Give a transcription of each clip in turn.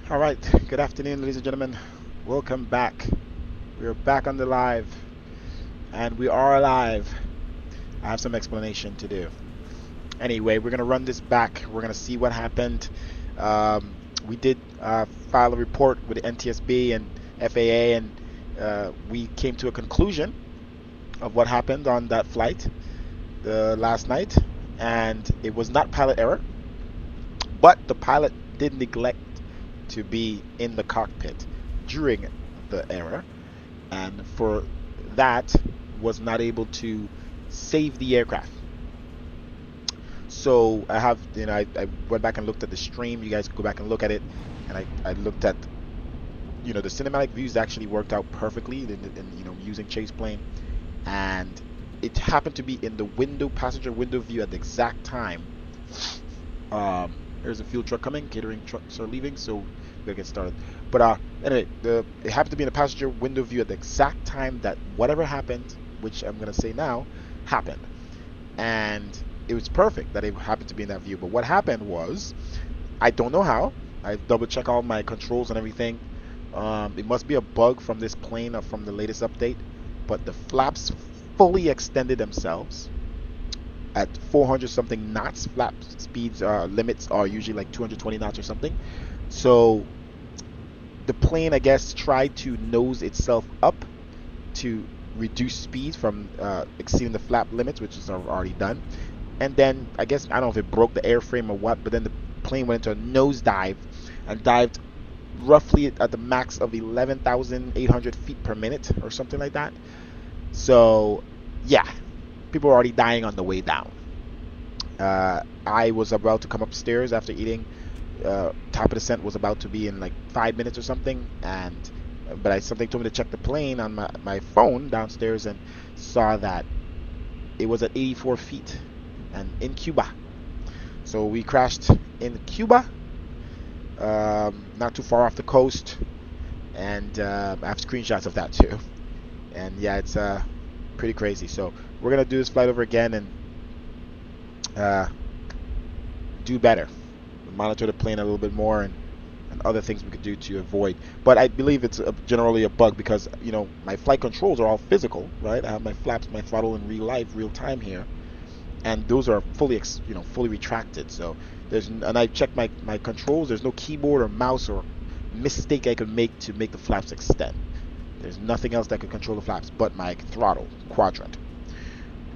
All right, good afternoon, ladies and gentlemen. Welcome back. We're back on the live, and we are alive. I have some explanation to do. Anyway, we're gonna run this back. We're gonna see what happened. We did file a report with the NTSB and FAA, and we came to a conclusion of what happened on that flight last night, and it was not pilot error, but the pilot did neglect to be in the cockpit during the error, and for that was not able to save the aircraft. So I have, I went back and looked at the stream. You guys can go back and look at it, and I looked at, the cinematic views actually worked out perfectly in using chase plane, and it happened to be in the passenger window view at the exact time. There's a fuel truck coming, catering trucks are leaving, so we gotta get started. But anyway, it happened to be in the passenger window view at the exact time that whatever happened, which I'm gonna say now, happened, and it was perfect that it happened to be in that view. But what happened was, I don't know how. I double checked all my controls and everything. It must be a bug from this plane or from the latest update, but the flaps fully extended themselves at 400 something knots. Flap speeds limits are usually like 220 knots or something. So the plane, I guess, tried to nose itself up to reduce speed from exceeding the flap limits, which is already done. And then I guess, I don't know if it broke the airframe or what, but then the plane went into a nosedive and dived roughly at the max of 11,800 feet per minute or something like that. So yeah, people were already dying on the way down. I was about to come upstairs after eating. Top of descent was about to be in like 5 minutes or something, but something told me to check the plane on my phone downstairs, and saw that it was at 84 feet and in Cuba. So we crashed in Cuba, not too far off the coast, and I have screenshots of that too. And yeah, it's pretty crazy. So we're gonna do this flight over again and do better, monitor the plane a little bit more, and other things we could do to avoid. But I believe it's generally a bug because my flight controls are all physical, right? I have my flaps, my throttle in real life, real time here, and those are fully fully retracted. So and I checked my controls. There's no keyboard or mouse or mistake I could make to make the flaps extend. There's nothing else that could control the flaps but my throttle quadrant.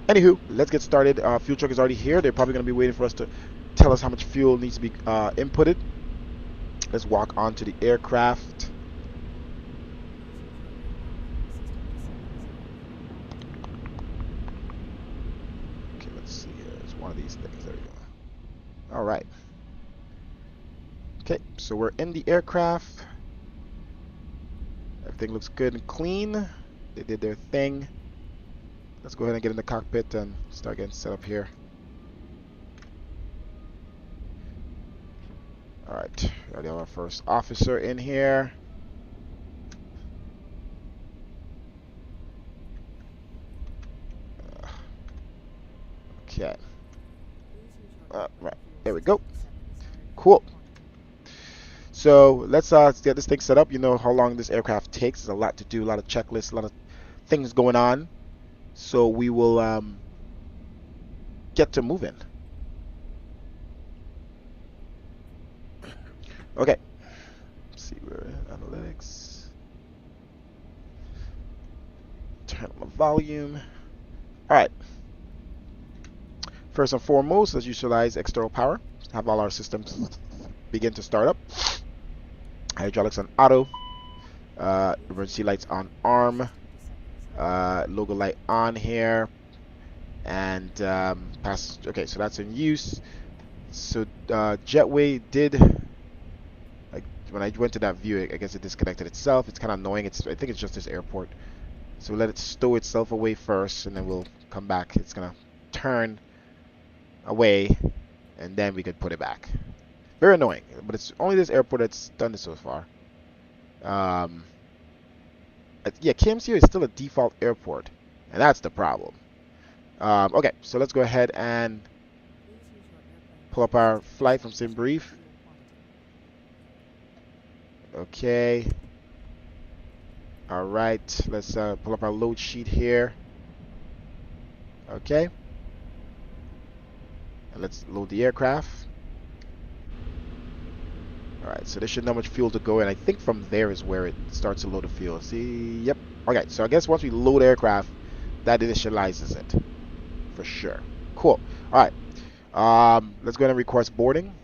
Anywho, let's get started. Fuel truck is already here. They're probably going to be waiting for us to tell us how much fuel needs to be inputted. Let's walk onto the aircraft. Okay, let's see here. It's one of these things. There we go. All right. Okay, so we're in the aircraft. Everything looks good and clean. They did their thing. Let's go ahead and get in the cockpit and start getting set up here. All right, already have our first officer in here. Okay. Right, there we go. Cool. So let's get this thing set up. You know how long this aircraft takes. There's a lot to do, a lot of checklists, a lot of things going on. So we will get to moving. Okay. Let's see, we're in analytics. Turn on the volume. All right. First and foremost, let's utilize external power. Have all our systems begin to start up. Hydraulics on auto. Emergency lights on arm. Logo light on here. And pass. Okay, so that's in use. So Jetway did. When I went to that view, I guess it disconnected itself. It's kind of annoying. I think it's just this airport. So let it stow itself away first, and then we'll come back. It's gonna turn away, and then we could put it back. Very annoying, but it's only this airport that's done this so far. Yeah, KMCO is still a default airport, and that's the problem. Okay, so let's go ahead and pull up our flight from SimBrief. Okay. All right. Let's pull up our load sheet here. Okay. And let's load the aircraft. All right. So there should not much fuel to go, and I think from there is where it starts to load the fuel. See? Yep. Okay. So I guess once we load aircraft, that initializes it for sure. Cool. All right. Let's go ahead and request boarding.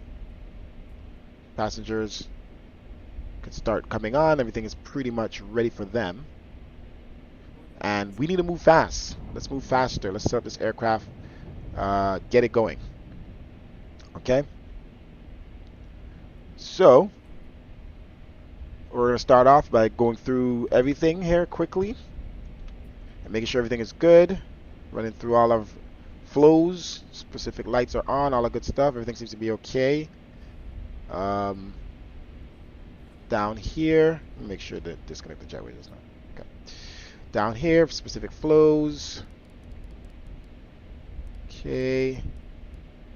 Passengers can start coming on. Everything is pretty much ready for them. And we need to move fast. Let's move faster. Let's set up this aircraft. Get it going. Okay. So, we're going to start off by going through everything here quickly. And making sure everything is good. Running through all of flows. Specific lights are on. All that good stuff. Everything seems to be okay. Down here, make sure that disconnect the jetway does not. Okay. Down here, specific flows. Okay.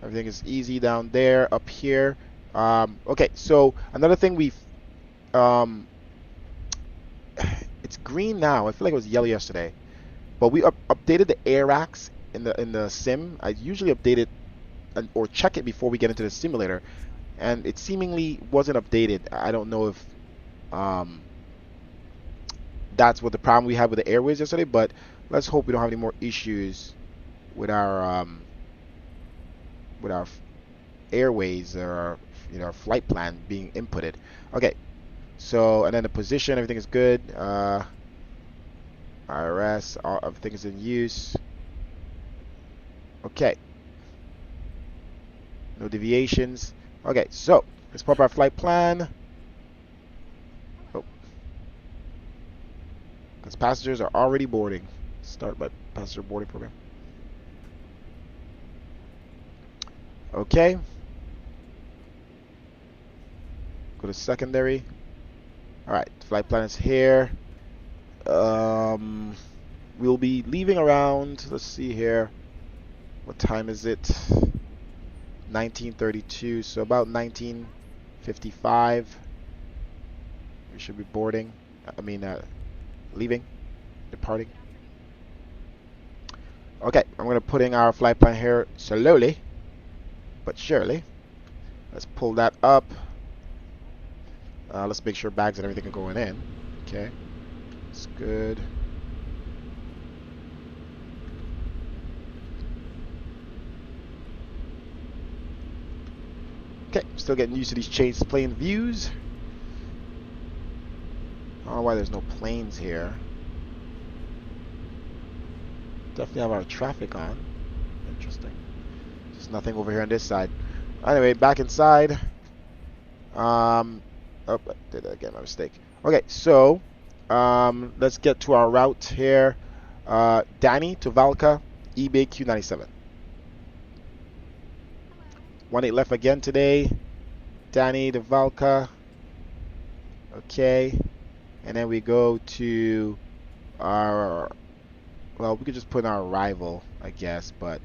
Everything is easy down there. Up here. Okay. So another thing it's green now. I feel like it was yellow yesterday, but we updated the air racks in the sim. I usually update it or check it before we get into the simulator. And it seemingly wasn't updated. I don't know if that's what the problem we had with the airways yesterday, but let's hope we don't have any more issues with our airways or our flight plan being inputted. Okay, so and then the position, everything is good. IRS, everything is in use. Okay, no deviations. Okay, so let's pop our flight plan. Oh, because passengers are already boarding. Start my passenger boarding program. Okay. Go to secondary. All right, flight plan is here. We'll be leaving around. Let's see here. What time is it? 1932, so about 1955 we should be boarding. Leaving, departing. Okay, I'm gonna put in our flight plan here slowly but surely. Let's pull that up. Let's make sure bags and everything are going in. Okay, it's good. Okay, still getting used to these changed plane views. I don't know why there's no planes here. Definitely have our traffic on. Interesting. Just nothing over here on this side. Anyway, back inside. Oh, I did that again, my mistake. Okay, so let's get to our route here. Danny to Valka, eBay Q97. 18 left again today. Danny to Valka. Okay. And then we go to our, well, we could just put in our arrival, I guess, but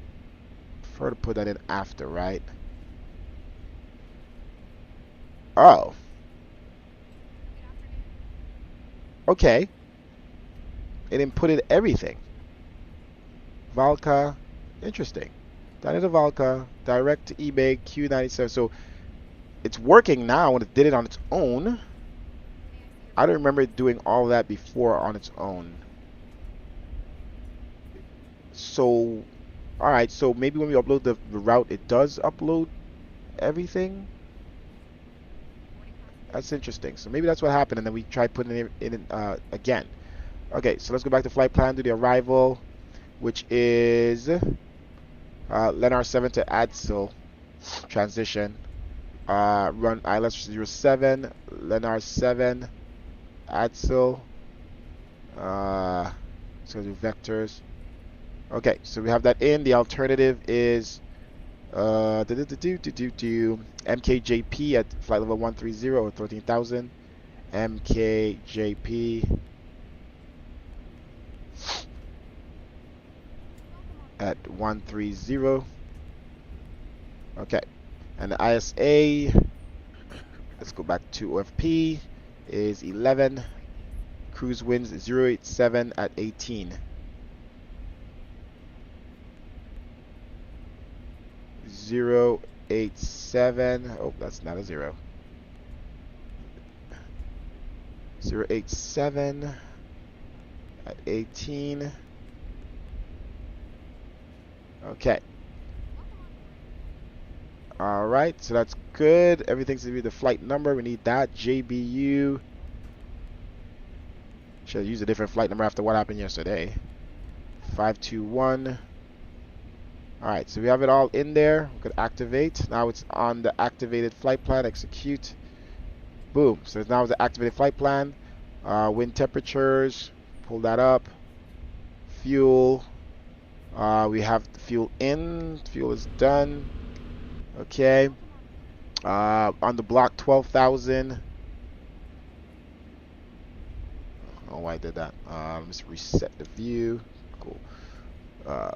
prefer to put that in after, right? Oh. Okay. It inputted everything. Valka. Interesting. Danny to Valka. Direct to eBay Q97. So it's working now when it did it on its own. I don't remember it doing all that before on its own. So, alright, so maybe when we upload the route, it does upload everything. That's interesting. So maybe that's what happened, and then we try putting it in again. Okay, so let's go back to flight plan, do the arrival, which is Lenar 7 to ADSIL transition. Run ILS 07, Lenar 7. ADSIL. Let's go do vectors. Okay, so we have that in. The alternative is MKJP at flight level 130 or 13,000. MKJP at 130. Okay, and the ISA. Let's go back to OFP. is 11. Cruise winds 087 at 18. 087. Oh, that's not a 0. 087 at 18. Okay. All right, so that's good. Everything's to be the flight number. We need that. JBU. Should have used a different flight number after what happened yesterday. 521. All right, so we have it all in there. We could activate. Now it's on the activated flight plan. Execute. Boom. So now it's the activated flight plan. Wind temperatures. Pull that up. Fuel. We have the fuel in. Fuel is done. Okay. On the block 12,000. I don't know why I did that. Let me just reset the view. Cool. I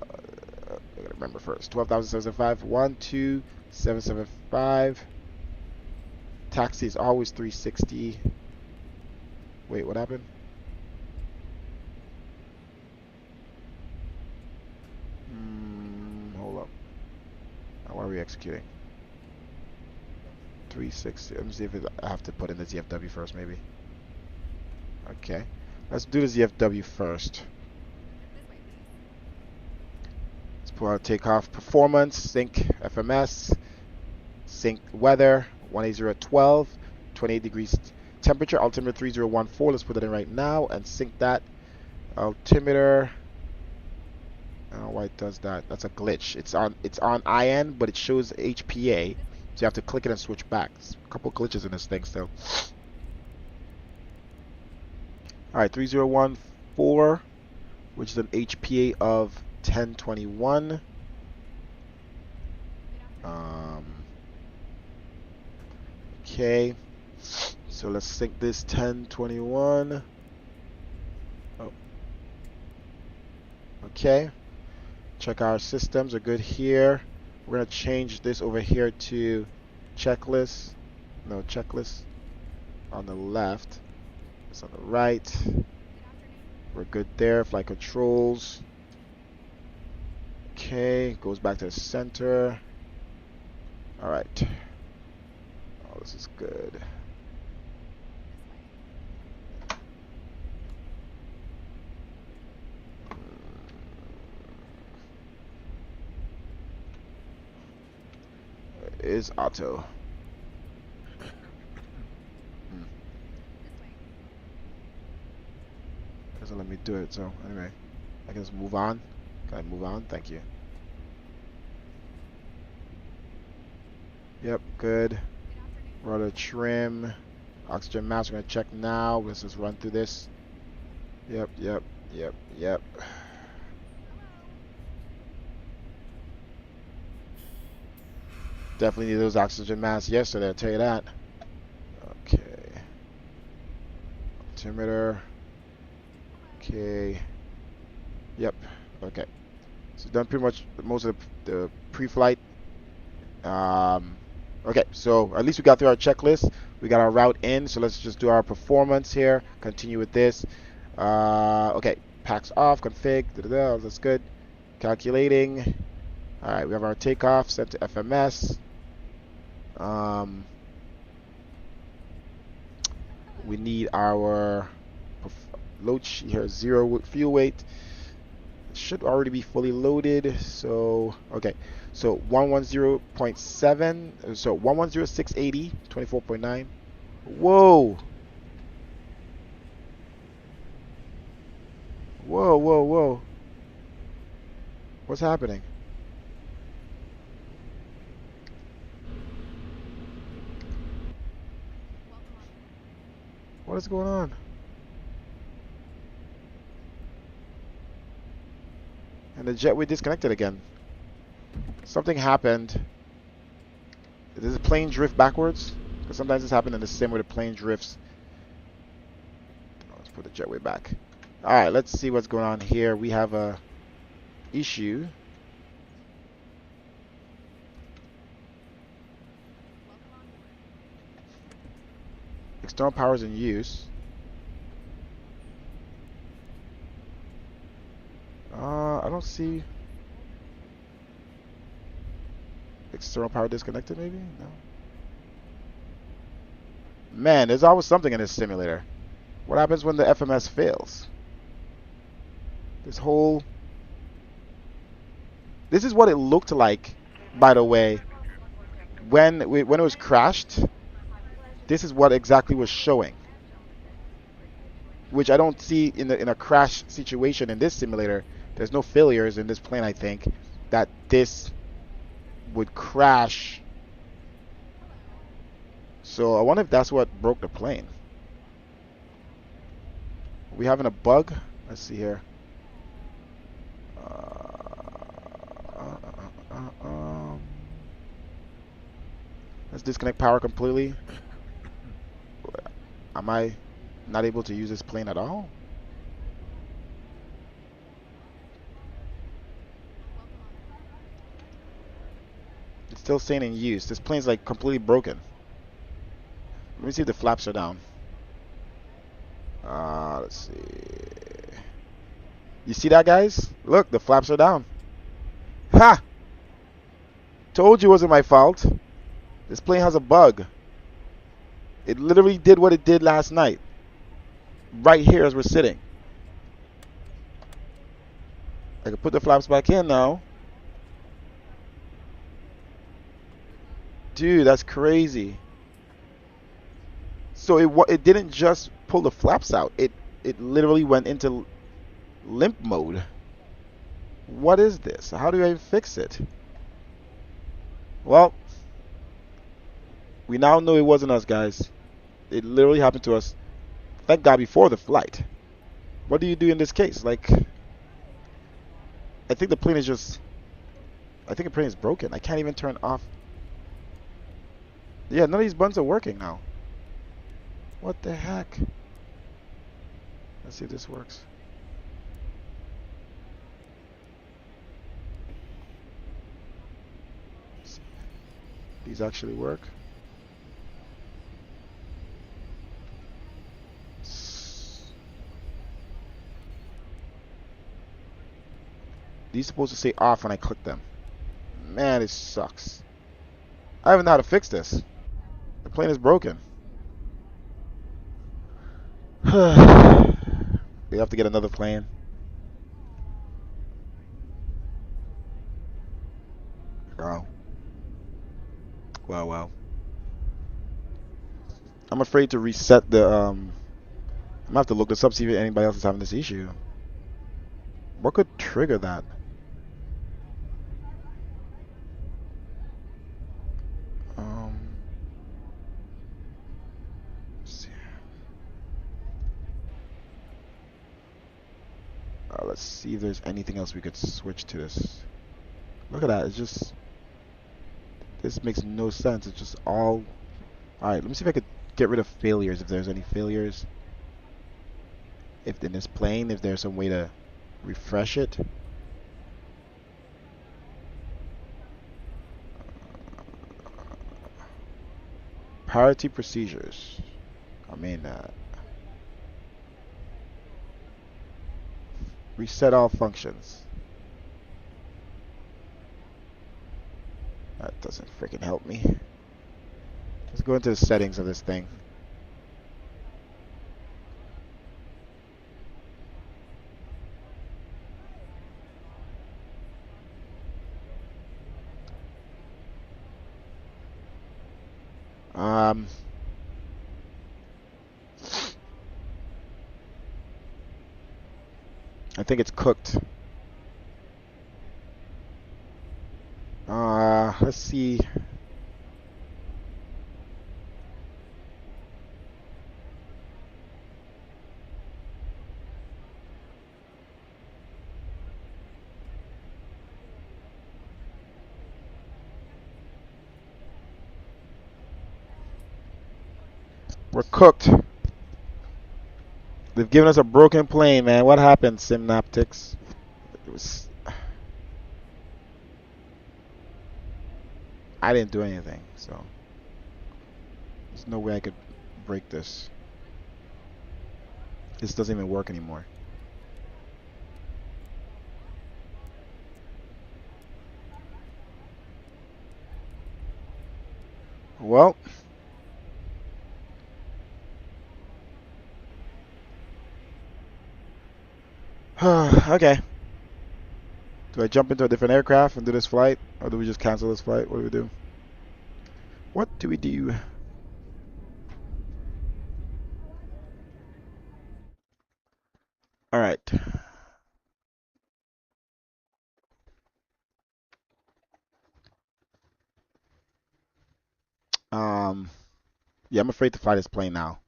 gotta remember first. 12,775. 12775. Taxi is always 360. Wait, what happened? Hold up. Why are we executing? 360. Let me see if I have to put in the ZFW first, maybe. Okay. Let's do the ZFW first. Let's pull out takeoff performance, sync FMS, sync weather, 18012, 28 degrees temperature, altimeter 3014. Let's put it in right now and sync that. Altimeter. I don't know why it does that. That's a glitch. It's on IN, but it shows HPA. So you have to click it and switch back. There's a couple glitches in this thing still. Alright, 3014, which is an HPA of 1021. Okay. So let's sync this 1021. Oh. Okay. Check our systems are good here. We're going to change this over here to checklist. No, checklist on the left. It's on the right. We're good there. Flight controls. Okay, goes back to the center. Alright. Oh, this is good. Is auto. Doesn't let me do it, so anyway, I can just move on. Can I move on? Thank you. Yep, good. Rudder trim. Oxygen mask, we're gonna check now. Let's just run through this. Yep. Definitely need those oxygen masks yesterday, I'll tell you that. Okay. Altimeter. Okay. Yep. Okay. So done pretty much most of the pre-flight. Okay, so at least we got through our checklist. We got our route in, so let's just do our performance here. Continue with this. Okay, packs off, config. That's good. Calculating. All right, we have our takeoff set to FMS. We need our load sheet here, 0 fuel weight. It should already be fully loaded. So okay, so 110.7. So 110680, 24.9. Whoa. Whoa. What's happening? What is going on? And the jetway disconnected again. Something happened. Does the plane drift backwards? Because sometimes this happens in the sim where the plane drifts. Let's put the jetway back. Alright, let's see what's going on here. We have a issue. External power is in use. I don't see external power disconnected, maybe? No. Man, there's always something in this simulator. What happens when the FMS fails? This is what it looked like, by the way, when it was crashed. This is what exactly was showing, which I don't see in a crash situation in this simulator. There's no failures in this plane, I think, that this would crash. So I wonder if that's what broke the plane. We having a bug? Let's see here. Let's disconnect power completely. Am I not able to use this plane at all? It's still saying in use. This plane's like completely broken. Let me see if the flaps are down. Let's see. You see that, guys? Look, the flaps are down. Ha! Told you it wasn't my fault. This plane has a bug. It literally did what it did last night. Right here as we're sitting. I can put the flaps back in now. Dude, that's crazy. So it didn't just pull the flaps out. It literally went into limp mode. What is this? How do I fix it? Well, we now know it wasn't us, guys. It literally happened to us. Thank God before the flight. What do you do in this case? Like, I think the plane is just... I think the plane is broken. I can't even turn off. Yeah, none of these buttons are working now. What the heck? Let's see if this works. These actually work. These supposed to say off when I click them. Man, it sucks. I don't know how to fix this. The plane is broken. We have to get another plane. Wow. Wow. I'm afraid to reset the I'm gonna have to look this up, see if anybody else is having this issue. What could trigger that? Let's see if there's anything else we could switch to this. Look at that. It's just... This makes no sense. It's just all... Alright, let me see if I could get rid of failures, if there's any failures. If in this plane, if there's some way to refresh it. Priority procedures. Reset all functions. That doesn't freaking help me. Let's go into the settings of this thing. I think it's cooked. Let's see. We're cooked. They've given us a broken plane, man. What happened, Synaptics? It was... I didn't do anything, so... There's no way I could break this. This doesn't even work anymore. Well, okay. Do I jump into a different aircraft and do this flight? Or do we just cancel this flight? What do we do? What do we do? Alright. Yeah, I'm afraid to fly this plane now.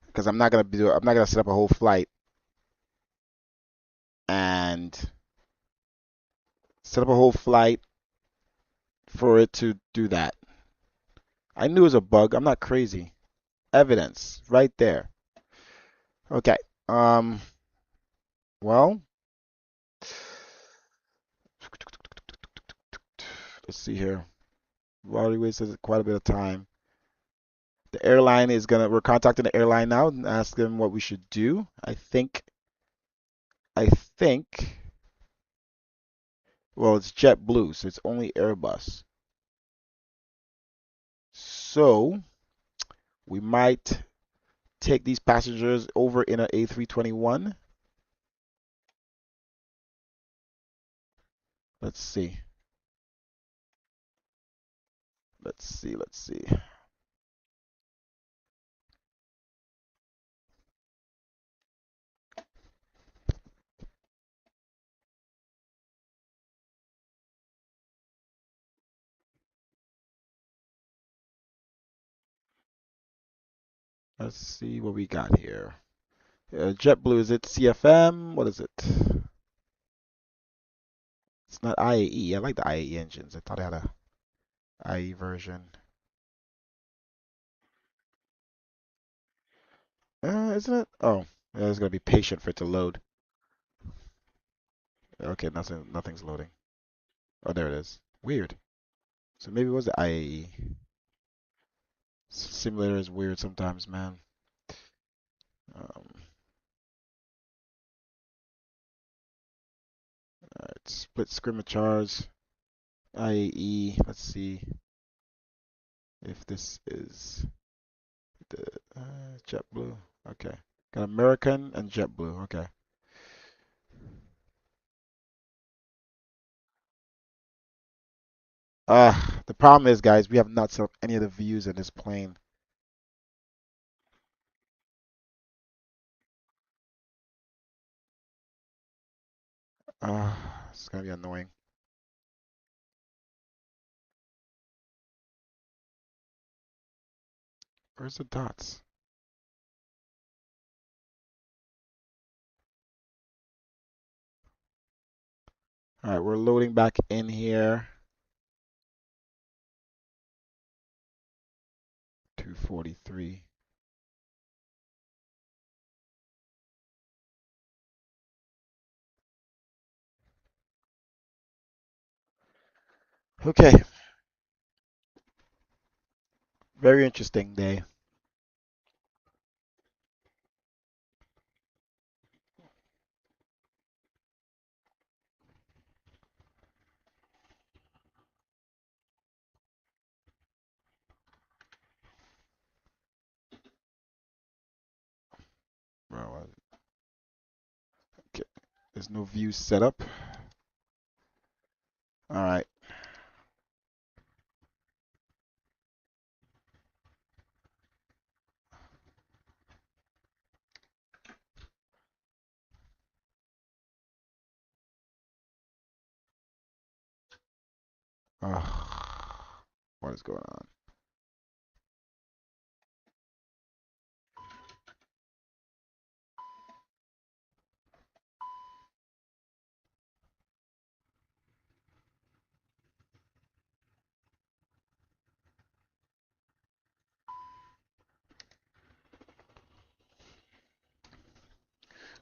Because I'm not gonna set up a whole flight and set up a whole flight for it to do that. I knew it was a bug. I'm not crazy. Evidence right there. Okay. Well, let's see here. We've already wasted quite a bit of time. The airline is we're contacting the airline now and ask them what we should do. I think, well, it's JetBlue, so it's only Airbus. So, we might take these passengers over in an A321. Let's see. Let's see. Let's see what we got here. JetBlue, is it CFM? What is it? It's not IAE. I like the IAE engines. I thought I had a IE version. Isn't it? Oh, yeah, it's gonna be patient for it to load. Okay, nothing's loading. Oh, there it is. Weird. So maybe it was the IAE. Simulator is weird sometimes, man. Alright, split scrimachars. IAE. Let's see if this is the JetBlue. Okay. Got American and JetBlue. Okay. The problem is, guys, we have not set up any of the views in this plane. It's gonna be annoying. Where's the dots? Alright, we're loading back in here. 243. Okay. Very interesting day. Bro, okay. There's no view set up. Alright. What is going on?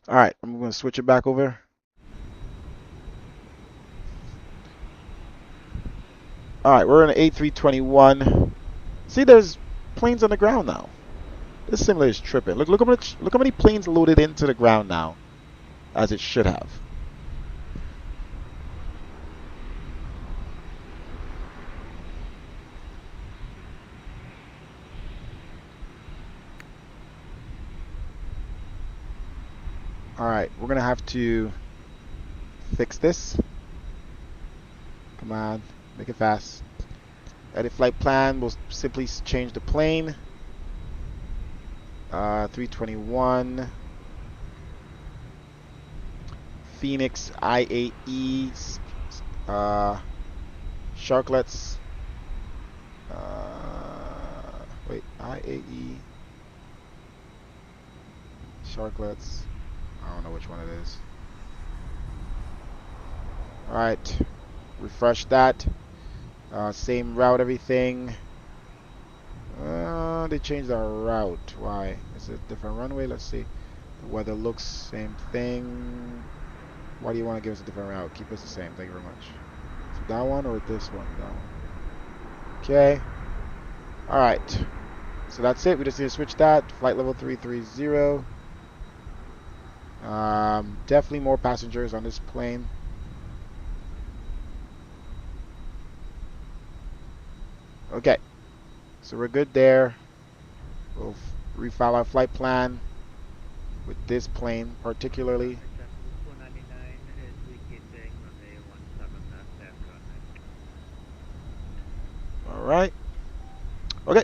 Alright, I'm going to switch it back over. Alright, we're in an A321. See, there's planes on the ground now. This simulator is tripping. Look how many planes loaded into the ground now, as it should have. Alright, we're gonna have to fix this. Come on, make it fast. Edit flight plan, we'll simply change the plane. 321 Phoenix IAE Sharklets. Wait, IAE Sharklets. I don't know which one it is. Alright, refresh that. Same route, everything. They changed our route. Why? Is it a different runway? Let's see. The weather looks same thing. Why do you want to give us a different route? Keep us the same. Thank you very much. So that one or this one? That one. Okay. Alright. So that's it. We just need to switch that. Flight level 330. Definitely more passengers on this plane. Okay. So we're good there. We'll refile our flight plan with this plane particularly. Alright. Okay.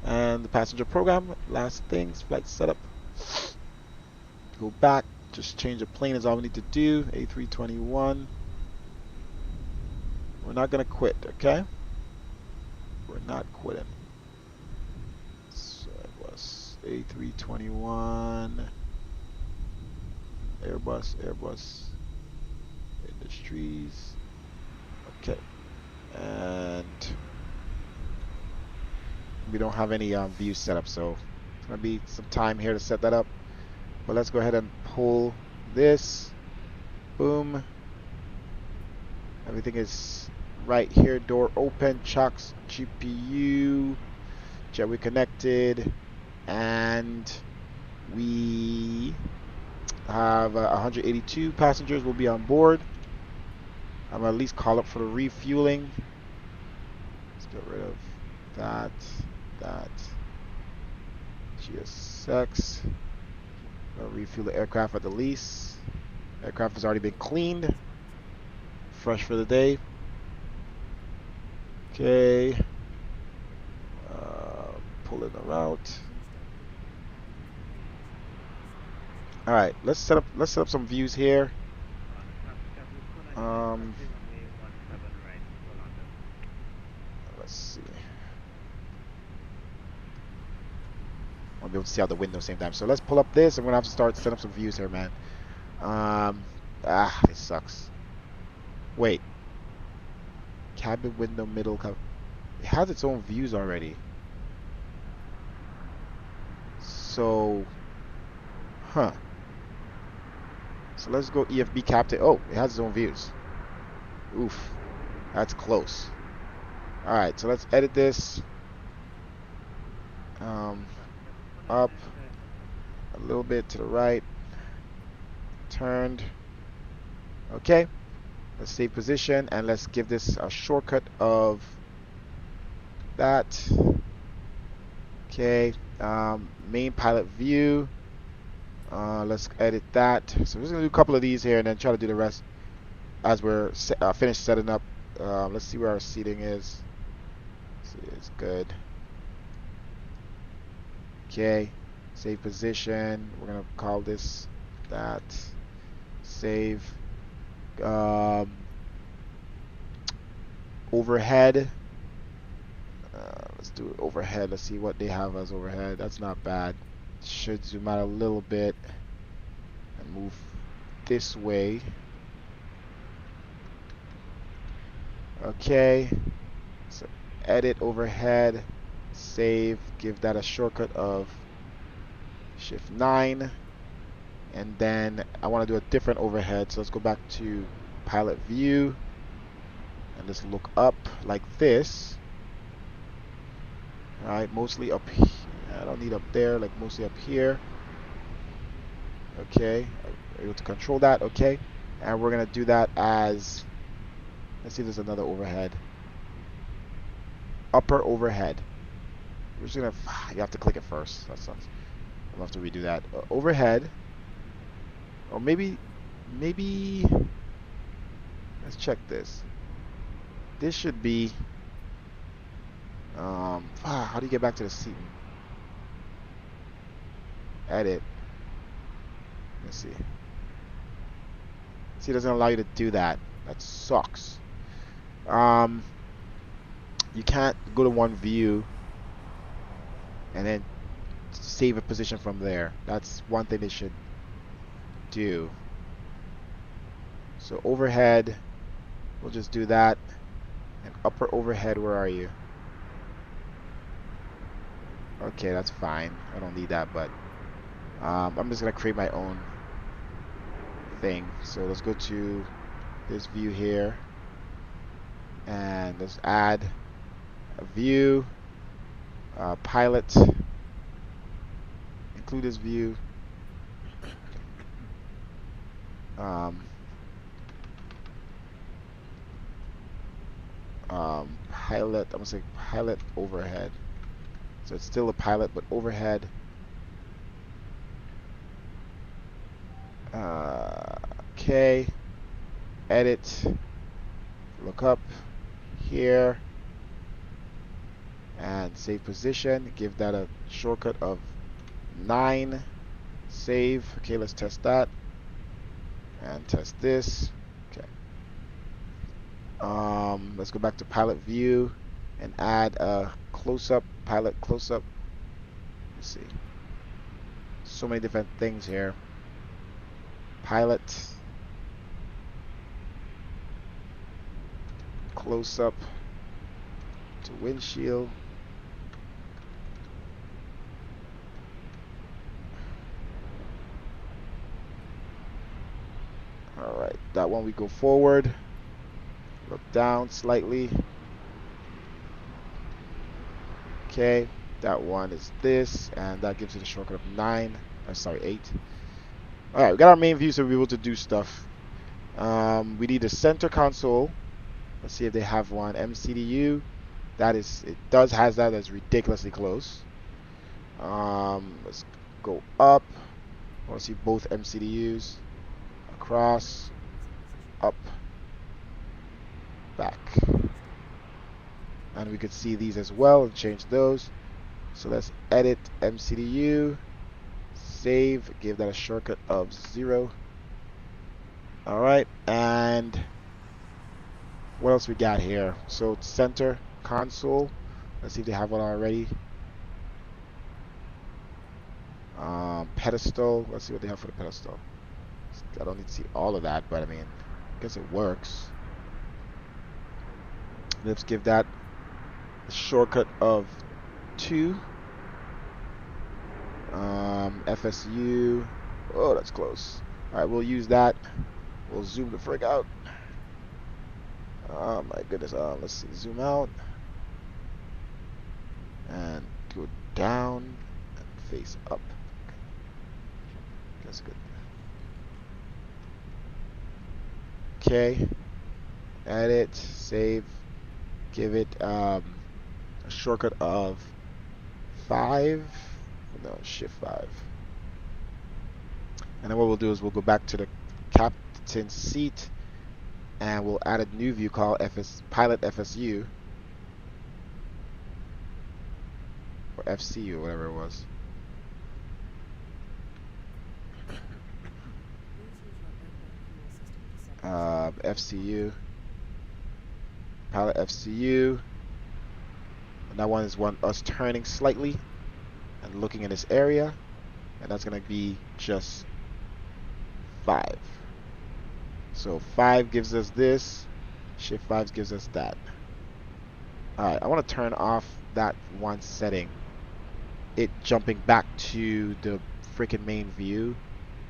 And the passenger program. Last things. Flight setup. Go back. Just change the plane is all we need to do. A321. We're not going to quit, okay? We're not quitting. So it was A321. Airbus. Industries. Okay. And we don't have any views set up, so it's going to be some time here to set that up. But let's go ahead and pull this. Boom. Everything is right here. Door open. Chocks. GPU. Jetway connected. And we have 182 passengers will be on board. I'm going to at least call up for the refueling. Let's get rid of that. GSX. Refuel the aircraft at the lease. Aircraft has already been cleaned. Fresh for the day. Okay. Pull in the route. All right. Let's set up some views here. Let's see. I'll be able to see out the window same time. So let's pull up this. I'm gonna have to start setting up some views here, man. It sucks. Wait. Cabin window middle. It has its own views already. So, So let's go EFB captain. Oh, it has its own views. Oof, that's close. All right, so let's edit this. Up a little bit to the right. Turned. Okay. Let's save position and let's give this a shortcut of that. Okay. Main pilot view. Let's edit that. So we're just gonna do a couple of these here and then try to do the rest as we're finished setting up. Let's see where our seating is. See, it's good. Okay. Save position. We're gonna call this that. Save. Overhead. Let's do it overhead. Let's see what they have as overhead. That's not bad. Should zoom out a little bit and move this way. Okay. So edit overhead. Save. Give that a shortcut of Shift 9. And then I want to do a different overhead. So let's go back to pilot view. and just look up like this. Alright, mostly up here. I don't need up there, like mostly up here. Okay, able to control that. Okay, and we're gonna do that as, let's see if there's another overhead. Upper overhead. We're just gonna, you have to click it first. That sucks. I'll have to redo that. Overhead. Or maybe, let's check this. This should be, how do you get back to the seating? Edit. Let's see. See, it doesn't allow you to do that. That sucks. You can't go to one view and then save a position from there. That's one thing they should do. So overhead, we'll just do that. And upper overhead, where are you? Okay, that's fine. I don't need that, but I'm just gonna create my own thing. So let's go to this view here, and let's add a view, pilot, include this view, pilot, I'm gonna say pilot overhead. So it's still a pilot, but overhead. Okay, edit, look up here, and save position. Give that a shortcut of 9. Save. Okay, let's test that, and test this. Okay. Let's go back to pilot view and add a close-up, pilot close-up. Let's see. So many different things here. Pilot, close-up to windshield. Alright, that one we go forward. Look down slightly. Okay, that one is this, and that gives it a shortcut of 9. Sorry, 8. Alright, we got our main view, so we'll be able to do stuff. We need a center console. Let's see if they have one. MCDU. That is, it does has that. That's ridiculously close. Let's go up. I want to see both MCDUs. Across, up, back. And we could see these as well and change those. So let's edit MCDU, save, give that a shortcut of 0. Alright, and what else we got here? So center console, let's see if they have one already. Pedestal, let's see what they have for the pedestal. I don't need to see all of that, but I mean, I guess it works. Let's give that a shortcut of 2. FSU. Oh, that's close. Alright, we'll use that. We'll zoom the frig out. Oh my goodness. Let's see. Zoom out. And go down and face up. That's good. Okay. Edit. Save. Give it a shortcut of 5. No, shift 5. And then what we'll do is we'll go back to the captain's seat and we'll add a new view called pilot FSU or FCU, whatever it was. FCU, pilot FCU, and that one is us turning slightly and looking in this area, and that's going to be just 5. So 5 gives us this, shift 5 gives us that. Alright, I want to turn off that one setting, it jumping back to the freaking main view.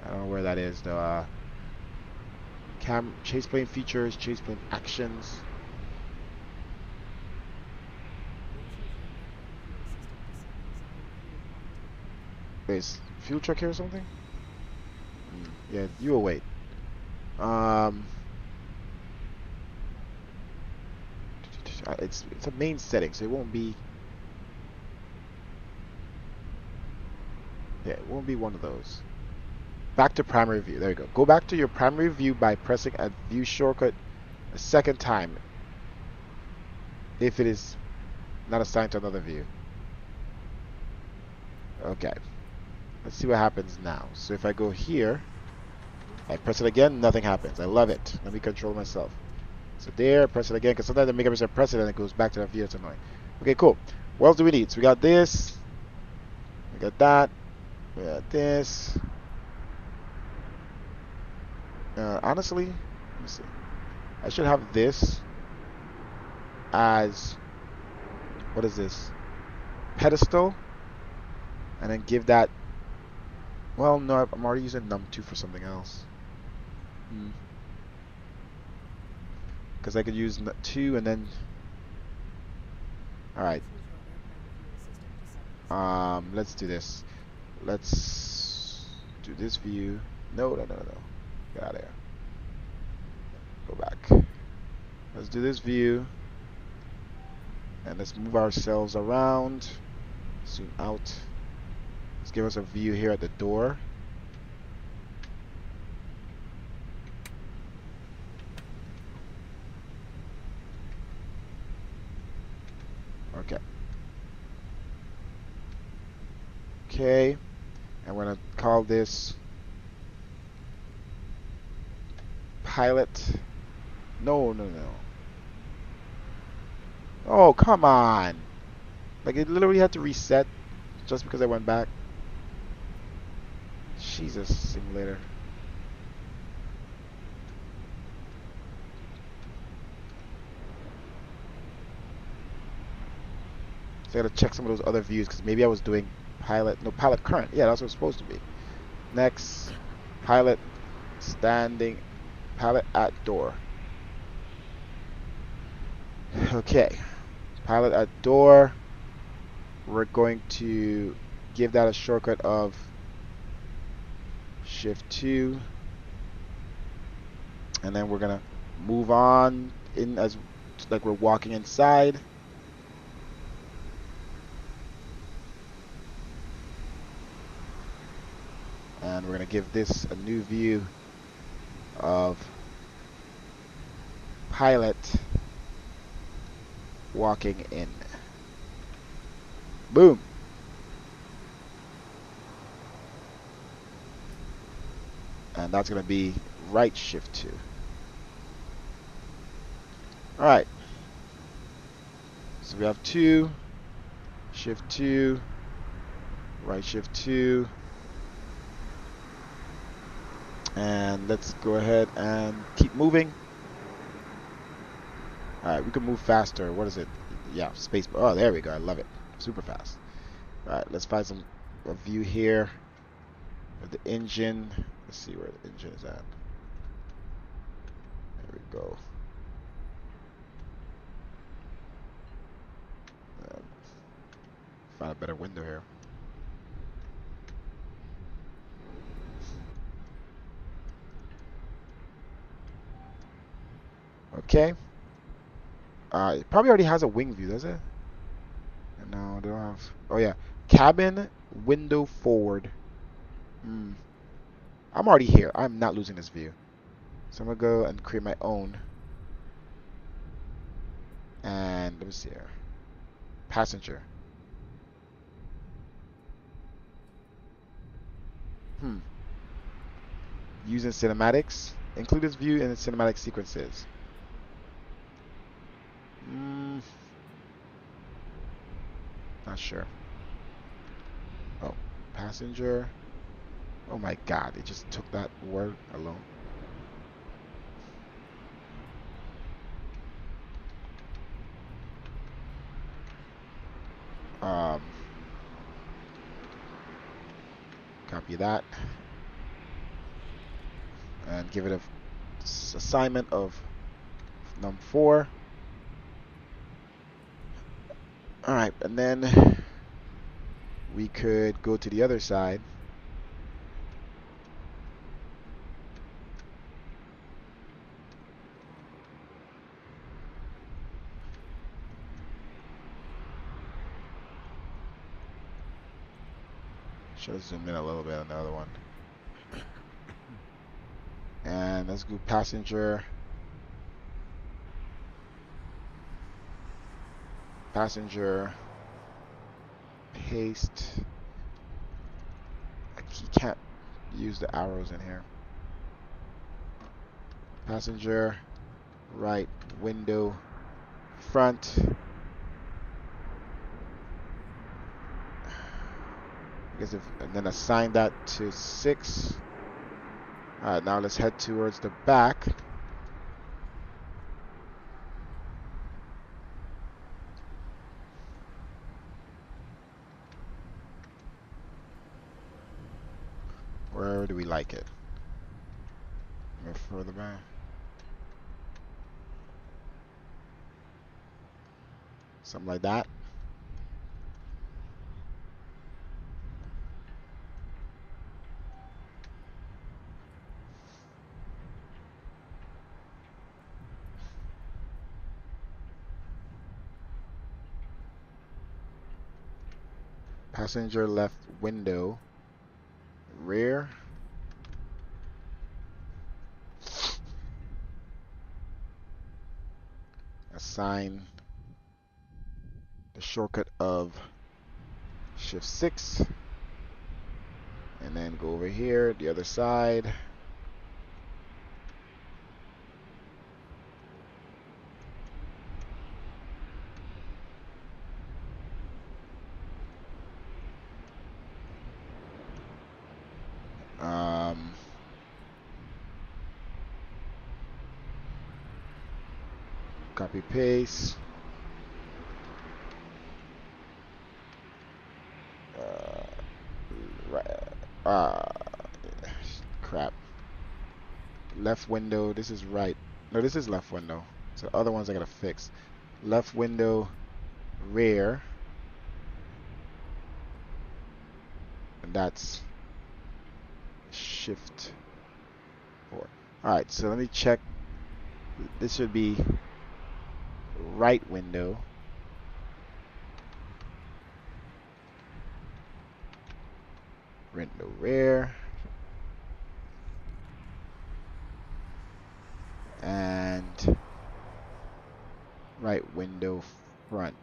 I don't know where that is though. Chase plane features, chase plane actions. Wait, fuel truck here or something? Yeah, you will wait. It's a main setting, so it won't be. Yeah, it won't be one of those. Back to primary view. There you go. Go back to your primary view by pressing a view shortcut a second time if it is not assigned to another view. Okay. Let's see what happens now. So if I go here, I press it again, nothing happens. I love it. Let me control myself. So there, press it again, because sometimes I make a press it and it goes back to that view. It's annoying. Okay, cool. What else do we need? So we got this. We got that. We got this. Honestly, let me see. I should have this as, what is this? Pedestal. And then give that, well, no, I'm already using num2 for something else. Because I could use 2 and then, alright. Let's do this. Let's do this view. No. Get out of here. Go back. Let's do this view. And let's move ourselves around. Zoom out. Let's give us a view here at the door. Okay. Okay. And we're going to call this pilot. No. Oh, come on. Like, it literally had to reset just because I went back. Jesus, simulator. So I gotta check some of those other views because maybe I was doing pilot current. Yeah, that's what it's supposed to be. Next, pilot standing, pilot at door. Okay, pilot at door. We're going to give that a shortcut of Shift 2, and then we're gonna move on in as like we're walking inside. And we're going to give this a new view of pilot walking in. Boom. And that's going to be right Shift 2. Alright. So we have 2, Shift 2, right Shift 2. And let's go ahead and keep moving. Alright, we can move faster. What is it? Yeah, space. Oh, there we go. I love it. Super fast. Alright, let's find a view here of the engine. Let's see where the engine is at. There we go. Find a better window here. Okay. It probably already has a wing view, does it? No, they don't have. Oh yeah, cabin window forward. I'm already here. I'm not losing this view. So I'm gonna go and create my own. And let me see here. Passenger. Using cinematics. Include this view in the cinematic sequences. Not sure. Oh, passenger. Oh my god, it just took that word alone. Copy that. And give it a assignment of num4. Alright, and then we could go to the other side. Should have zoomed in a little bit on the other one. And let's go passenger. Passenger. Paste. You can't use the arrows in here. Passenger. Right. Window. Front. And then assign that to 6. Alright, now let's head towards the back. Where do we like it? Go further back. Something like that. Passenger left window, rear. Assign the shortcut of Shift 6. And then go over here, the other side. Copy paste. Crap. Left window. This is right. No, this is left window. So the other ones I gotta fix. Left window, rear. And that's Shift 4. Alright, so let me check. This should be right window. Window rear. And right window front.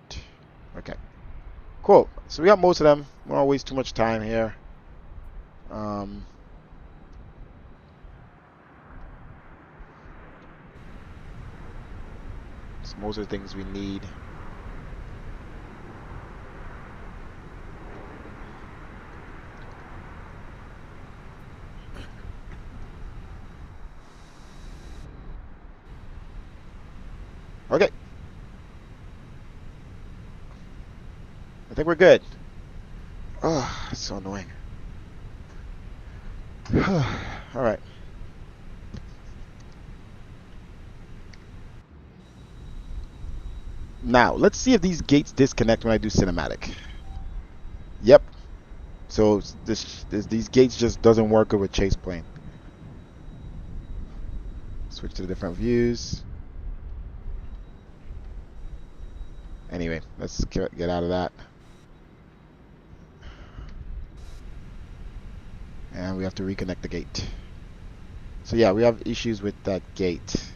Okay. Cool. So we got most of them. We don't waste too much time here. So most of the things we need. Okay. I think we're good. Oh, that's so annoying. All right. Now, let's see if these gates disconnect when I do cinematic. Yep. So these gates just doesn't work with chase plane. Switch to the different views. Anyway, let's get out of that. And we have to reconnect the gate. So yeah, we have issues with that gate.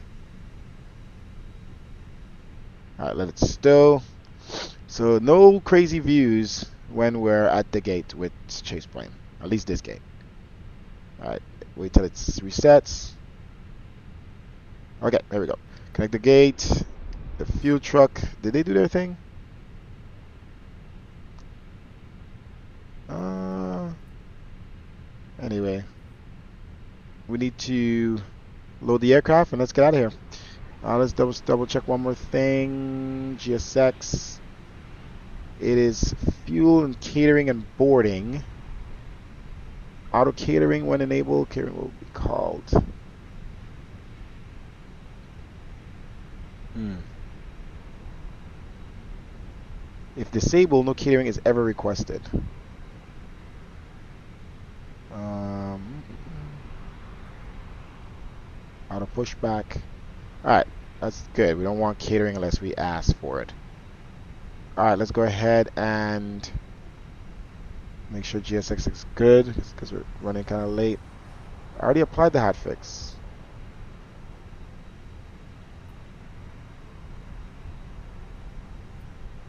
Alright, let it stow. So no crazy views when we're at the gate with chase plane. At least this gate. Alright, wait till it resets. Okay, there we go. Connect the gate. The fuel truck. Did they do their thing? Anyway, we need to load the aircraft and let's get out of here. Let's double check one more thing. GSX. It is fuel and catering and boarding. Auto catering when enabled. Catering will be called. If disabled, no catering is ever requested. push back. Alright, that's good. We don't want catering unless we ask for it. Alright, let's go ahead and make sure GSX is good because we're running kind of late. I already applied the hotfix.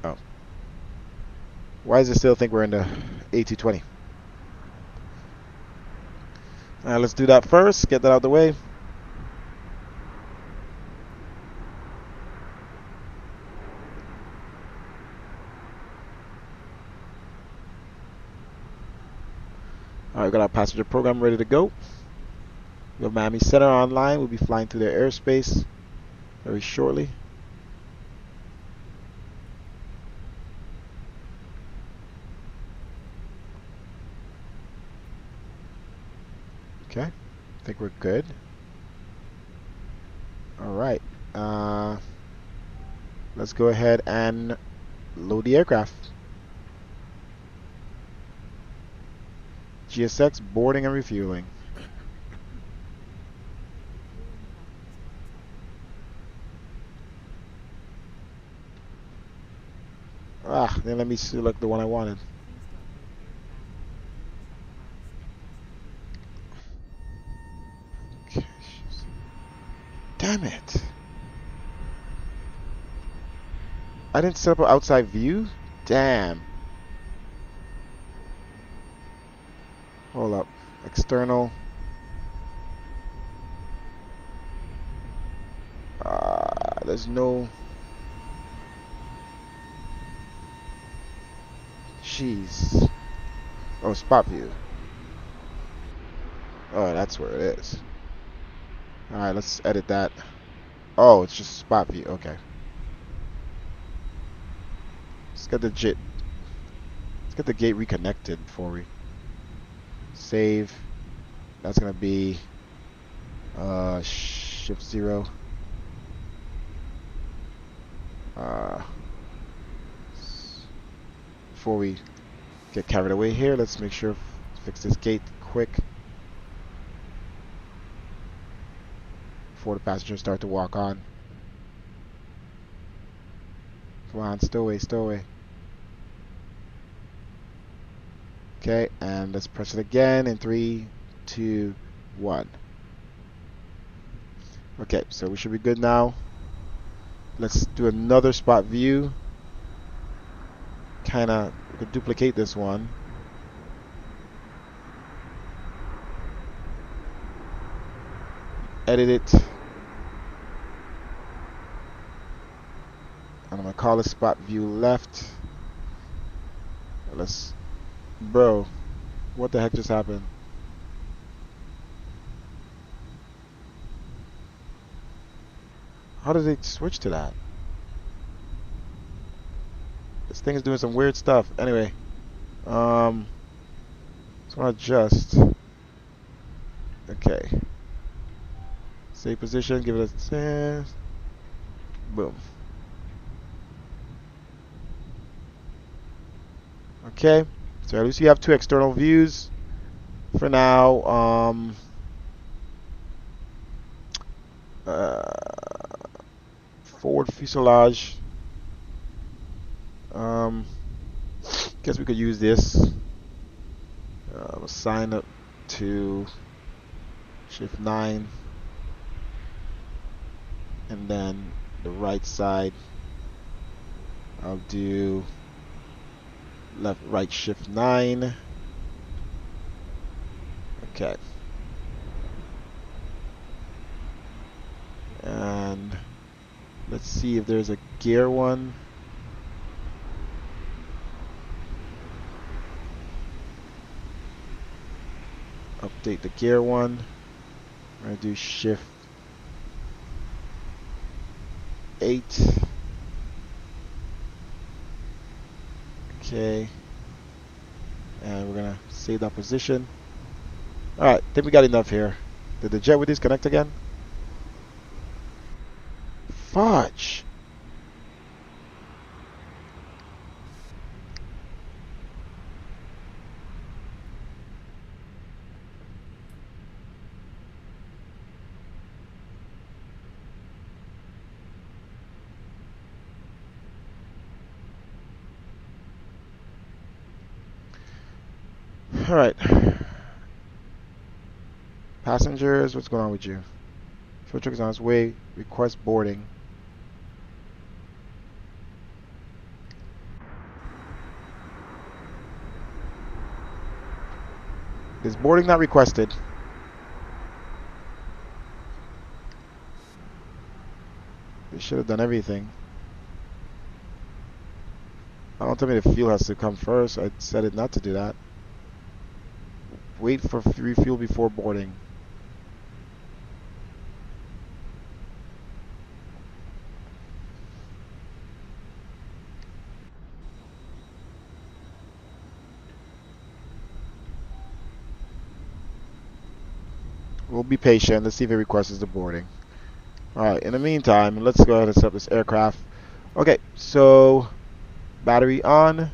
Oh. Why does it still think we're in the A220? Alright, let's do that first. Get that out of the way. Alright, we got our passenger program ready to go. We have Miami Center online. We'll be flying through their airspace very shortly. Okay, I think we're good. Alright, let's go ahead and load the aircraft. GSX boarding and refueling. Then let me select the one I wanted. Okay. Damn it. I didn't set up an outside view? Damn. Hold up. External. There's no... Jeez. Oh, spot view. Oh, that's where it is. Alright, let's edit that. Oh, it's just spot view. Okay. Let's get the gate reconnected before we save. That's gonna be shift 0. Before we get carried away here, let's make sure fix this gate quick before the passengers start to walk on. Come on, stow away, stow away. Okay, and let's press it again in 3, 2, 1. Okay, so we should be good now. Let's do another spot view. We could duplicate this one. Edit it. And I'm gonna call this spot view left. Bro, what the heck just happened? How did they switch to that? This thing is doing some weird stuff. Anyway, so I'm gonna adjust. Okay. Save position, give it a chance. Boom. Okay, so at least you have 2 external views for now. Forward fuselage. Guess we could use this. Assign it to shift 9, and then the right side I'll do left right shift 9. Okay, and let's see if there's a gear one. Update the gear one. I'm gonna do shift 8. Okay, and we're gonna save that position. Alright, I think we got enough here. Did the jet with disconnect again? Fudge! All right. Passengers, what's going on with you? Fuel truck is on its way. Request boarding. Is boarding not requested? They should have done everything. Don't tell me the fuel has to come first. I said it not to do that. Wait for refuel before boarding. We'll be patient. Let's see if it requests the boarding. Alright, in the meantime, let's go ahead and set up this aircraft. Okay, so battery on.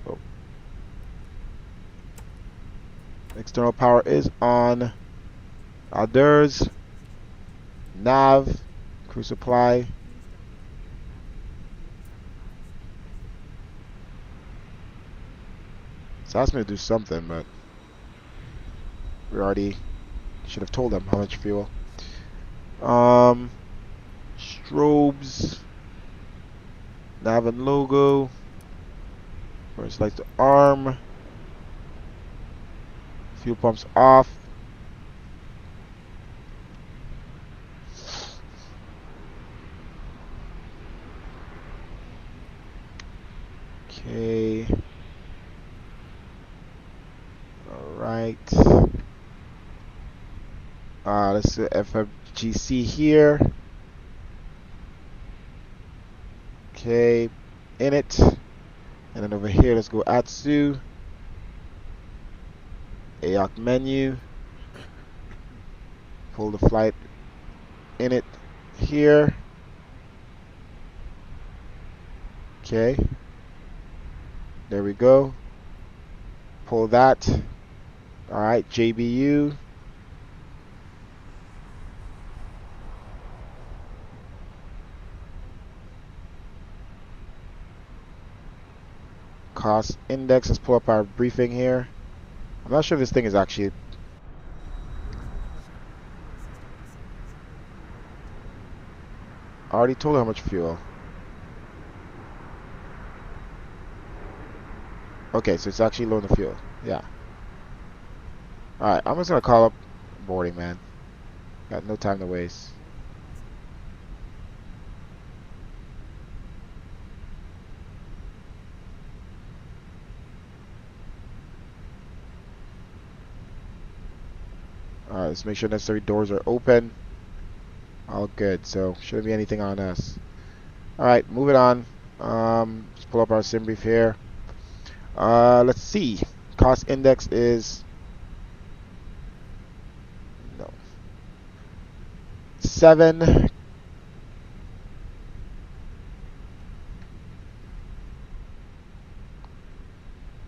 Oh. External power is on. Outdoors. Nav. Crew supply. It's asked me to do something, but we already should have told them how much fuel. Strobes. Nav and logo. First lights to arm. Fuel pumps off. Okay. Alright. Let's do FFGC here. Okay. In it. And then over here, let's go ATSU. AOC menu. Pull the flight in it here. Okay. There we go. Pull that. Alright, JBU. Cost index. Let's pull up our briefing here. I'm not sure if this thing is actually... I already told her how much fuel. Okay, so it's actually low in the fuel. Yeah. Alright, I'm just gonna call up boarding, man. Got no time to waste. Alright, let's make sure necessary doors are open. All good, so shouldn't be anything on us. Alright, moving on. Let's pull up our sim brief here. Let's see. Cost index is 7.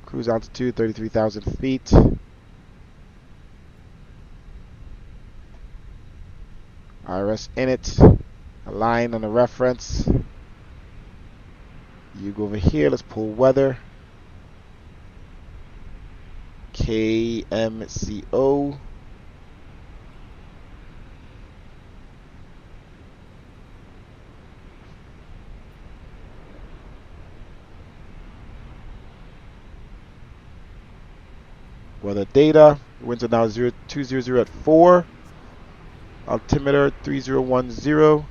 Cruise altitude 33,000 feet. IRS in it. A line on the reference. You go over here. Let's pull weather. KMCO. Weather data. Winds are now 0200 at 4. Altimeter 3010.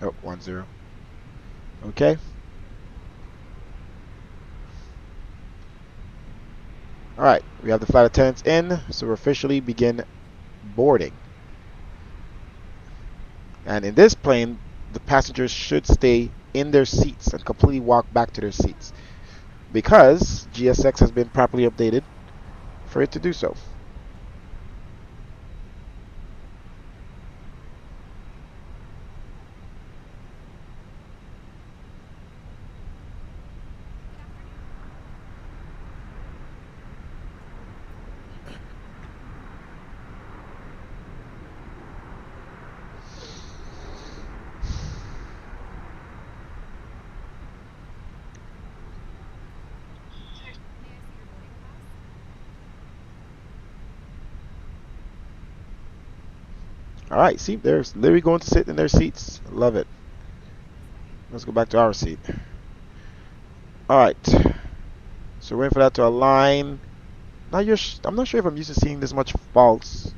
Oh, 10. Okay. Alright, we have the flight attendants in, so we'll officially begin boarding. And in this plane, the passengers should stay in their seats and completely walk back to their seats, because GSX has been properly updated for it to do so. All right, see, they're literally going to sit in their seats. Love it. Let's go back to our seat. All right. So we're waiting for that to align. Now I'm not sure if I'm used to seeing this much faults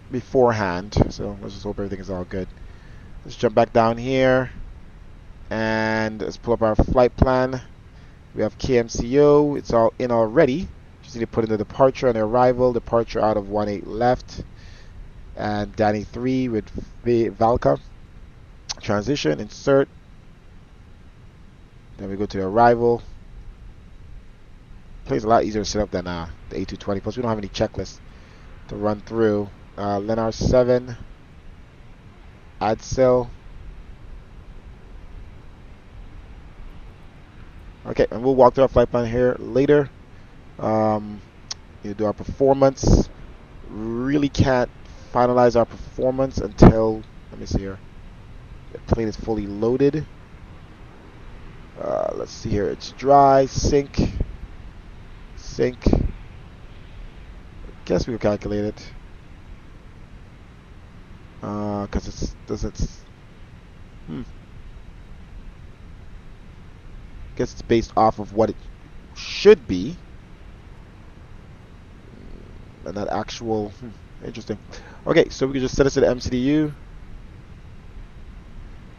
beforehand. So let's just hope everything is all good. Let's jump back down here and let's pull up our flight plan. We have KMCO. It's all in already. Just need to put in the departure and the arrival. Departure out of 18 left. And Danny 3 with Valka. Transition, insert. Then we go to the arrival. Plays a lot easier to set up than the A220. Plus, we don't have any checklists to run through. Lenar 7. Add cell. Okay, and we'll walk through our flight plan here later. You do our performance. Really can't finalize our performance until, let me see here. The plane is fully loaded. Let's see here. It's dry, sync. I guess we will calculate it. Because it doesn't. Guess it's based off of what it should be. And that actual. Interesting. Okay, so we can just set it to the MCDU.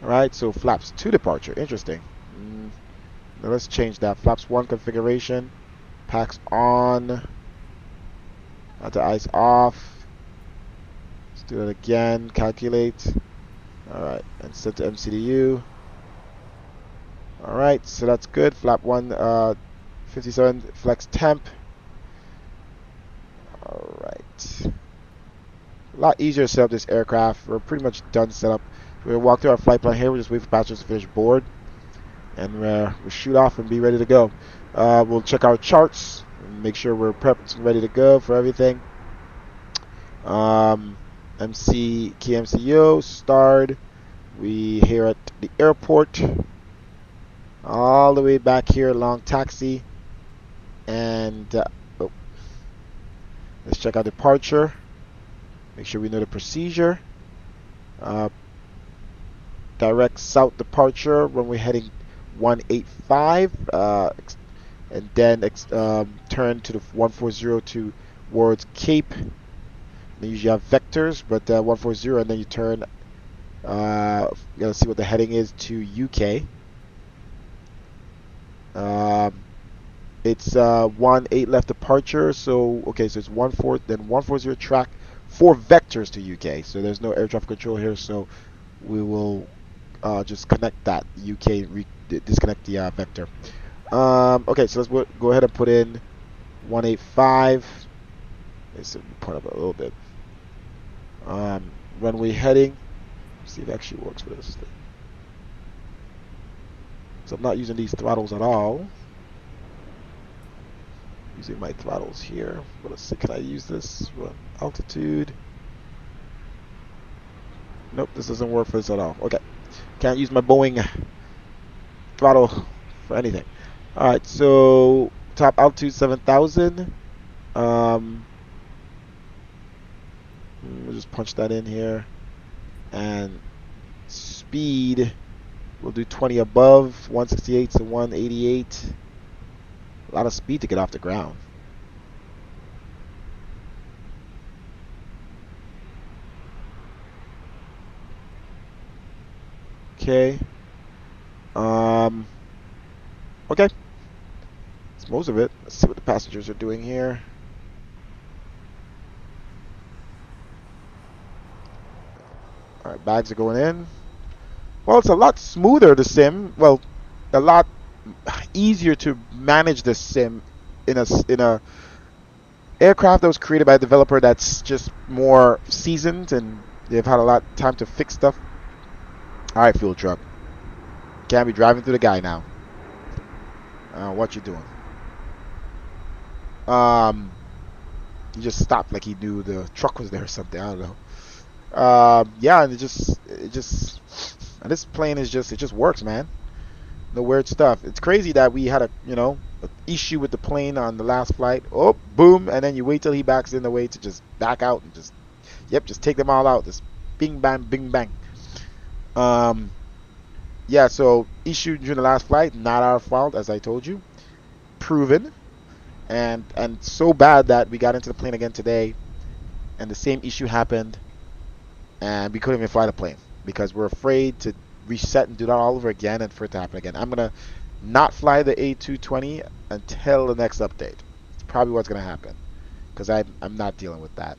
Alright, so flaps 2 departure. Interesting. Now let's change that. Flaps 1 configuration. Packs on. Anti-ice off. Let's do that again. Calculate. Alright, and set to MCDU. Alright, so that's good. Flap 1, 57 flex temp. Alright. A lot easier to set up this aircraft. We're pretty much done setup. We're going to walk through our flight plan here. We'll just wait for passengers to finish board. And we'll shoot off and be ready to go. We'll check our charts. And make sure we're prepped and ready to go for everything. KMCO, starred. We here at the airport. All the way back here, long taxi. And let's check our departure. Make sure we know the procedure. Direct south departure when we're heading 185, and then turn to the 140 towards Cape. They usually have vectors, but 140, and then you turn. You gotta see what the heading is to UK. It's 18 left departure, so okay, so it's 14, then 140 track 4 vectors to UK. So there's no air traffic control here, so we will just connect that UK, disconnect the vector. Okay, so let's go ahead and put in 185. Let's put up a little bit. Runway heading. Let's see if it actually works for this thing. So I'm not using these throttles at all. Using my throttles here. But let's see, can I use this? Run altitude. Nope, this doesn't work for this at all. Okay. Can't use my Boeing throttle for anything. Alright, so top altitude 7,000. We'll just punch that in here. And speed, we'll do 20 above, 168 to 188. A lot of speed to get off the ground. Okay. Okay. That's most of it. Let's see what the passengers are doing here. Alright, bags are going in. Well, it's a lot smoother, the sim. Well, a lot easier to manage the sim in a aircraft that was created by a developer that's just more seasoned and they've had a lot of time to fix stuff. Alright, fuel truck. Can't be driving through the guy now. What you doing? He just stopped like he knew the truck was there or something. I don't know. Yeah, and it just and this plane is just, it just works, man. No weird stuff. It's crazy that we had a, issue with the plane on the last flight. Oh, boom, and then you wait till he backs in the way to just back out and just, yep, just take them all out. Just bing, bang, bing, bang. Um, yeah, so issue during the last flight, not our fault, as I told you. Proven, and so bad that we got into the plane again today, and the same issue happened, and we couldn't even fly the plane because we're afraid to reset and do that all over again and for it to happen again. I'm gonna not fly the A220 until the next update. It's probably what's gonna happen because I'm not dealing with that.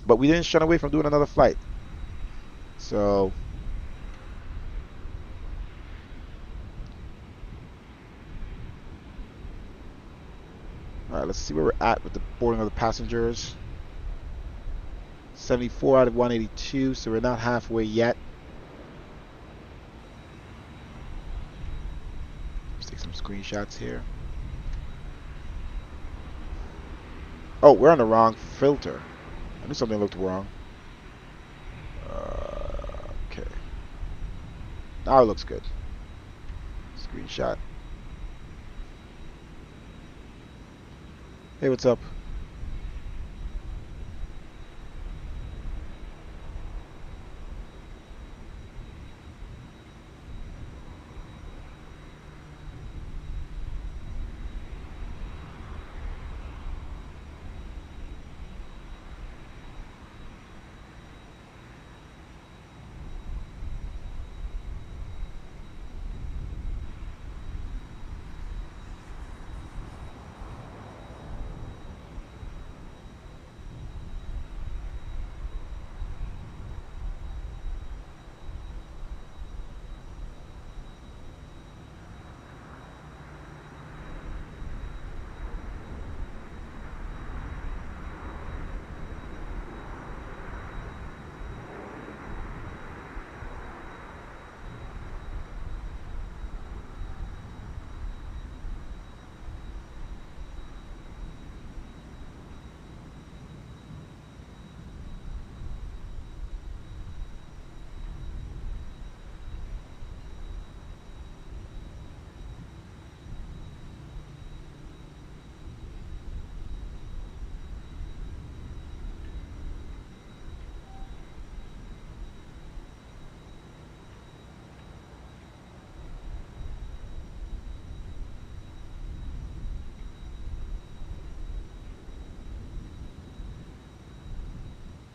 But we didn't shun away from doing another flight. So all right, let's see where we're at with the boarding of the passengers. 74 out of 182, so we're not halfway yet. Let's take some screenshots here. Oh, we're on the wrong filter. I knew something looked wrong. Okay. Now it looks good. Screenshot. Hey, what's up?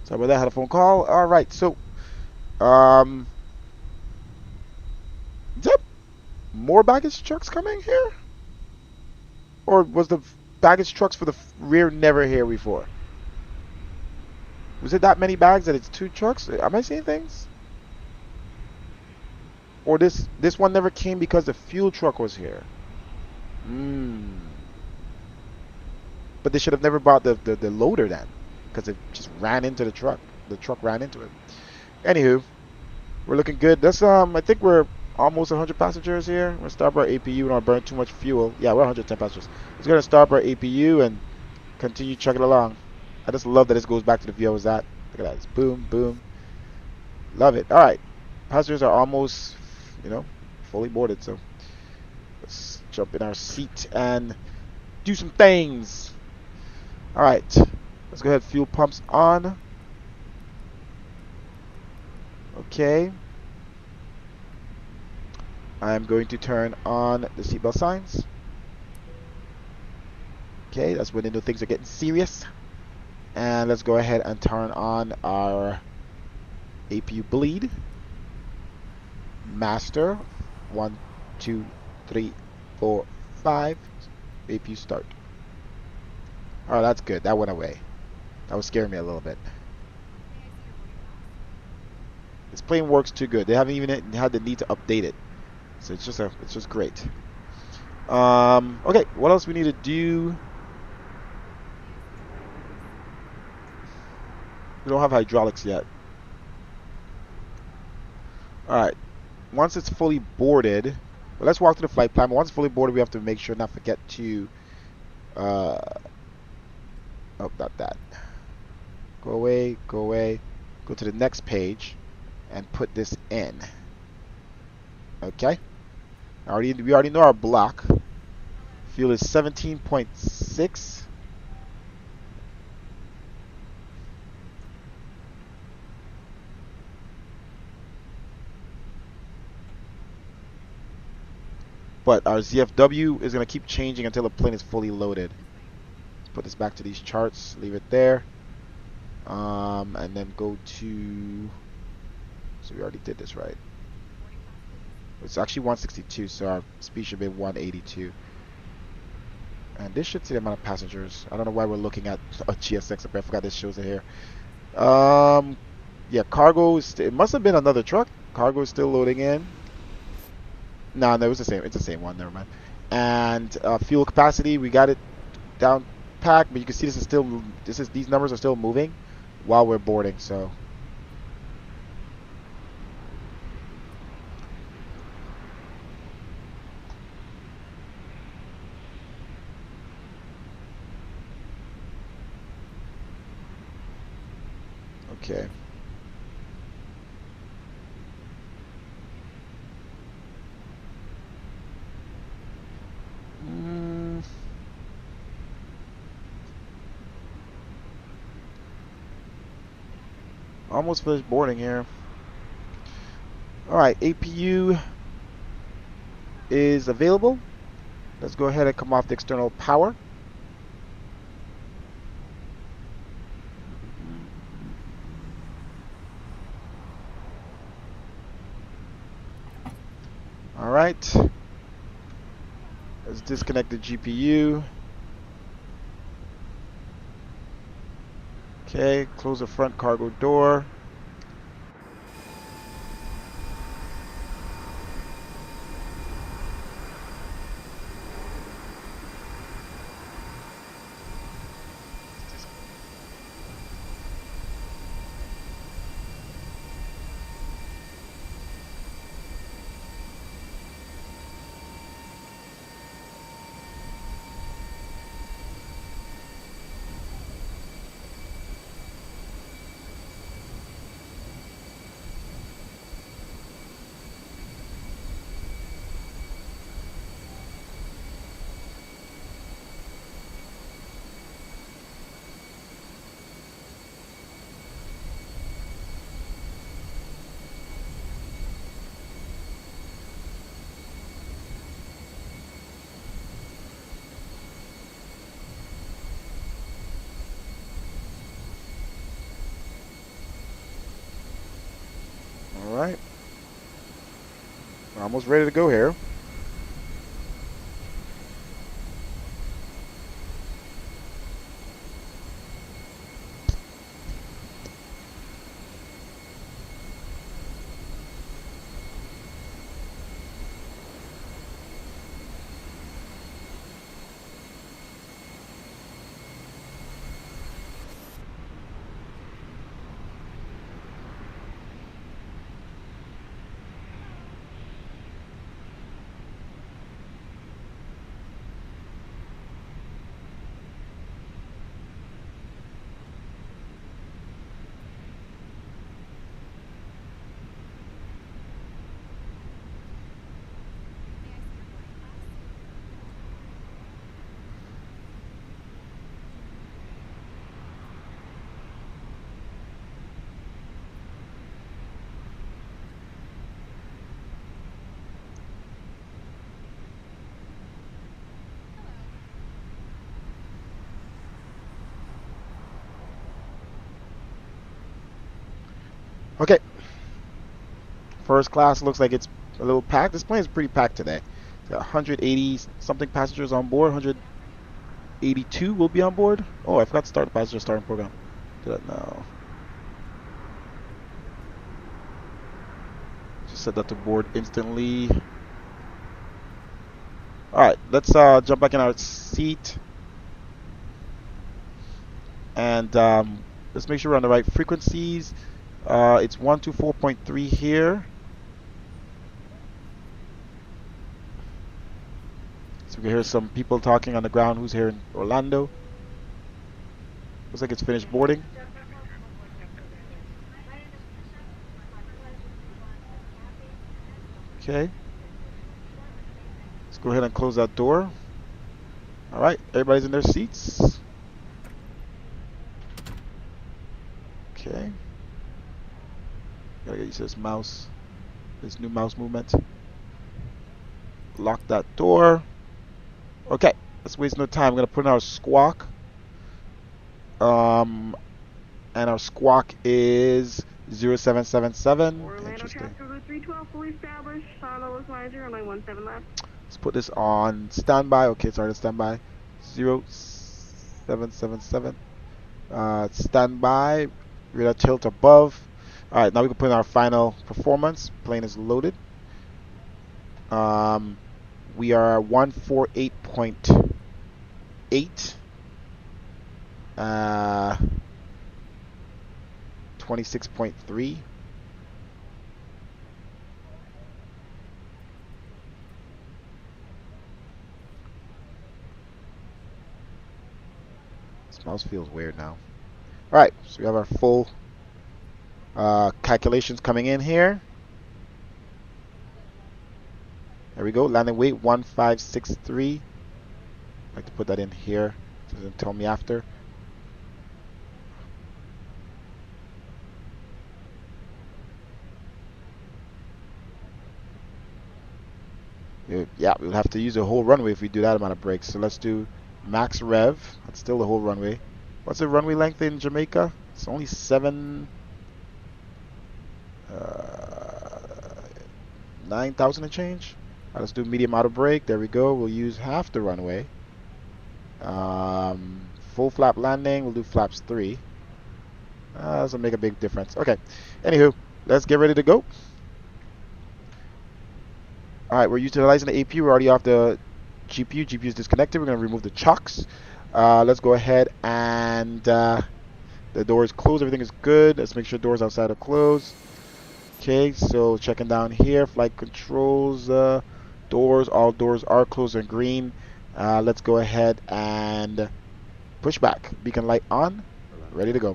Sorry about that. I had a phone call. All right, so um, is there more baggage trucks coming here, or was the baggage trucks for the rear never here before? Was it that many bags that it's two trucks? Am I seeing things? Or this one never came because the fuel truck was here? But they should have never brought the loader then, because it just ran into the truck. The truck ran into it. Anywho, we're looking good. That's I think we're almost 100 passengers here. We're gonna stop our APU and not burn too much fuel. Yeah, we're 110 passengers. Let's go ahead and stop our APU and continue chugging along. I just love that this goes back to the view I was at. Look at that. It's boom, boom. Love it. All right, passengers are almost, fully boarded. So let's jump in our seat and do some things. All right, let's go ahead. Fuel pumps on. Okay. I'm going to turn on the seatbelt signs. Okay, that's when things are getting serious. And let's go ahead and turn on our APU bleed. Master. 1, 2, 3, 4, 5. APU start. Oh, that's good. That went away. That was scaring me a little bit. This plane works too good. They haven't even had the need to update it. So it's just great. Okay, what else we need to do? We don't have hydraulics yet. Alright. Once it's fully boarded, well, let's walk to the flight plan. Once it's fully boarded, we have to make sure not forget to oh, not that. Go away, go away. Go to the next page and put this in. Okay? We already know our block. Fuel is 17.6. But our ZFW is going to keep changing until the plane is fully loaded. Let's put this back to these charts. Leave it there. And then go to... So we already did this, right? It's actually 162, so our speed should be 182. And this should see the amount of passengers. I don't know why we're looking at a GSX up here. I forgot this shows it here. Yeah, cargo is it must have been another truck. Cargo is still loading in. No, it was the same. It's the same one. Never mind. And fuel capacity, we got it down packed, but you can see these numbers are still moving while we're boarding. So. Okay. Almost finished boarding here. Alright, APU is available. Let's go ahead and come off the external power. Alright. Let's disconnect the GPU. Okay, close the front cargo door. Alright. We're almost ready to go here. Okay. First class looks like it's a little packed. This plane is pretty packed today. It's got 180 something passengers on board. 182 will be on board. Oh, I forgot to start the passenger starting program. Did I? No. Just set that to board instantly. Alright, let's jump back in our seat. And let's make sure we're on the right frequencies. It's 124.3 here. So we can hear some people talking on the ground who's here in Orlando. Looks like it's finished boarding. Okay. Let's go ahead and close that door. All right, everybody's in their seats. Okay. Gotta get used to this mouse, this new mouse movement. Lock that door. Okay, let's waste no time. I'm gonna put in our squawk. And our squawk is 0777. Interesting. 312 fully established. On the list line 0917 left. Let's put this on standby. Okay, sorry, standby. 0777. Standby. Radar tilt above. All right, now we can put in our final performance. Plane is loaded. We are 148.8. 26.3. This mouse feels weird now. Alright, so we have our full calculations coming in here. There we go. Landing weight 1563. I'd like to put that in here. It doesn't tell me after. Yeah, we'll have to use a whole runway if we do that amount of brakes. So let's do max rev. That's still the whole runway. What's the runway length in Jamaica? It's only 9,000 and change. Right, let's do medium auto brake. There we go. We'll use half the runway. Full flap landing. We'll do flaps 3. Doesn't make a big difference. Okay. Anywho, let's get ready to go. Alright, we're utilizing the AP. We're already off the GPU. GPU is disconnected. We're going to remove the chocks. Let's go ahead and the door is closed. Everything is good. Let's make sure doors outside are closed. Okay, so checking down here. Flight controls, doors. All doors are closed and green. Let's go ahead and push back. Beacon light on. Ready to go.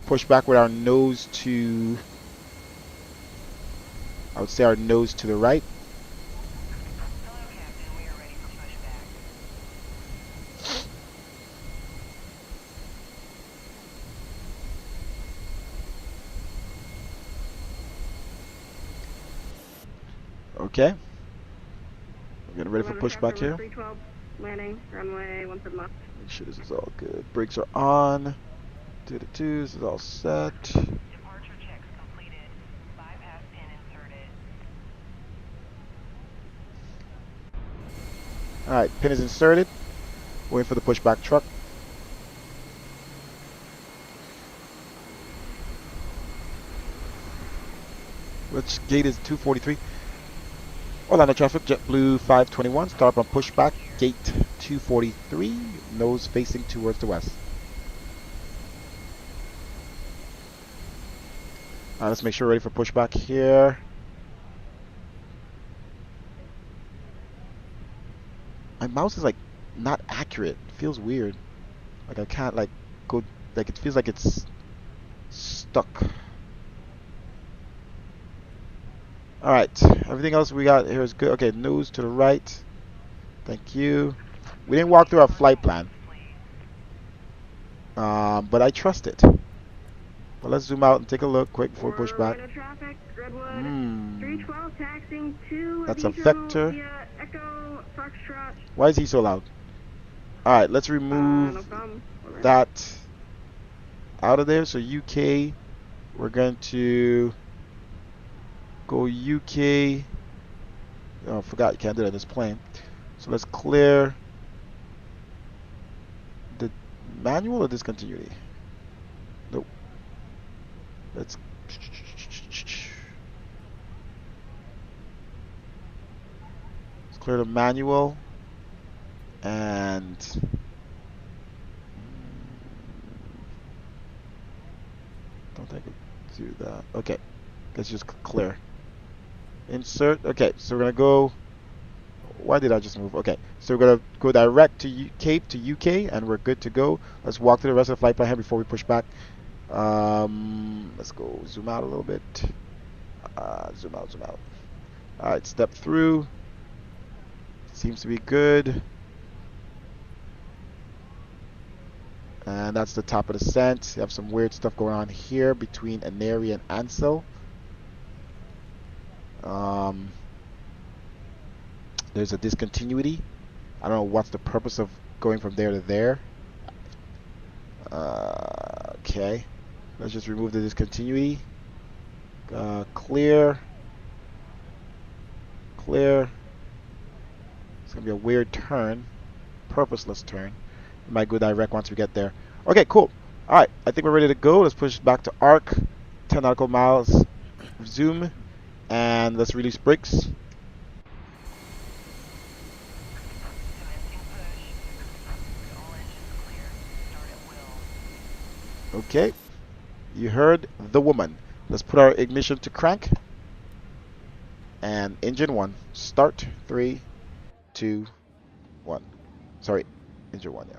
Push back with our nose to, I would say our nose to the right. Hello, Captain. We are ready for pushback. Okay. We're getting ready for pushback here. 312 landing, runway 17 left. Make sure this is all good. Brakes are on. 2 to 2. This is all set. Departure checks completed. Bypass pin inserted. Alright, pin is inserted. Waiting for the pushback truck. Which gate is 243? Orlando traffic, JetBlue 521. Start up on pushback. Gate 243. Nose facing towards the west. Alright, let's make sure we're ready for pushback here. My mouse is like not accurate. It feels weird. Like I can't like go, like it feels like it's stuck. Alright, everything else we got here is good. Okay, nose to the right. Thank you. We didn't walk through our flight plan. But I trust it. Well, let's zoom out and take a look quick before we push back. Traffic, Redwood, 312 taxiing to That's a vector. via Echo Foxtrot. Why is he so loud? Alright, let's remove No problem. that out of there. So UK, we're going to go UK. Oh, I forgot you can't do that in this plane. So let's clear the manual or discontinuity. Nope. Let's clear the manual and don't think I could do that. Okay, let's just clear. Insert. Okay, so we're gonna go. Why did I just move? Okay, so we're gonna go direct to Cape to UK, and we're good to go. Let's walk through the rest of the flight plan here before we push back. Let's go zoom out a little bit. Zoom out, zoom out. All right, step through. Seems to be good. And that's the top of the descent. You have some weird stuff going on here between Aneri and Ansel. There's a discontinuity. I don't know what's the purpose of going from there to there. Okay. Let's just remove the discontinuity. Clear. Clear. It's going to be a weird turn. Purposeless turn. We might go direct once we get there. Okay, cool. Alright, I think we're ready to go. Let's push back to arc. 10 nautical miles. Zoom. And let's release brakes. Commencing push. All engines clear. Start at will. Okay. You heard the woman. Let's put our ignition to crank. And engine 1. Start. 3, 2, 1. Sorry. Engine 1, yeah.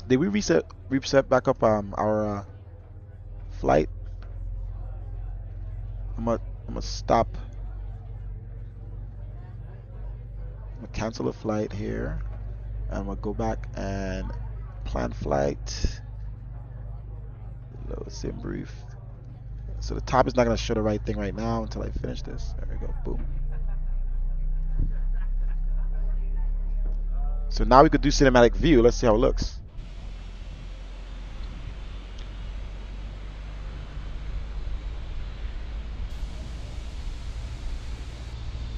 Did we reset back up our flight? I'm gonna stop. I'm gonna cancel the flight here. I'm gonna go back and plan flight. Load sim brief. So the top is not gonna show the right thing right now until I finish this. There we go. Boom. So now we could do cinematic view. Let's see how it looks.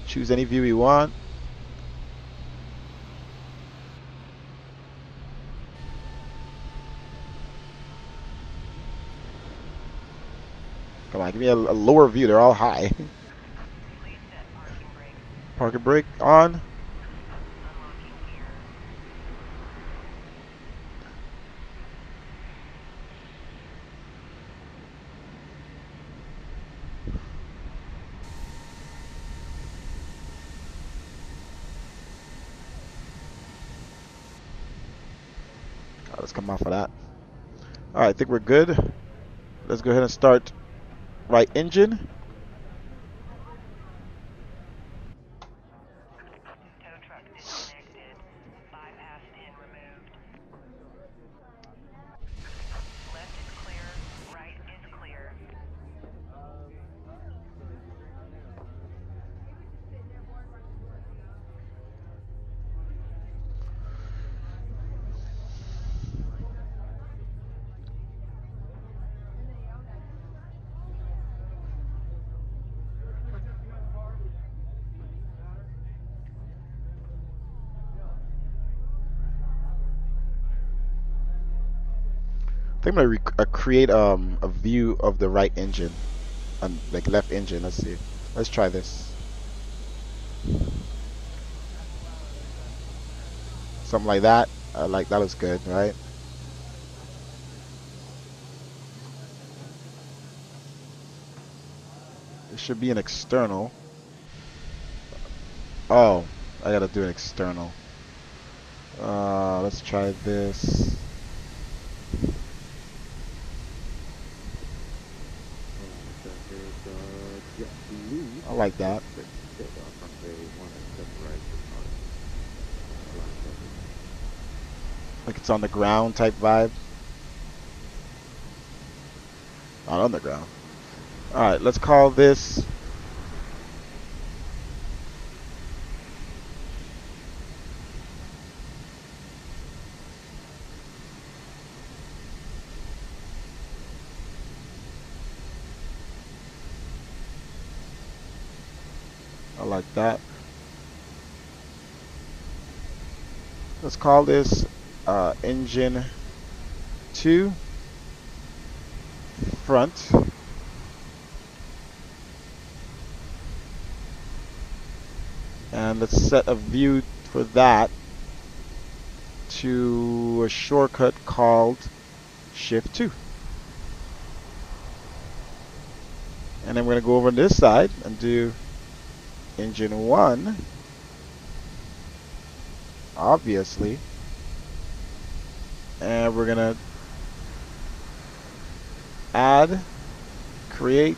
Choose any view you want. Come on, give me a lower view. They're all high. Please set parking brake. Parking brake on. Unlocking gear. Let's come off of that. Alright, I think we're good. Let's go ahead and start right engine. Tow truck disconnected. Bypass pin removed. Left is clear. Right is clear. I think I'm gonna create a view of the right engine, like left engine. Let's see. Let's try this. Something like that. Like that looks good, right? It should be an external. Oh, I gotta do an external. Let's try this. I like that. Like it's on the ground type vibe. Not on the ground. Alright, let's call this I like that. Let's call this engine 2 front. And let's set a view for that to a shortcut called Shift 2. And then we're going to go over on this side and do engine 1, obviously. And we're going to add, create,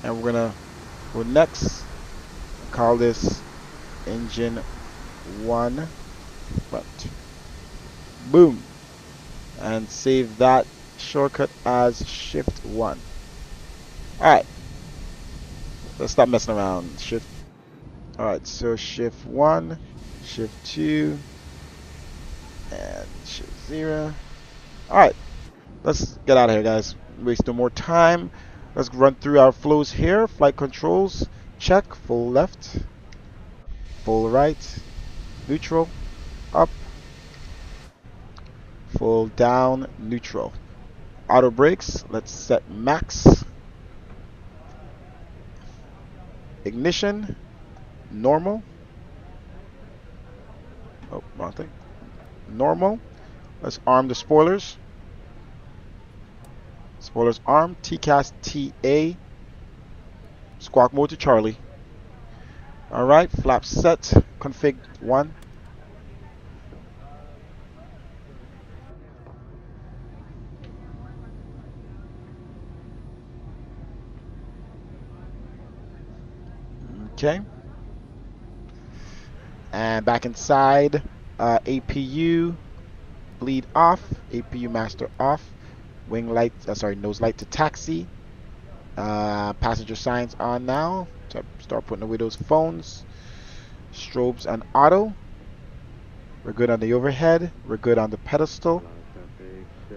and we're going to go next. Call this engine 1 front. Boom. And save that shortcut as shift 1. Alright. Let's stop messing around. Shift. Alright, so shift 1, shift 2, and shift 0. Alright. Let's get out of here, guys. Waste no more time. Let's run through our flows here. Flight controls. Check. Full left. Full right. Neutral. Up. Full down. Neutral. Auto brakes. Let's set max. Ignition. Normal. Oh, wrong thing. Normal. Let's arm the spoilers. Spoilers armed. TCAS TA. Squawk mode to Charlie. Alright, flap set. Config 1. Okay. And back inside, APU bleed off, APU master off, wing light, nose light to taxi, passenger signs on now. So start putting away those phones, strobes and auto. We're good on the overhead. We're good on the pedestal.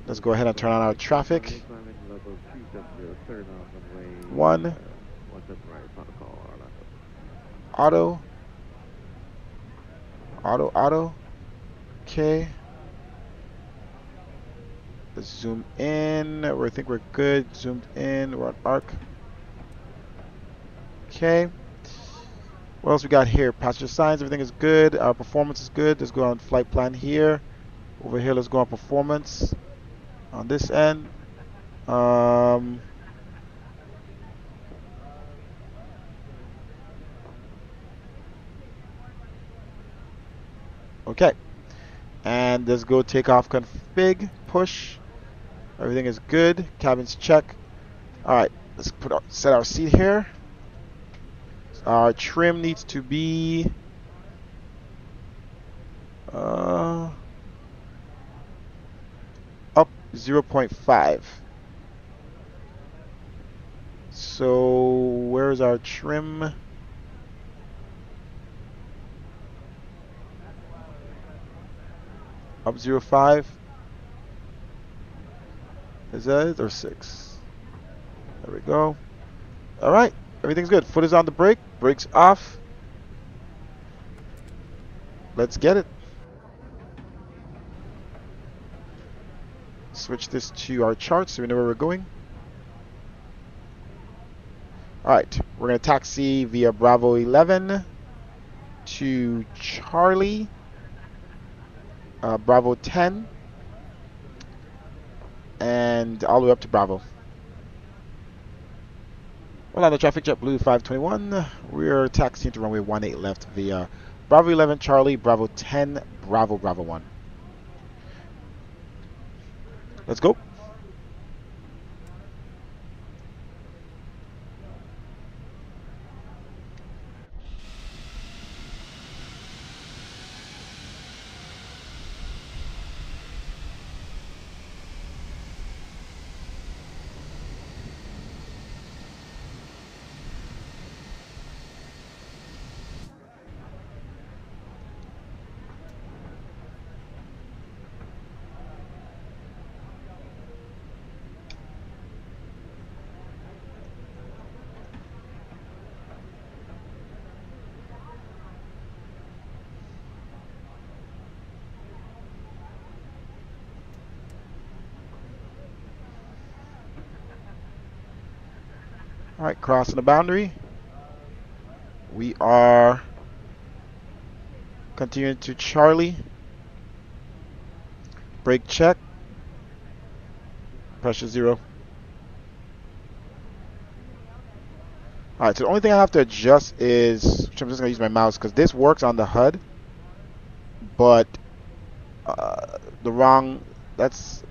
Let's go ahead and turn on our traffic. 1. Auto. Auto. Okay. Let's zoom in. I think we're good. Zoomed in. We're on arc. Okay. What else we got here? Passenger signs. Everything is good. Our performance is good. Let's go on flight plan here. Over here, let's go on performance. On this end. Okay. And let's go takeoff config, push. Everything is good. Cabins check. Alright, let's set our seat here. Our trim needs to be up 0.5. So where's our trim? Up 0.5. Is that it, or 6? There we go. Alright, everything's good. Foot is on the brake. Brakes off. Let's get it. Switch this to our chart so we know where we're going. Alright, we're going to taxi via Bravo 11 to Charlie, Bravo 10, and all the way up to Bravo. Well, on the traffic JetBlue 521, we're taxiing to runway 18 left via Bravo 11 Charlie, Bravo 10, Bravo 1. Let's go. Alright, crossing the boundary. We are continuing to Charlie. Brake check. Pressure 0. Alright, so the only thing I have to adjust is, which I'm just going to use my mouse, because this works on the HUD, but the wrong, that's,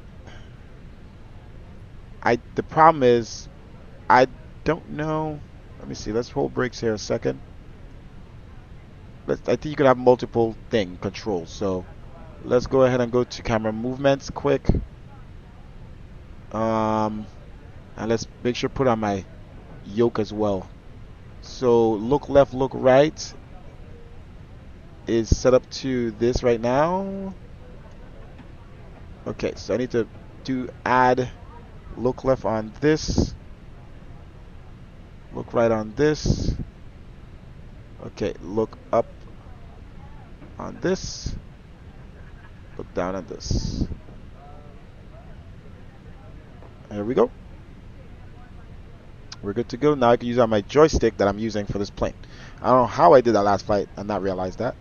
the problem is, I don't know, let me see, let's hold brakes here a second. I think you can have multiple controls, so let's go ahead and go to camera movements quick. And let's make sure to put on my yoke as well. So look left, look right is set up to this right now. Okay, so I need to add look left on this, look right on this. Okay, look up on this, look down on this. There we go. We're good to go. Now I can use on my joystick that I'm using for this plane. I don't know how I did that last flight and not realize that.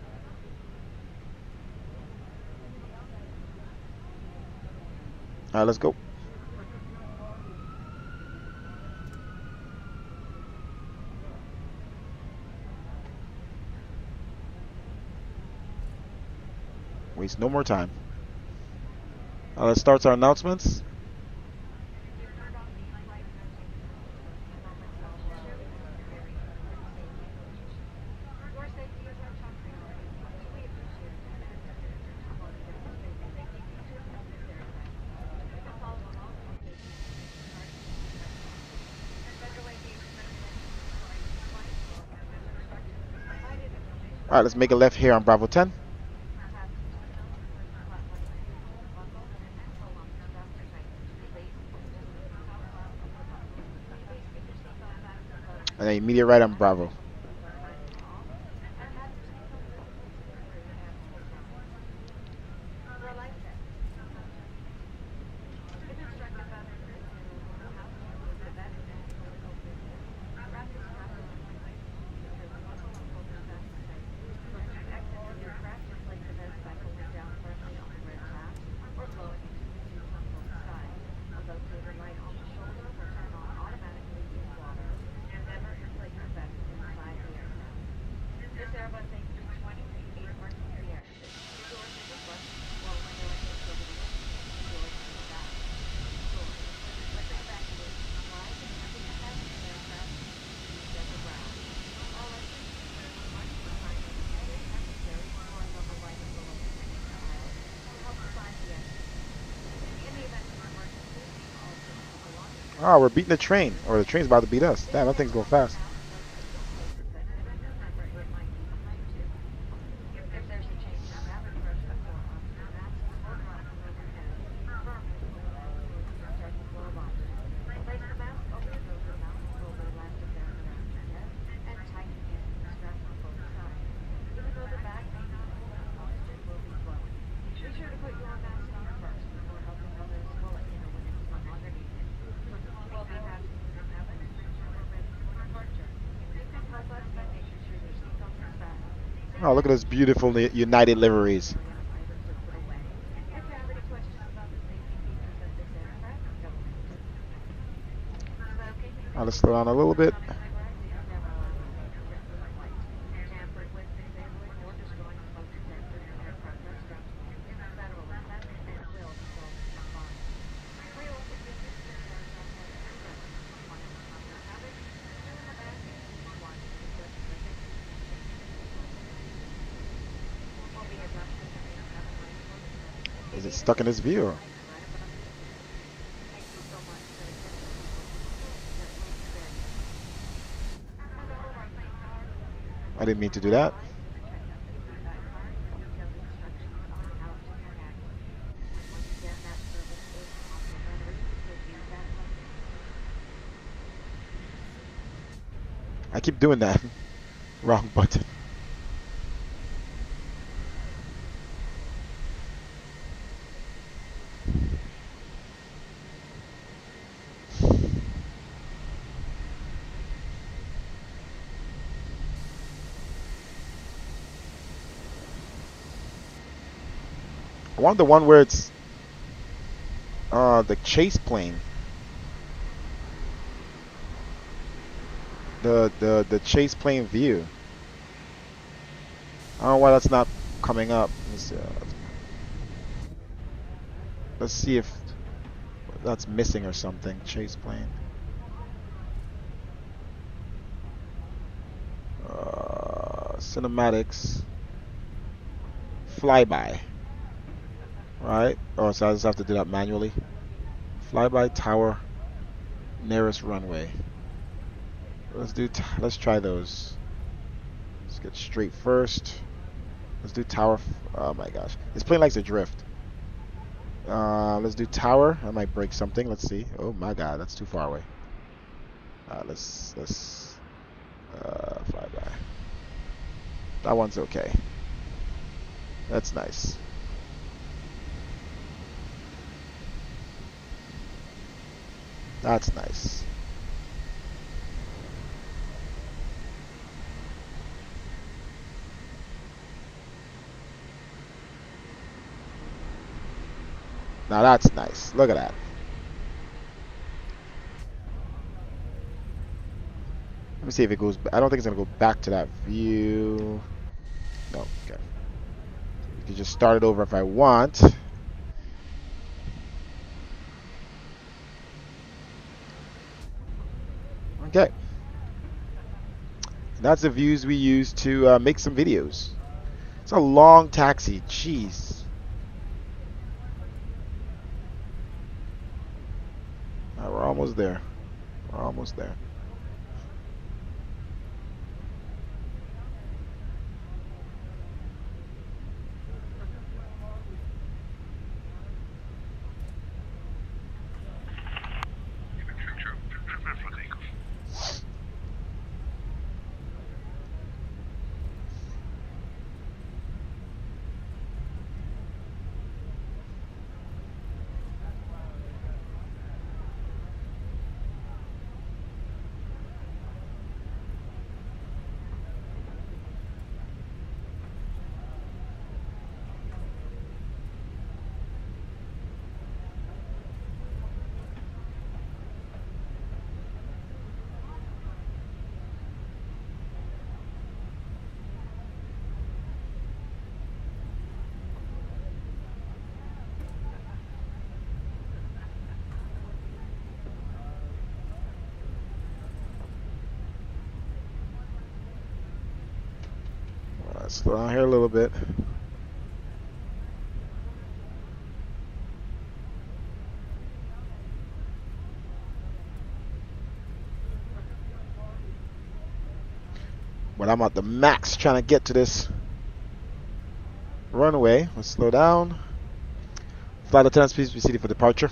Alright, let's go. Waste no more time. Let's start our announcements. Alright, let's make a left here on Bravo 10. And then immediate right on Bravo. Oh, we're beating the train, or the train's about to beat us. Damn, that thing's going fast. Oh, look at those beautiful United liveries. Let's slow down a little bit. Is it stuck in this view? Or? I didn't mean to do that. I keep doing that. Wrong button. I want the one where it's the chase plane. the chase plane view. I don't know why that's not coming up. Let's see if that's missing or something. Chase plane. Cinematics. Flyby. Right? Oh, so I just have to do that manually. Flyby tower. Nearest runway. Let's try those. Let's get straight first. Let's do tower. Oh my gosh, this plane likes to drift. Let's do tower. I might break something. Let's see. Oh my god, that's too far away. Let's fly by. That one's okay. That's nice. That's nice. Now that's nice. Look at that. Let me see if it goes. I don't think it's gonna go back to that view. No. Okay. You can just start it over if I want. Okay. That's the views we use to make some videos. It's a long taxi. Jeez. We're almost there. We're almost there. Slow down here a little bit. But I'm at the max trying to get to this runway. Let's slow down. Flight attendants, please be seated for departure.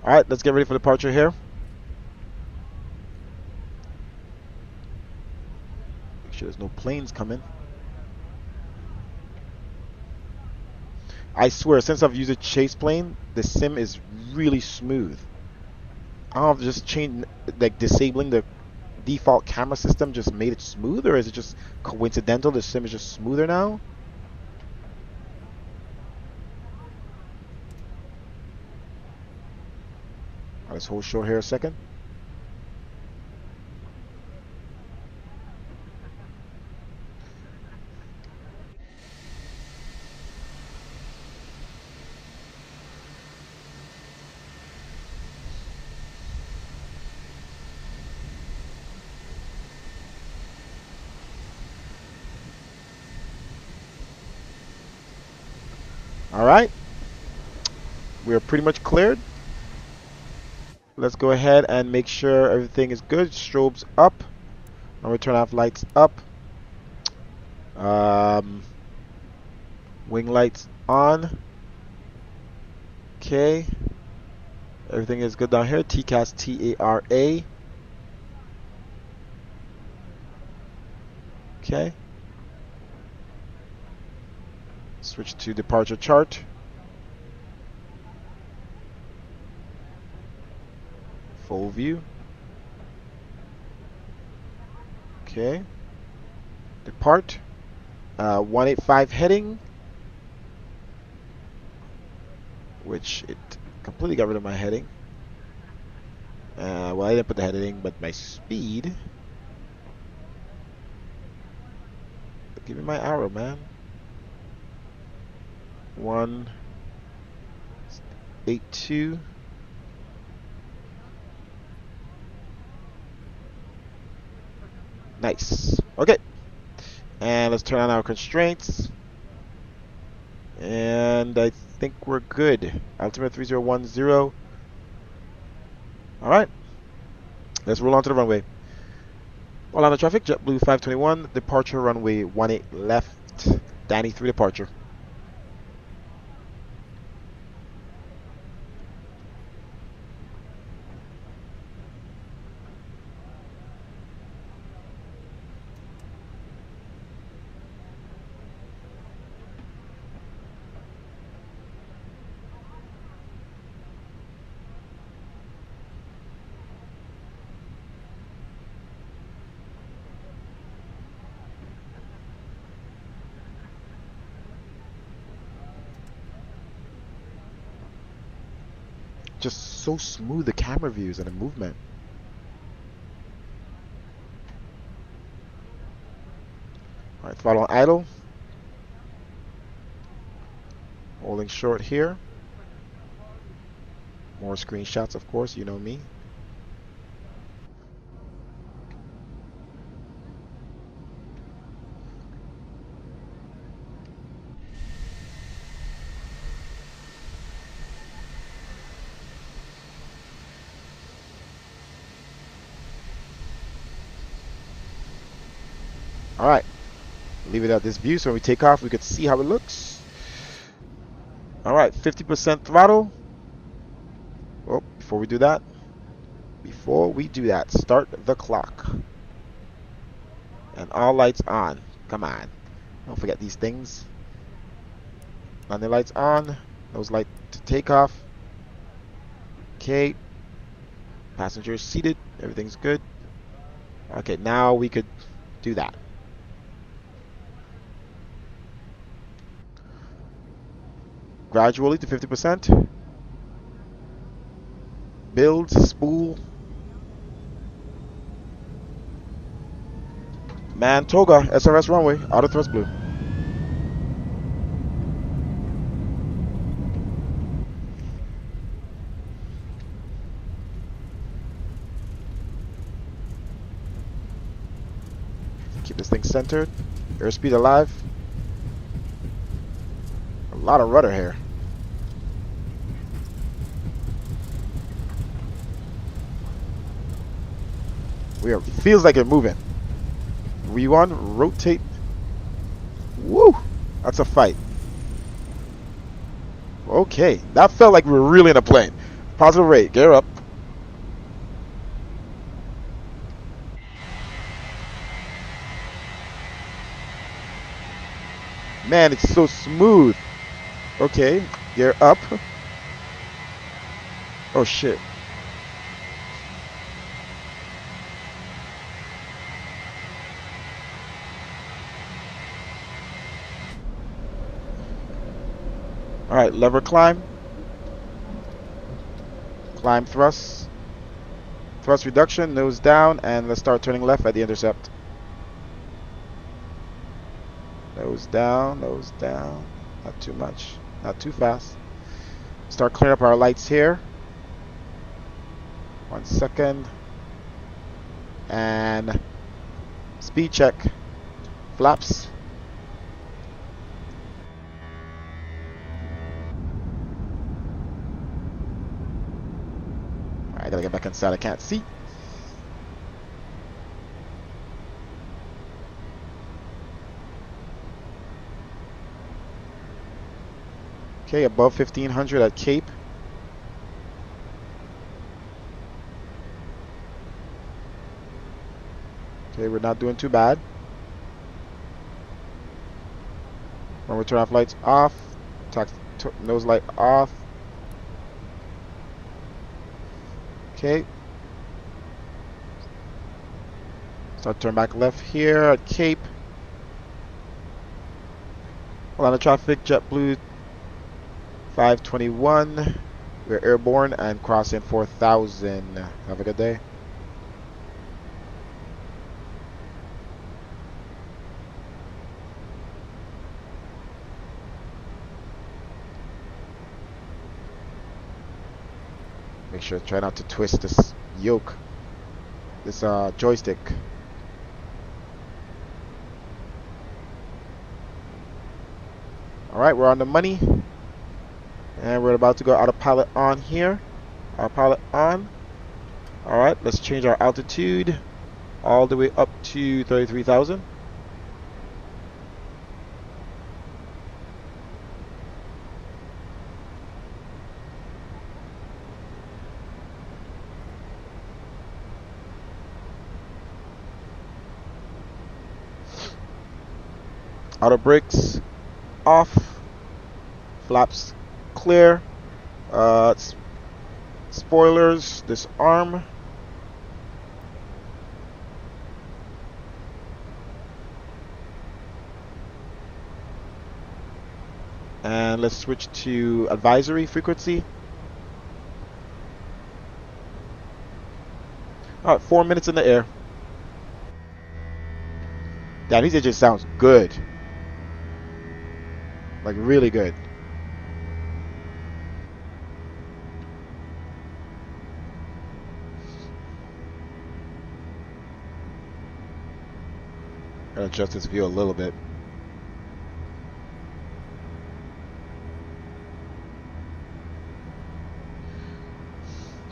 Alright, let's get ready for departure here. Make sure there's no planes coming. I swear, since I've used a chase plane, the sim is really smooth. I don't know if just change, like disabling the default camera system just made it smooth, or is it just coincidental? The sim is just smoother now. Let's hold short here a second. All right, we're pretty much cleared. Let's go ahead and make sure everything is good. Strobes up. Now we turn off lights up. Wing lights on. Okay. Everything is good down here. TCAS TARA. Okay. Switch to departure chart. Full view. Okay. Depart. 185 heading. Which it completely got rid of my heading. Well, I didn't put the heading, but my speed. Give me my arrow, man. 182. Nice. Okay. And let's turn on our constraints. And I think we're good. Altimeter 3010. Alright. Let's roll onto the runway. All on the traffic, JetBlue 521, departure runway 18 left. Danny 3 departure. Just so smooth, the camera views and the movement. Alright, throttle on idle. Holding short here. More screenshots, of course, you know me. Alright, leave it at this view so when we take off we could see how it looks. Alright, 50% throttle. Oh, before we do that, start the clock. And all lights on. Come on, don't forget these things. Landing lights on, nose light to take off. Okay, passengers seated, everything's good. Okay, now we could do that. Gradually to 50%. Build, spool. Mantoga, SRS runway, auto thrust blue. Keep this thing centered. Airspeed alive. A lot of rudder here. Feels like it's moving. Rewind, rotate. Woo! That's a fight. Okay, that felt like we were really in a plane. Positive rate, gear up. Man, it's so smooth. Okay, gear up. Oh shit. Alright, lever climb. Climb thrust. Thrust reduction, nose down, and let's start turning left at the intercept. Nose down, nose down. Not too much, not too fast. Start clearing up our lights here. 1 second. And speed check. Flaps. I gotta get back inside, I can't see. Okay, above 1500 at Cape. Okay, we're not doing too bad. When we turn off lights off, nose light off. Okay. Start turn back left here at Cape. Hold on the traffic, JetBlue 521. We're airborne and crossing 4,000. Have a good day. Make sure, try not to twist this yoke, this joystick. All right, we're on the money, and we're about to go autopilot on here. Autopilot on. All right, let's change our altitude all the way up to 33,000. Auto brakes off, flaps clear, spoilers disarm. And let's switch to advisory frequency. All right, 4 minutes in the air. Damn, these just sounds good. Like really good. Gotta adjust this view a little bit.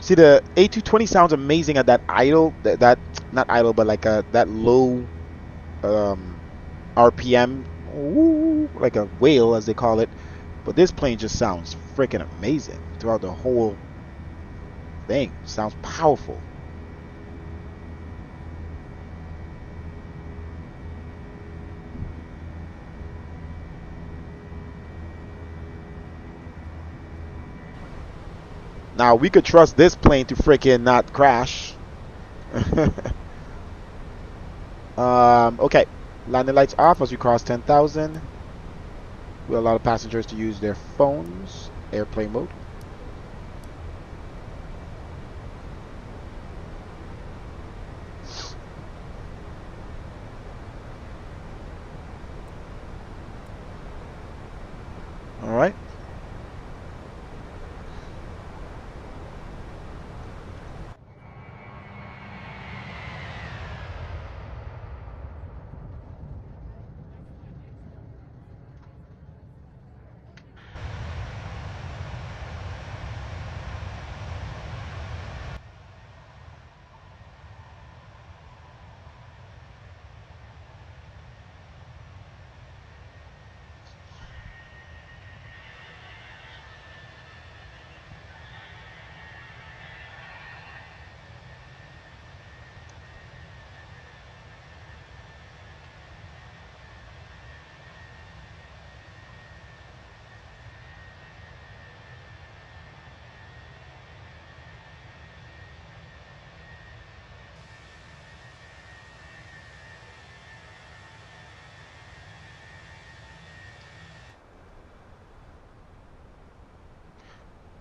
See, the A220 sounds amazing at that idle, that not idle, but like that low RPM, ooh, like a whale as they call it. But this plane just sounds freaking amazing throughout the whole thing. Sounds powerful. Now we could trust this plane to freaking not crash. Okay, landing lights off as we cross 10,000. We allow passengers to use their phones, airplane mode. All right.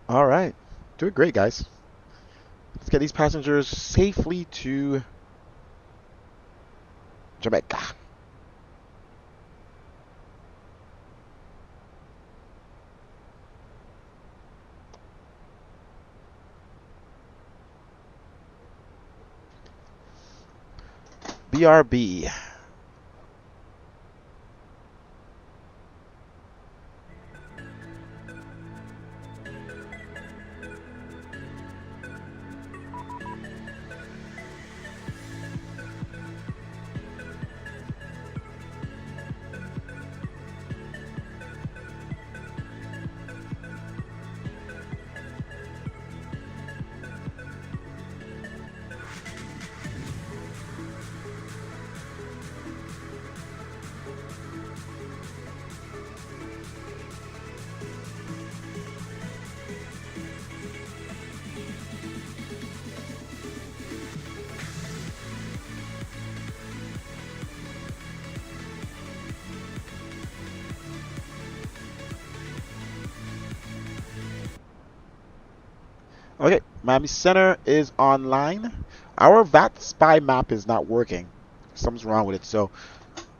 All right. Doing great, guys. Let's get these passengers safely to Jamaica. BRB. Okay, Miami Center is online. Our VAT spy map is not working. Something's wrong with it. So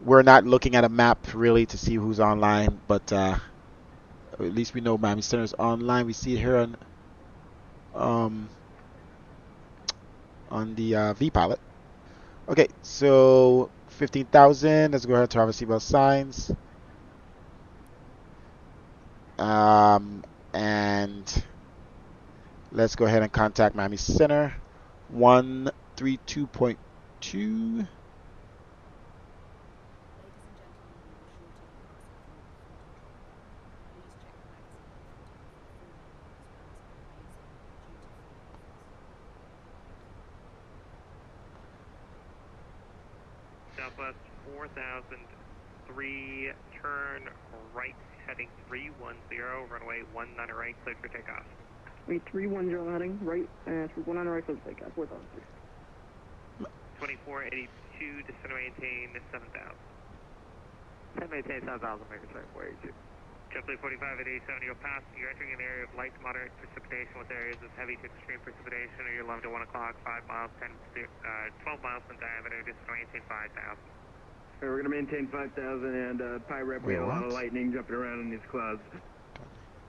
we're not looking at a map really to see who's online, but at least we know Miami Center is online. We see it here on um, on the V pilot. Okay, so 15,000. Let's go ahead and turn on seatbelt signs. And let's go ahead and contact Miami Center 132.2. Southwest 4003, turn right, heading 310, runway 19 right, cleared for takeoff. Wait, 310 heading right, 319 right, close takeoff, 4,000. 2482, descend maintain 7,000. Descend maintain 7,000, make it 482. JetBlue 45 at 870, you'll pass, you're entering an area of light to moderate precipitation with areas of heavy to extreme precipitation, or you're 11 to 1 o'clock, 5 miles, 12 miles in diameter, descend maintain 5,000. We're going to maintain 5,000 and Pi Rep, we had a lot of lightning jumping around in these clouds.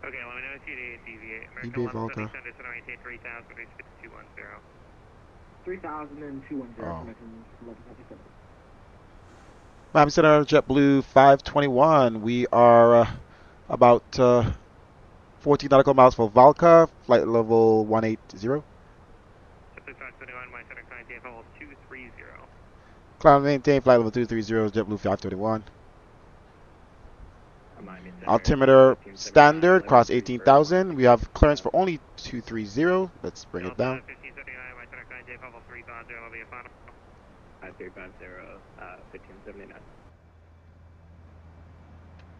Okay, let me know if you need to deviate. eBay American Volta. 1177, descend maintain 3,000, reach 5210. 3,210, Oh. American 1177. Miami Center JetBlue 521. We are about 14 nautical miles for Valka, flight level 180. JetBlue 521, my center maintain level 230. Climb maintain flight level 230, JetBlue 521. Altimeter standard, cross 18,000. We have clearance for only 230. Let's bring it down. 1579, my center maintain level 350, will be a final. 5350, 1579.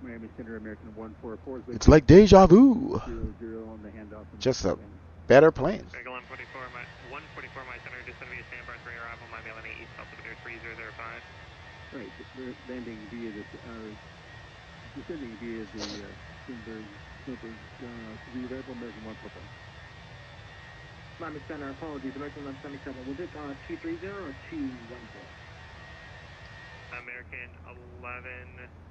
Miami Center, American 144. It's like deja vu. 00 on the handoff. Just a better plane. American 144, my center, descend via standby 3 arrival, Miami Atlantic East, altimeter 3005. Right, we're landing via the, descending via the Sinberg 3 arrival, American 144. Miami Center, apologies, American 1177. Was it 230 or 210? American 1177.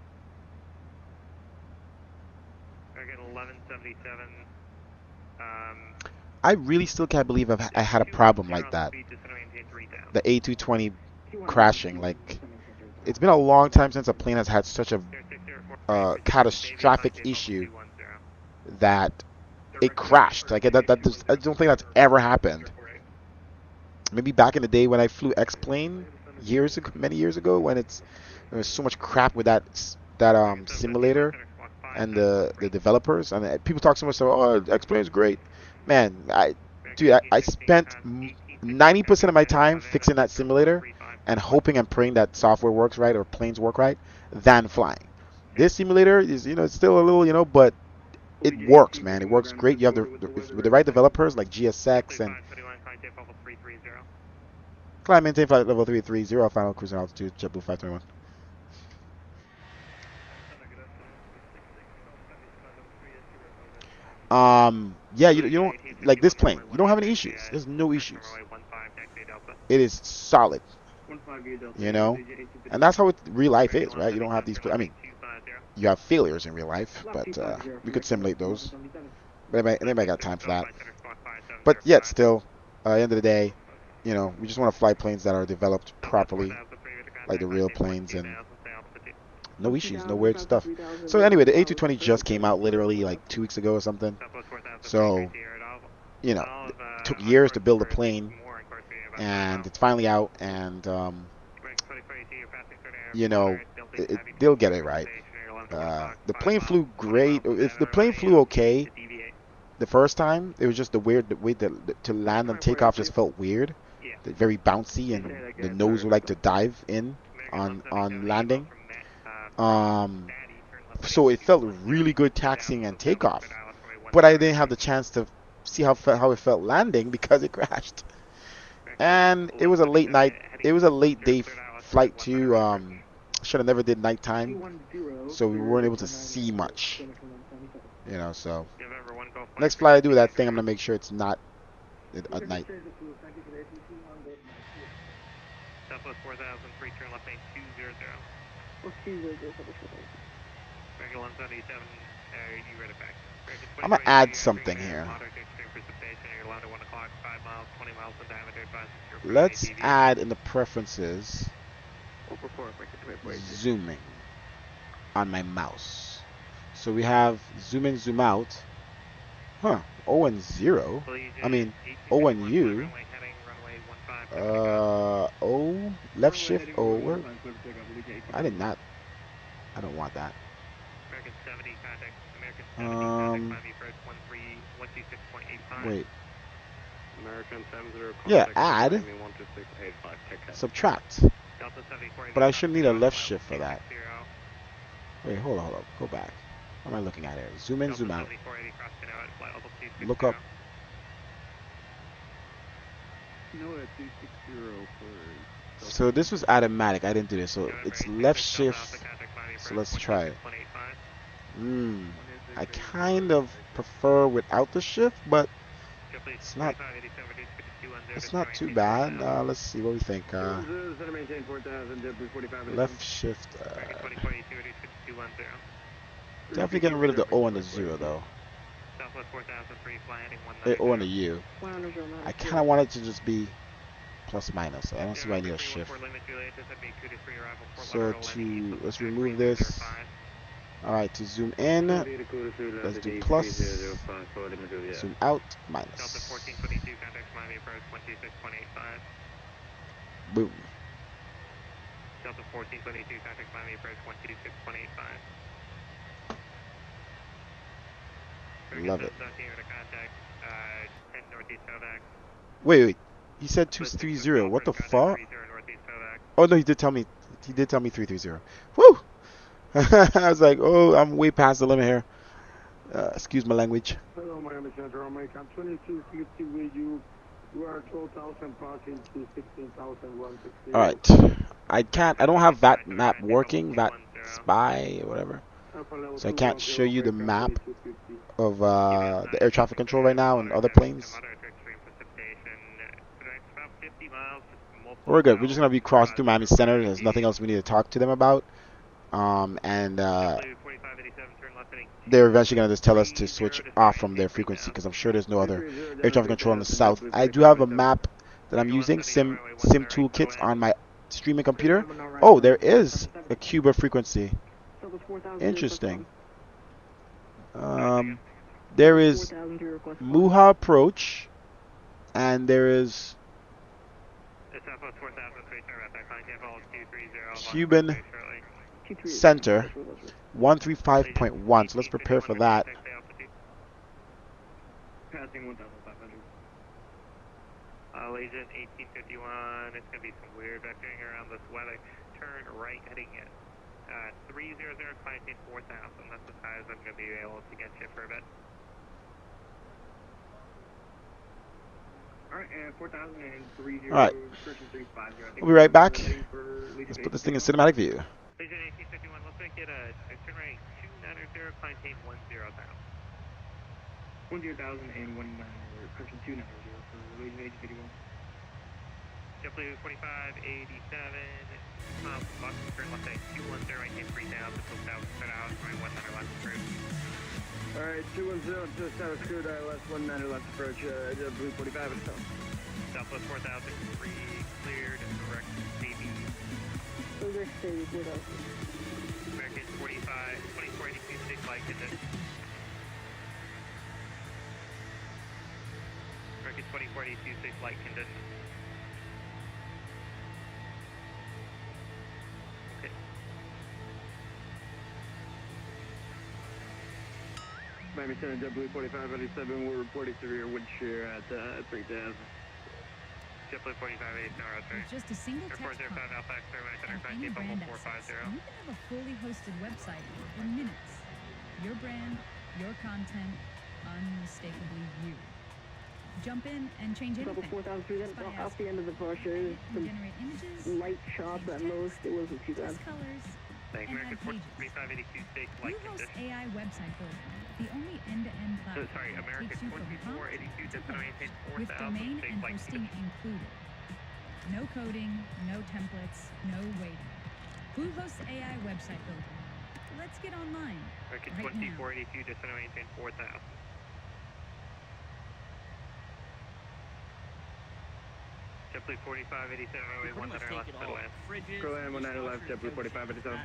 I really still can't believe I had a problem like that. The A220 crashing. Like, it's been a long time since a plane has had such a catastrophic issue that it crashed. Like, I don't think that's ever happened. Maybe back in the day when I flew X-plane many years ago, when there was so much crap with that simulator and the developers, and people talk so much about, oh, X-plane is great. Man, I spent 90% of my time fixing that simulator and hoping and praying that software works right or planes work right than flying. This simulator is, it's still a little, but it works, man. It works great. You have with the right developers like GSX and climb maintain flight level 330, final cruising altitude, JetBlue 521. Yeah, you don't, like this plane, you don't have any issues. There's no issues. It is solid, and that's how real life is, right? You don't have these, I mean, you have failures in real life, but we could simulate those. But anybody got time for that. But yet still, at the end of the day, we just want to fly planes that are developed properly, like the real planes, and no issues, no weird stuff. So anyway, the A220 just came out literally like 2 weeks ago or something. So, it took years to build a plane, and it's finally out, and they'll get it right. The plane flew great. If the plane flew okay the first time, it was just the way to land and take off just felt weird. Very bouncy, and the nose would like to dive in on landing. So it felt really good taxiing and takeoff, but I didn't have the chance to see how it felt landing because it crashed. And it was a late night. It was a late day flight too. Should have never did nighttime, so we weren't able to see much. So next flight I do that thing, I'm gonna make sure it's not at night. Southwest 4003, turn left main 200. American 177, you read it back. I'm gonna add something here. precipitation. You're allowed at 1 o'clock, 5 miles, 20 miles in diameter. Let's add in the preferences Report, make it 2042. zooming on my mouse. So we have zoom in, zoom out. Huh. O and 0. I mean, O and U. O, left shift, O. Where? I did not. I don't want that. American 70 contact. American 70 contact. Approach 126.85. Wait. American 70 Yeah, contact. add. 126.85. Take care. Subtract. Delta 74. But I should need a left shift for that. Wait, hold on. Go back. What am I looking at here? Zoom in, zoom out. Look up. No, at 260 for. So this was automatic. I didn't do this. So it's left shift. So let's try it. I kind of prefer without the shift, but it's not too bad. Let's see what we think. Left shift. Definitely getting rid of the O and the 0 though. The O and the U. I kind of want it to just be plus minus. I don't see why I need a shift. So let's remove this. Alright, to zoom in, let's do plus, zoom out, minus. Boom. Delta 1422, contact Miami approach 126.85. Love it. Contact, northeast Kovac. Wait. He said 230. What the fuck? Oh no, he did tell me. He did tell me 330. Woo! I was like, oh, I'm way past the limit here. Excuse my language. Hello, Miami Central. I'm 2250 with you. You are 12,000 passing to 16,160. Alright. I don't have that map working, that spy or whatever. So I can't show you the map of the air traffic control right now and other planes. We're good. We're just going to be crossing through Miami Center. There's nothing else we need to talk to them about. They're eventually going to just tell us to switch off from their frequency because I'm sure there's no other air traffic control in the south. I do have a map that I'm using, Sim Toolkits, on my streaming computer. Oh, there is a Cuba frequency. Interesting. There is Muha approach, and there is Cuban Center 135.1. So let's prepare for that. Passing 1,500. Agent 1851. It's going to be some weird vectoring around this weather. Turn right heading in. 300, client 4,000. That's as high as I'm going to be able to get you for a bit. Alright, 4,003. Alright. We'll be right back. Let's put this thing in cinematic view. Agent 1851, let's make it a turn right 290, client 10,000. 10,000 and 190, approaching 290 for Agent 1851. JBU521, 87, miles from Boston, turn left at 210, right hand 3,000, till south, set out, right 100 left approach. Alright, 210 to south, clear left 190 left approach, JBU45 and south. Southwest 4,000, cleared, direct JB. American 2482, flight condition. American 2482, flight condition. Miami Center, JBU4587, we're reporting severe wind shear at 3,000. JBU4587, With just a single text prompt and any brand access, you can have a fully hosted website in minutes. Your brand, your content, unmistakably you. Jump in and change anything. 4,003, that's off the end of the brochure. Generate images, Light shots at most, it wasn't too bad. colors, Thanks, and American add pages. 4582, stay flight Bluehost condition. AI website builder, the only end-to-end platform Sorry, that American takes you from prompt 2482, to just page, maintain with 4,000, domain stay and flight hosting condition. included. No coding, no templates, no waiting. Bluehost AI website builder. Let's get online American right now. 2482, just maintain 4,000. JetBlue 4587, runway 19 left, middle end. Go in 19 left, JetBlue 4587.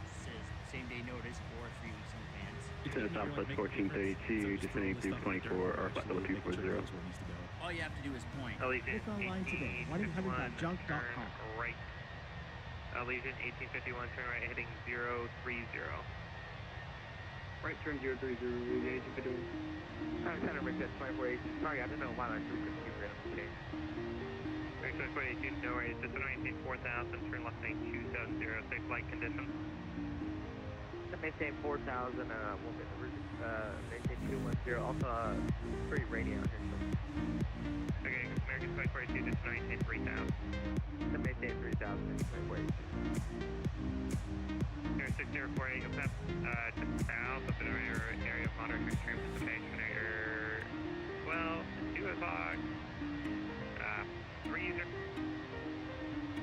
Same day notice or 3 weeks in advance. To Southwest 1432, descending through 24 or flight level 240. All you have to do is point. Allegiant Book online today. 1-800-JUNK.com. right. Allegiant 1851, turn right, heading 030. Right turn 030, Allegiant 1851. Center Richard 2480. Sorry, I didn't know why I threw computer in the Richard 2482, no worries. Just maintain 4000, turn left heading 270, safe flight conditions. Maintain 4000, we'll maintain 210, also pretty rainy out here. Okay, American 2482, just maintain 3000. To maintain 3000, 2482. 6048, you'll pass just south of the area of moderate to extreme precipitation at your, well, 2 o'clock, 3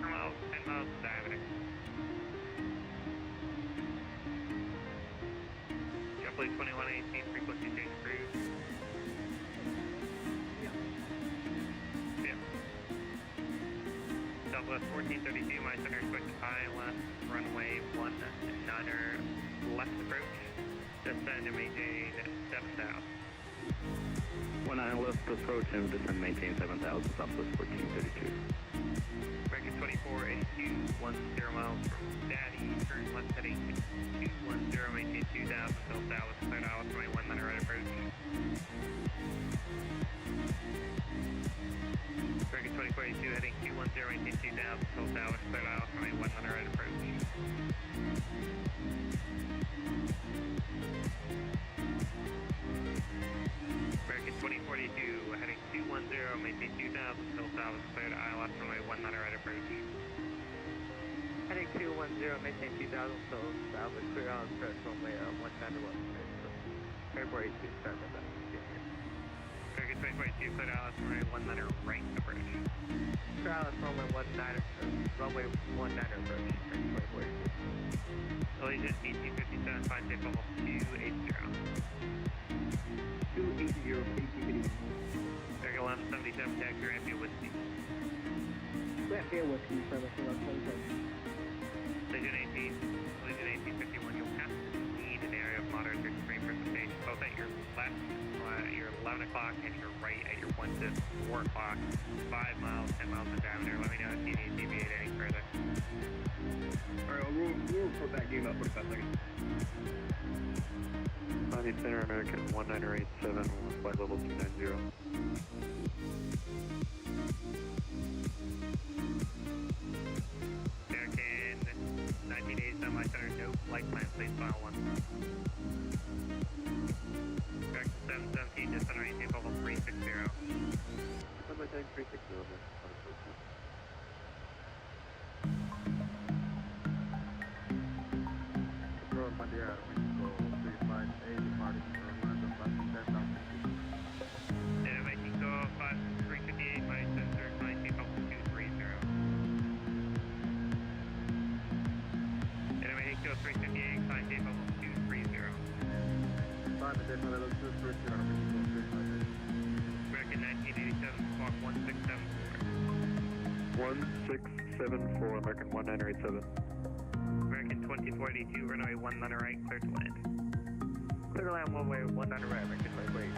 miles, 10 miles in diameter. JetBlue 2118, frequency change approved. Yeah. Southwest 1432, my center expected high left, runway 19er left approach. Descend and maintain 7000. 19 left approach and descend maintain 7000, Southwest 1432. American 2482, 10 miles from Daddy, turn left heading 210, maintain 2000, till Dallas, cleared Dallas, runway 19 right approach. American 2482, heading 210, maintain 2000, till Dallas, cleared Dallas, runway 19 right approach. American 2042, heading 210, maintain 2000, till Dallas, cleared ILS, runway 19 right approach. Heading 210, maintain 2000, till Dallas, cleared ILS, approach, runway 19 left approach. Airport 82, start with that. American 2042, cleared ILS, runway 19 right approach. Cleared ILS, runway 19, runway 19 approach, American 2042. Allegiant 1857, find safe level 280. 280, American 1177, taxi ramp, you with me. That beer whiskey for the Legion 1851, you'll pass need an area of moderate to extreme precipitation, both at your left, your 11 o'clock, and your right at your 1 to 4 o'clock, 5 miles, 10 miles in diameter. Let me know if you need to deviate any further. Alright, we'll report that game up 45 seconds. Body Center, American 1987, flight level 290. American 1987, my center, no flight plan, please file 1. American 717, just under 18, level 360. Number 360, Control India, Mexico 358, departing Orlando, flight 10,000. Yeah, Mexico 358, my center, 19, level 230. Yeah, Mexico 358, 19, level 230. 5 additional level 230, Mexico 358. American 1987, squawk 1674. 1674, American 1987. American 2482, runway 19 right, clear to land. Clear to land, one way, 19 right, American 2482.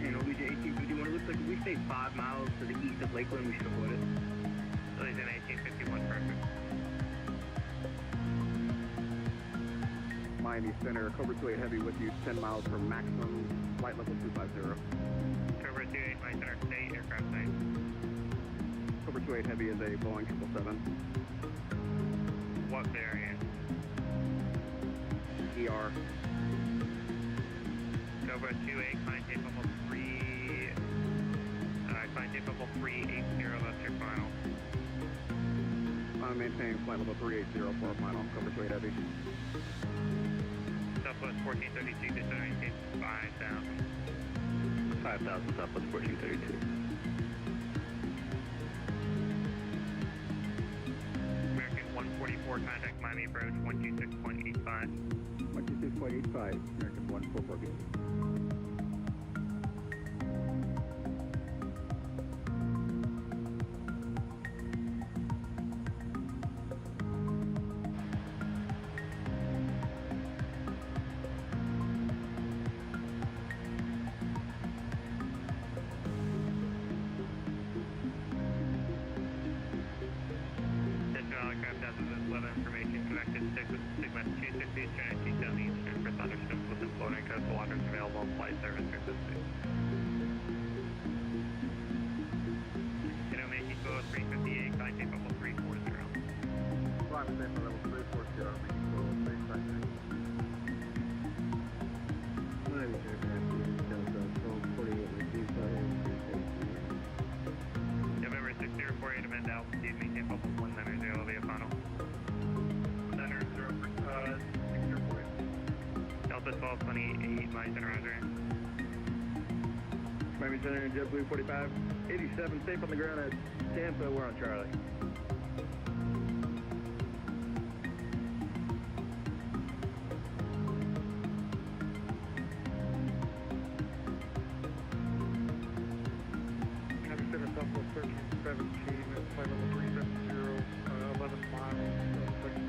And Allegiant 1851, it looks like if we stay 5 miles to the east of Lakeland, we should avoid it. Allegiant 1851, perfect. Miami Center, Cobra 28 Heavy with you, 10 miles from maximum, flight level 250. Cobra 28, my center, state, aircraft name. Cobra 28 Heavy is a Boeing 777. What variant? ER. Cobra 28, climb tape level 3, climb tape level 380, that's your final. I'm maintaining flight level 380 for final, Cobra 28 Heavy. Southwest 1432, descending tape 5000. 5000, Southwest 1432. American 144, contact Miami approach 126.85. 126.85, American 144. Eastern 1970 Eastern for thunderstorms within floating coastal waters available flight service or assistance. Mexico 358, contact level 340. Flight was in level 340, Mexico 358. November 6048, amend altitude, maintain bubble 190 via final. 6048. Delta 1228, my center, roger. Miami Center, JBU521, 87, safe on the ground at Tampa, we're on Charlie. Miami Center, Southwest 1317, flight level 370, 11 miles,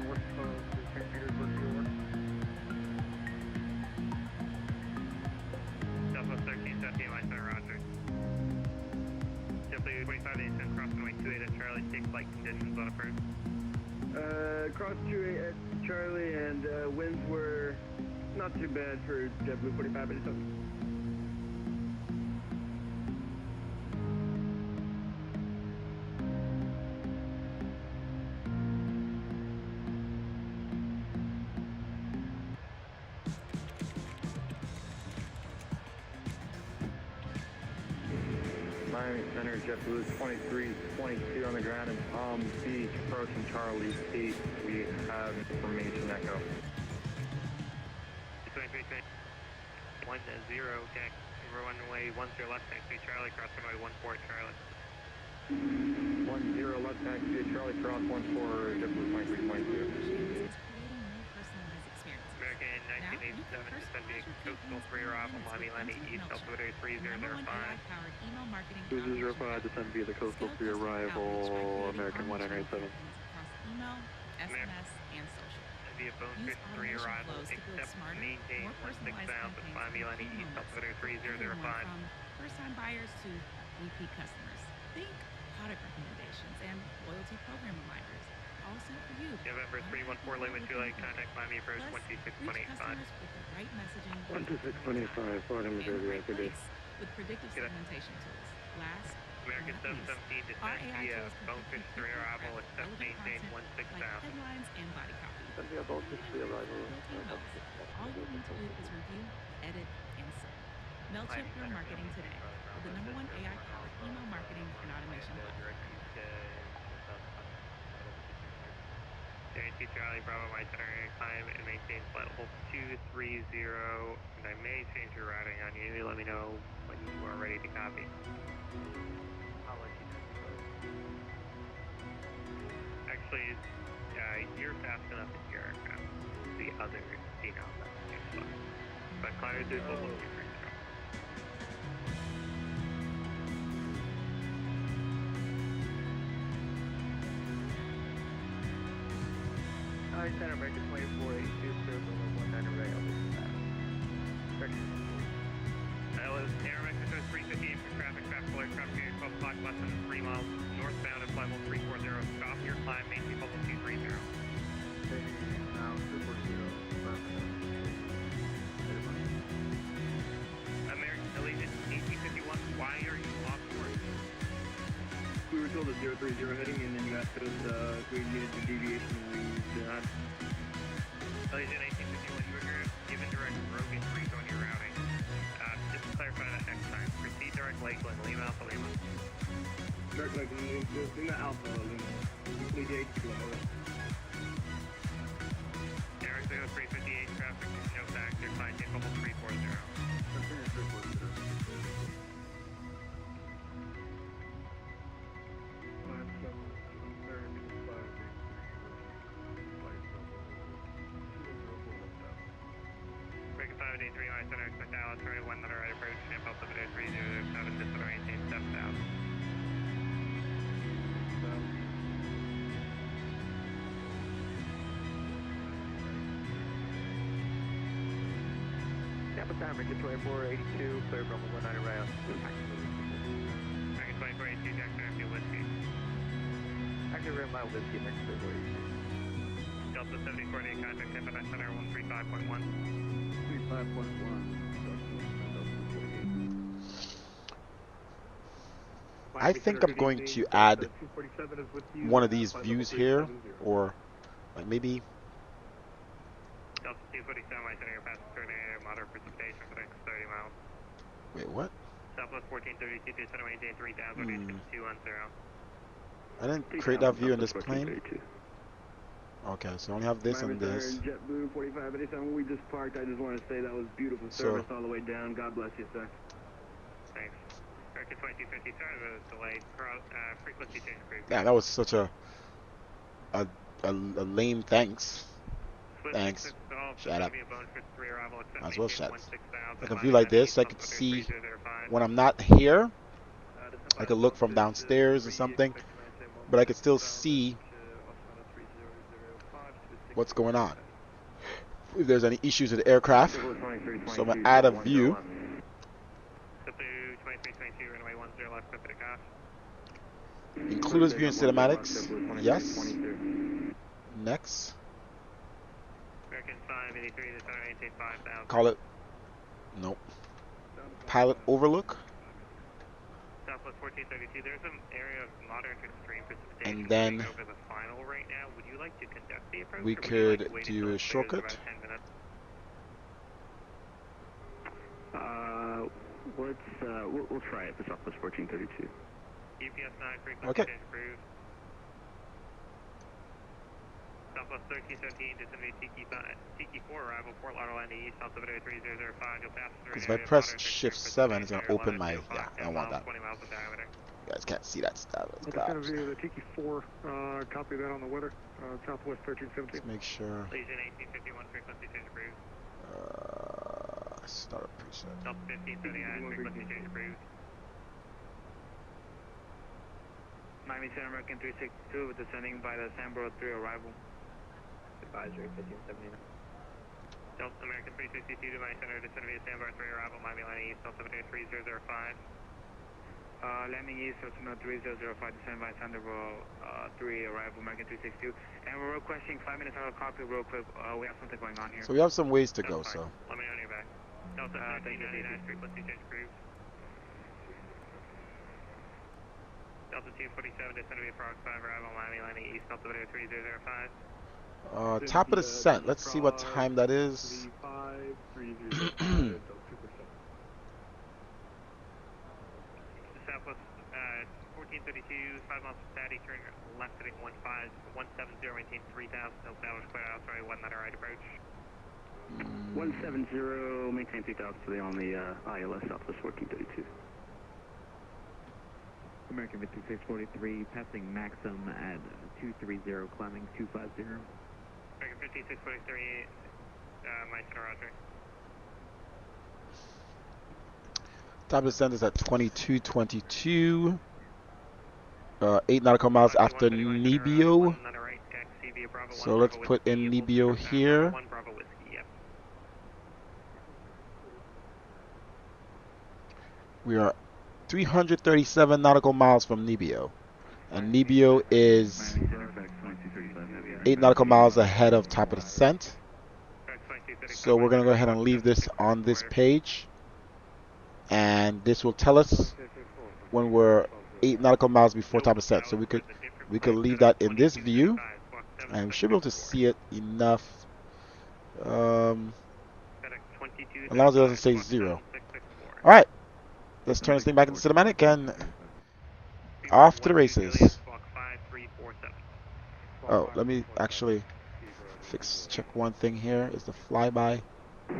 north of St. Petersburg, New York. Southwest 1317, my center, roger. JBU521, cross runway 28 at Charlie, take flight conditions on approach. Cross 28 at Charlie, and winds were not too bad for JBU521, 87. Miami Center, JetBlue 2322 on the ground in Palm Beach, approaching Charlie 8. We have information echo. 23, 10, okay. Runway 10 left taxi Charlie, cross runway 14 Charlie. 10 left taxi Charlie, cross 14, JetBlue 2322. American 1987 descend via coastal 3 arrival, Miami landing east, altimeter 3005. 2005, descend via the coastal 3 arrival, American 1987. Email, SMS, and social. Via Bonefish 3 arrival, except maintain 16,000, Miami landing east, altimeter 3005. First-time buyers to repeat customers. Think product recommendations and loyalty program reminders. All sent for you. November 314, Lima Juliet, contact Miami approach 126.85. With the right messaging. 126.85, Florida, Missouri, after this. With predictive segmentation tools. Last, American 717 descent via Bonefish 3 arrival, except maintain 16,000. Headlines and body copy. Descend via Bonefish 3 arrival. All you need to do is review, edit, and send. MailChimp your marketing today with the #1 AI-powered email marketing and automation platform. JT Charlie, Bravo, my center, climb and maintain flight level 230, and I may change your routing on you. Let me know when you are ready to copy. I'll let you know. Actually, you're fast enough in your aircraft. The other female that's slow. But climb to level 230. Hi, Center, American 2482, clear for 19 rail. Air Mexico 358 for traffic alert, traffic period 12 o'clock, less than 3 miles northbound at flight level 340. Stop your climb, maintain level 230. Now, 240. American Allegiant 1851, why are you off course? We were told at 030 heading, and then you asked us if we needed a deviation, and we did not. Allegiant 1851, you were given direct Rogan Creek on your routing. Just to clarify that next time. Proceed direct Lakeland, Lima Alpha Lima. Direct Lakeland, Lima Alpha Lima. Complete 8 kilometers. Air Mexico 358, traffic, no factor, flight tape level 340. Continue 340. American 583, my center, expect Dallas, runway 1 right approach, Tampa, altimeter 3007, distance maintain 7,000. Tampa Tower, American 2482, clear from 19 rail. American 2482, Jackson, Airfield, Whiskey. Active Red Mile Whiskey, American 2482. Delta Southwest 7048, contact Tampa Bay Center 135.1. 35.1. I think I'm going to add one of these views here, or like maybe. Delta 247, my center, your passenger air, moderate precipitation for the next 30 miles. Wait, what? Southwest 1432, center maintain 3000, 210. I didn't create that view in this plane. Okay, so I only have this and this. JetBlue527, we just parked. I just want to say that was beautiful service all the way down. God bless you, sir. Thanks. American 2250, sorry for the delay. Frequency change approved. Yeah, that was such a lame thanks. Thanks. Shut up. Might as well shut. I can view like this. I could see when I'm not here. I could look from downstairs or something, but I could still see what's going on. If there's any issues with the aircraft, so I'm gonna add a view. Include this view in cinematics. Yes. Next. Call it. Nope. Pilot overlook. Southwest 1432. There's an area of moderate to extreme precipitation And then over the final right now. Would you like to conduct the approach? We could do a shortcut. We'll try it for Southwest 1432. UPS 9 frequency Okay. change approved. Southwest 1317, descending Tiki 4 arrival, Fort Lauderdale East, Altimeter 3005. You'll pass through. Because if I press shift 7, it's gonna open my. Yeah, I don't want that. 20 miles of diameter. You guys can't see that stuff. It's Okay, clouds. Center the Tiki 4, copy that on the weather, Southwest 1317. Let's make sure. Legion 1851, frequency change approved. Start preset. Delta 1539, frequency change approved. Miami Center American 362, descending by the Sambro 3 arrival. Advisory 1579. Delta American 362 to Miami Center, descending via Sambro 3 arrival, Miami Line East, altimeter 3005. Landing east, altimeter 3005, descending by Sambro 3 arrival, American 362. And we're requesting 5 minutes out of copy real quick. We have something going on here. So we have some ways to go. So. Let me know when you're back. Delta 1599, frequency change approved. Delta 247, descending via Frog 5 arrival, Miami Landing East, altimeter 3005. Top of the descent. Let's see what time that is. Southwest 1432, 5 miles from Patty, turn left heading 170, maintain 3000, no damage clear out, sorry, 1 letter right approach. 170, maintain 3000 today on the ILS Southwest 1432. American 5643, passing Maxim at 230, climbing 250. American 5643, my center, roger. Top of the descent is at 2222. 8 nautical miles after Nebio. So let's put in Nebio here. We are 337 nautical miles from Nebio. And Nebio is 8 nautical miles ahead of top of the descent. So we're going to go ahead and leave this on this page. And this will tell us when we're 8 nautical miles before top of descent. So we could leave that in this view. And we should be able to see it enough. As long as it doesn't say 0. Alright. Let's turn this thing back into cinematic and off to the races. Oh, let me actually check one thing here. Is the flyby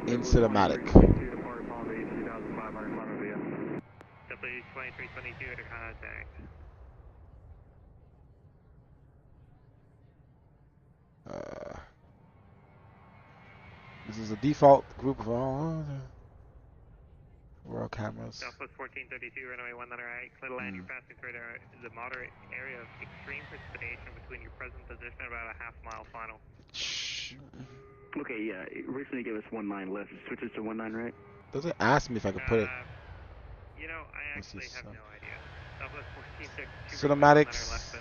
in cinematic? W2322 to contact. This is a default group of all world cameras. Southwest 1432, runway 1 letter right. Clear to land, you're passing through the moderate area of extreme precipitation between your present position and about a half-mile final. Okay, yeah, it recently gave us 19 left. Switches to 19, right? Does it ask me if I could put it? You know, I actually have no idea. Southwest 1432. Cinematics.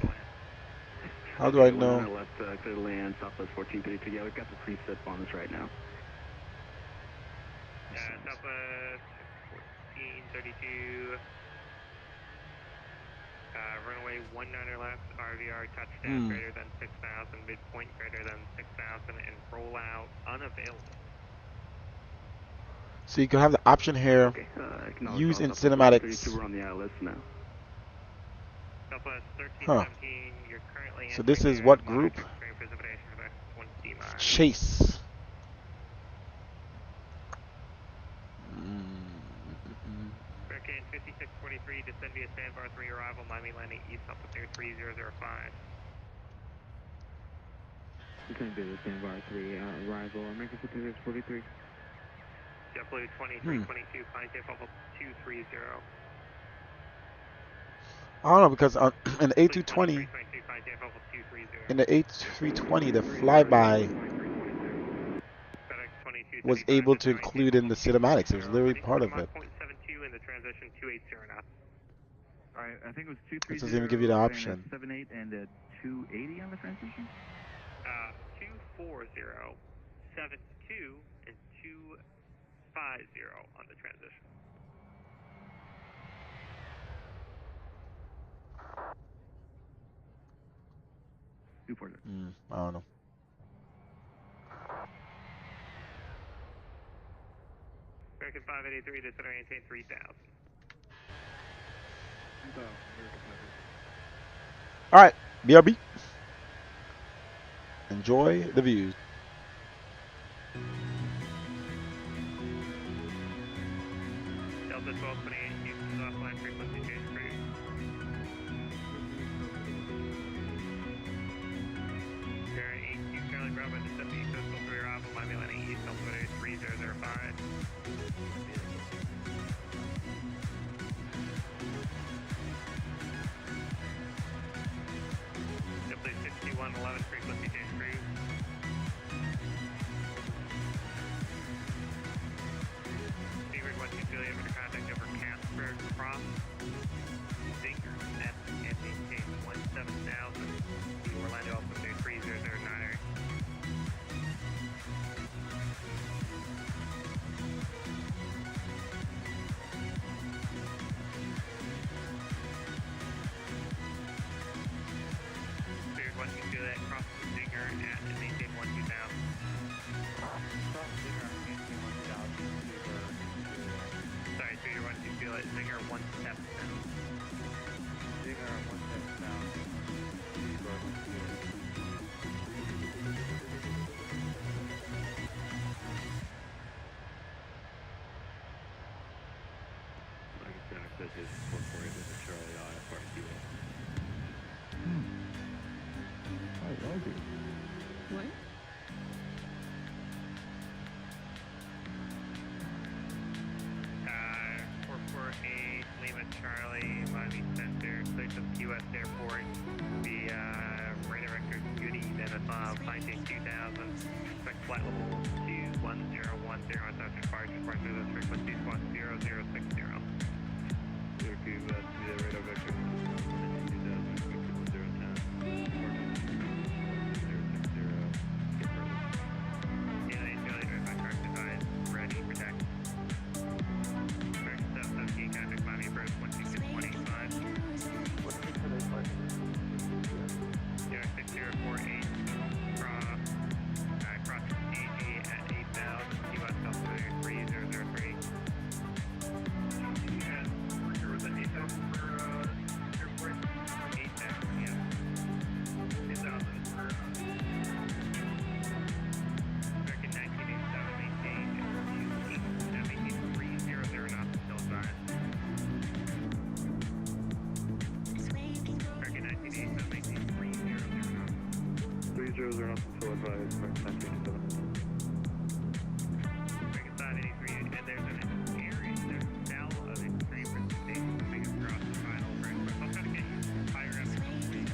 How do I One know? on our left, clear to land, Southwest 1432. Yeah, we've got the preset on us right now. Southwest 1432. Runway 19 left, RVR touchdown greater than 6,000, midpoint greater than 6,000, and rollout unavailable. So you can have the option here, Okay, use in cinematics. We're on the ILS now. Southwest 1317, you're currently So this is entering what moderate group? extreme precipitation of X1 miles. Chase. Hurricane 5643, descend via Sandbar 3 arrival, Miami landing east altitude 3005. Descend via Sandbar 3 arrival, American 5643. JetBlue 2322, climb tape level 230. I don't know, because in the A220, in the A320, the flyby was able to include in the cinematics. It was literally part of it. In the transition 280 knots. Alright, I think it was 230. It doesn't even give you the option. 78 and 280 on the transition? 240, 72, and 250 on the transition. I don't know. American 583, descend and maintain 3,000. All right, BRB. Enjoy the views. Delta 1228, Houston's offline frequency change crew. You're at 82 Charlie Bravo, descend the coastal 3 arrival, Miami landing east altimeter 3005. JetBlue 6111, frequency change crew. Seaward 12 Juliet, under contact over Casper, cross, Zinger, net, and maintain 17,000. The Orlando altimeter 3009. Seaward 12 Juliet, cross Zinger, at and maintain 12,000. Sorry, Seaward 12 Juliet, Zinger 1 step down. Zinger 1 step down. What? Uh, 448 Lima Charlie, Miami Center, clear to the U.S. Airport. The radar vector Goody, Venezuela, flight day 2000. Expect flight level 21010 on South departure, through those frequencies, squawk 0060. Clear to the radar vector. 30 knots until advised, American 927. American 583, and there's an area, there's a cell of extreme precipitation coming across the final break. So I'll try to get you higher up in the speed.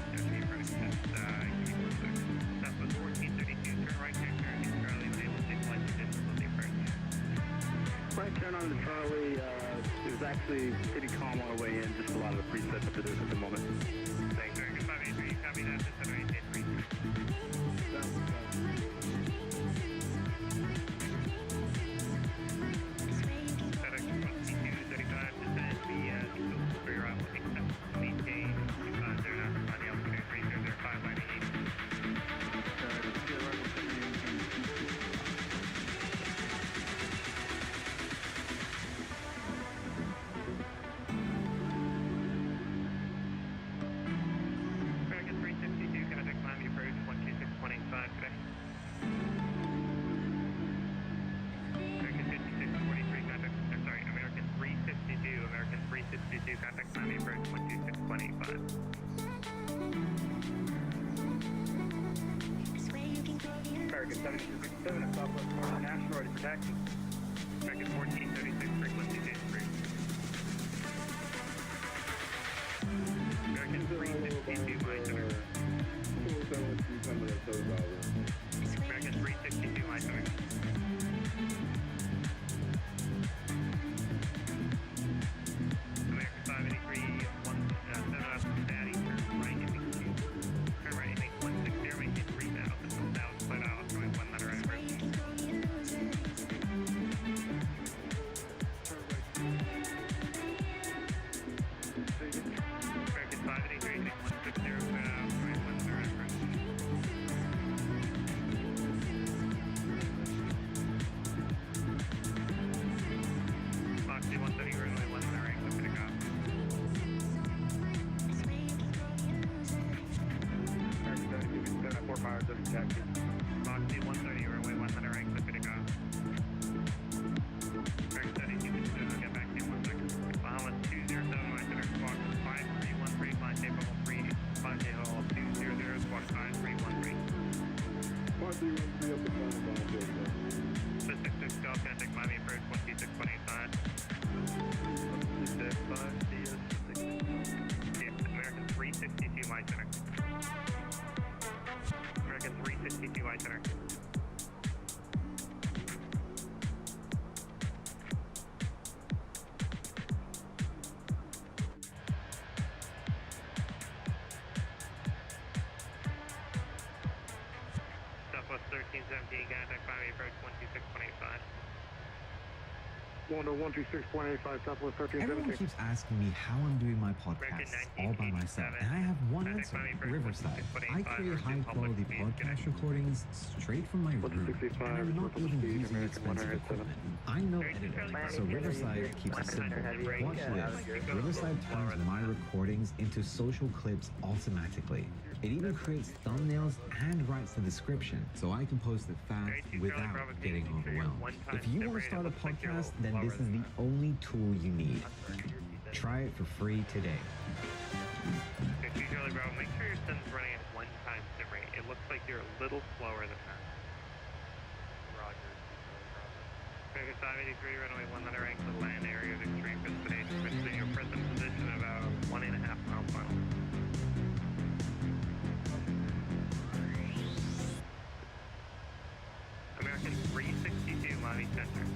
Southwest 1432, turn right next turn in Charlie, and able to take flight to distance on the approach. Right turn on the Charlie, it was actually pretty calm on the way in, just a lot of the presets at the moment. Thanks, American 583, copy that, descend right in 3. American 7267 at Southwest Northern National, ready for taxi. American 1436, frequency change free. American 362, my center. American 362, my center. American 583, 7 up, Daddy, turn right into Q. Turn right and make 160, make it 3000, 1000 split out, going 1 letter right. American 583, make 160, split out, going 1 letter right. Moxie 130, runway 1 letter right, so gonna go. American 7267 at Fort Myers, ready for taxi. Moxie 130, runway 1 letter right, so gonna go. American 7267, get back to you in 1 second. Bahamas 207, my center, squawk 5313, flying tape level 3, flying tape level 200, squawk 5313. 5313 up the front of the 666 Golf, gonna take Miami approach 126.85. 165, Yeah, American 362, my center. American 362, my center. Southwest 1317, contact Miami approach 126.85. 126.85, Southwest Everyone 1317. keeps asking me how I'm doing my podcast all by myself, and I have one answer: Riverside. I create high-quality podcast recordings straight from my room, and I'm not even using expensive equipment. I'm no editor, so Riverside keeps it simple. Watch this. Riverside turns my recordings into social clips automatically. It even creates thumbnails and writes the description, so I can post it fast without getting overwhelmed. If you want to start a podcast, then this is the only tool you need. Try it for free today. Okay, Charlie Bravo, make sure your sun's running at 1 time sim rate. It looks like you're a little slower than that. Roger. American 583, runway 1 letter right to the land area of extreme precipitation, which is in your present position about 1.5 miles final. American 362, Miami Center.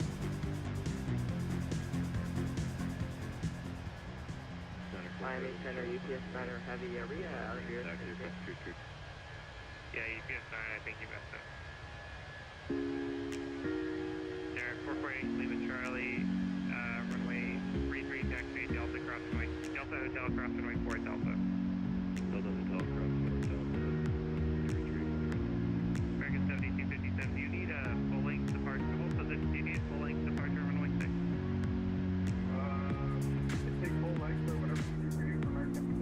Miami Center, UPS 9 or heavy area out of here. Yeah, UPS 9, I think you messed up. Derek 448, Lima Charlie, runway 33, taxi, Delta cross runway, Delta Hotel cross runway 4 Delta. Delta Hotel cross Delta 333. American 7257, do you need a full length departure? What position do you need a full length departure runway 6? Take full length or whatever you use for American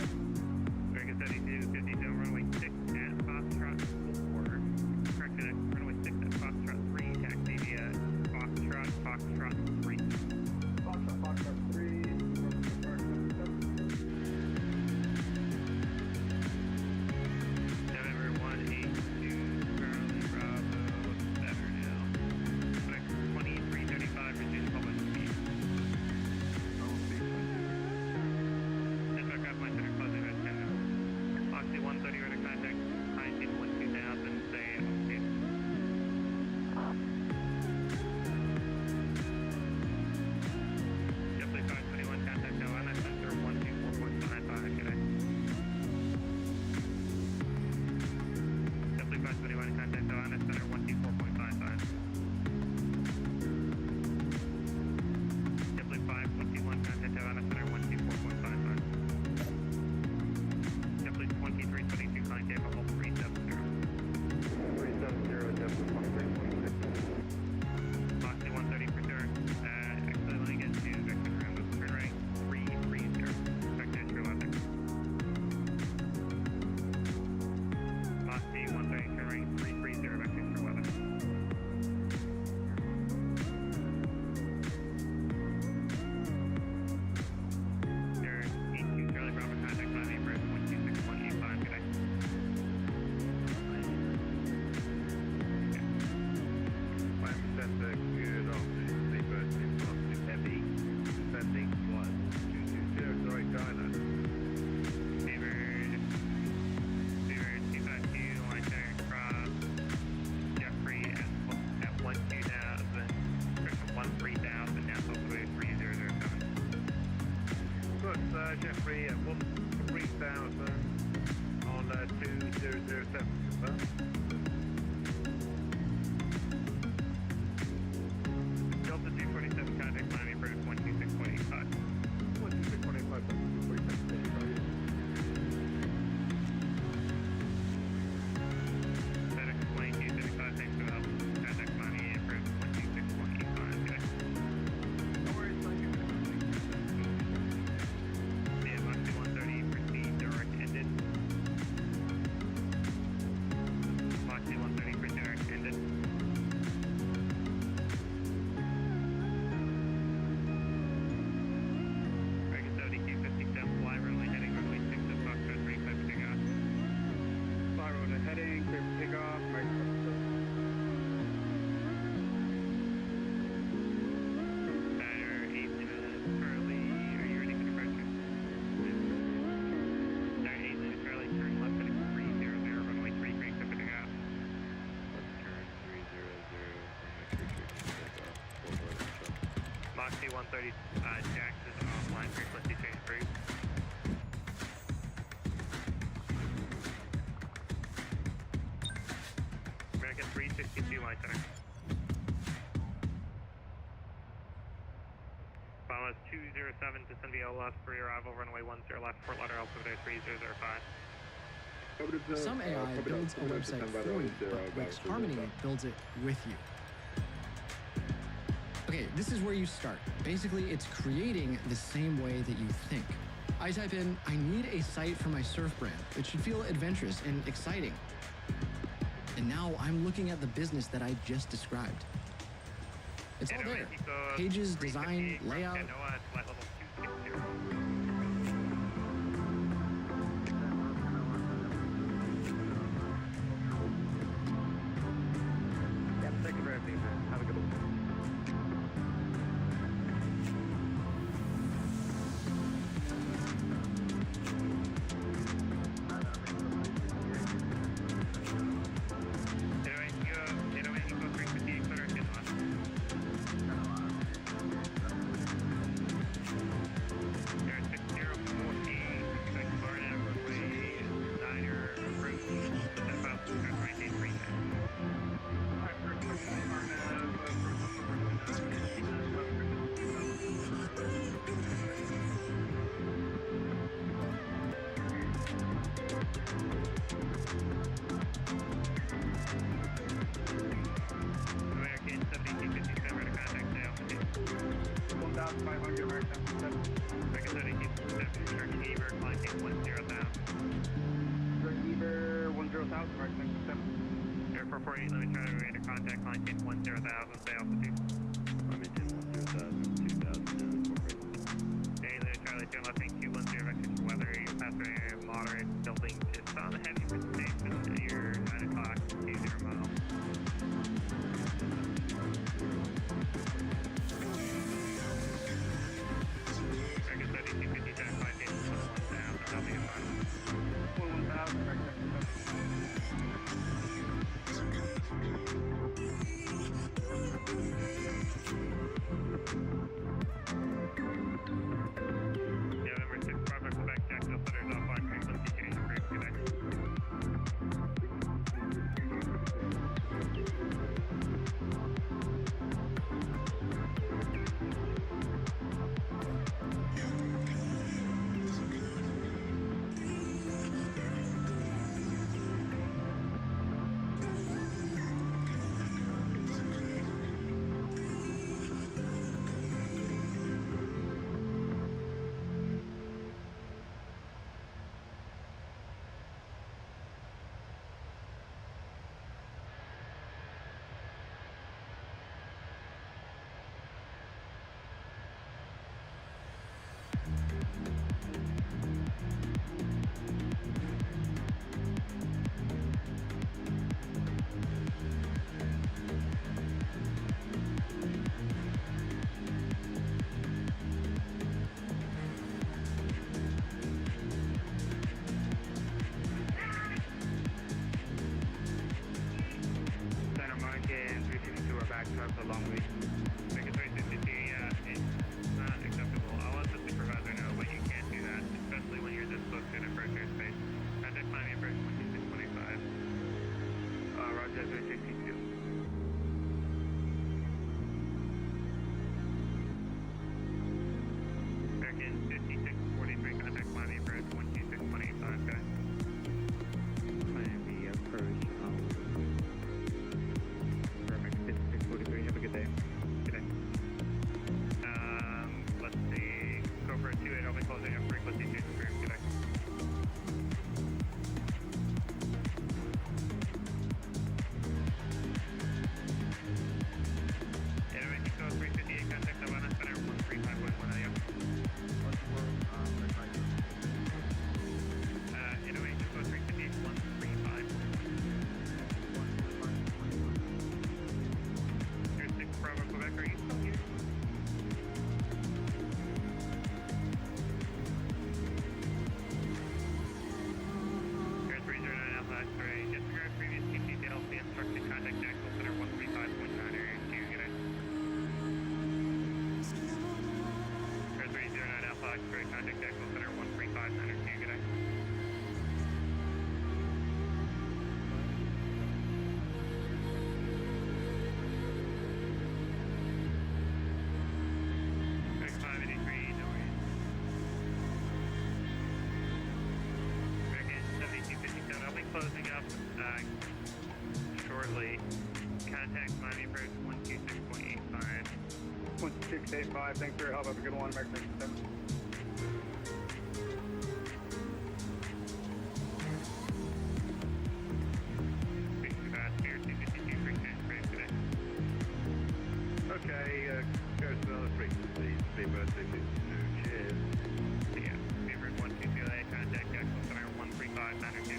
American 7257, runway 6 at Foxtrot 4. Corrected at runway 6 at Foxtrot 3, taxi via Foxtrot 3. Foxtrot 3, Foxy 130, Jax is offline, frequency change brief. American 362, my center. Bombers 207 to San Diego left, pre-arrival, runway 10 left, Fort Lauderdale, altimeter 3005. Some AI builds a website for you, but Wix Harmony builds it with you. Okay, this is where you start. Basically, it's creating the same way that you think. I type in, I need a site for my surf brand. It should feel adventurous and exciting. And now I'm looking at the business that I just described. It's all there. Pages, design, layout. Thank you very much. Have a good one. closing up shortly. Contact Miami Approach 126.85. 126.85, thanks for your help. Have a good one, American 7. Okay, goes to another frequency, Speedbird 222, cheers. Yeah, Speedbird 122, contact Jackson Center 135, 92.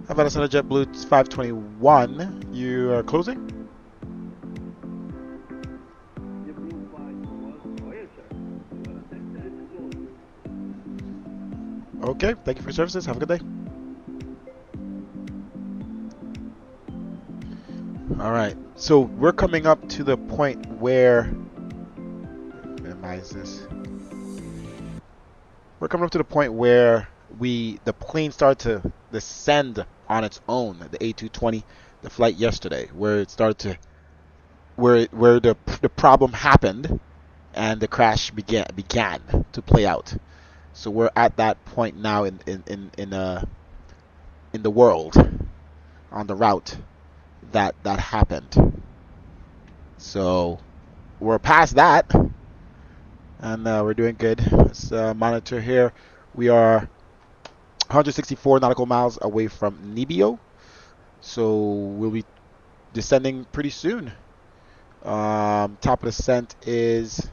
Havana Center JetBlue 521, you are closing? Okay, thank you for your services. Have a good day. Alright, so we're coming up to the point where, minimize this. We're coming up to the point where the plane started to descend on its own, the A220, the flight yesterday, where it started to, where the problem happened and the crash began to play out. So we're at that point now in the world, on the route that happened. So we're past that, and we're doing good. Let's monitor here. We are 164 nautical miles away from Nibio, so we'll be descending pretty soon. Top of the descent is,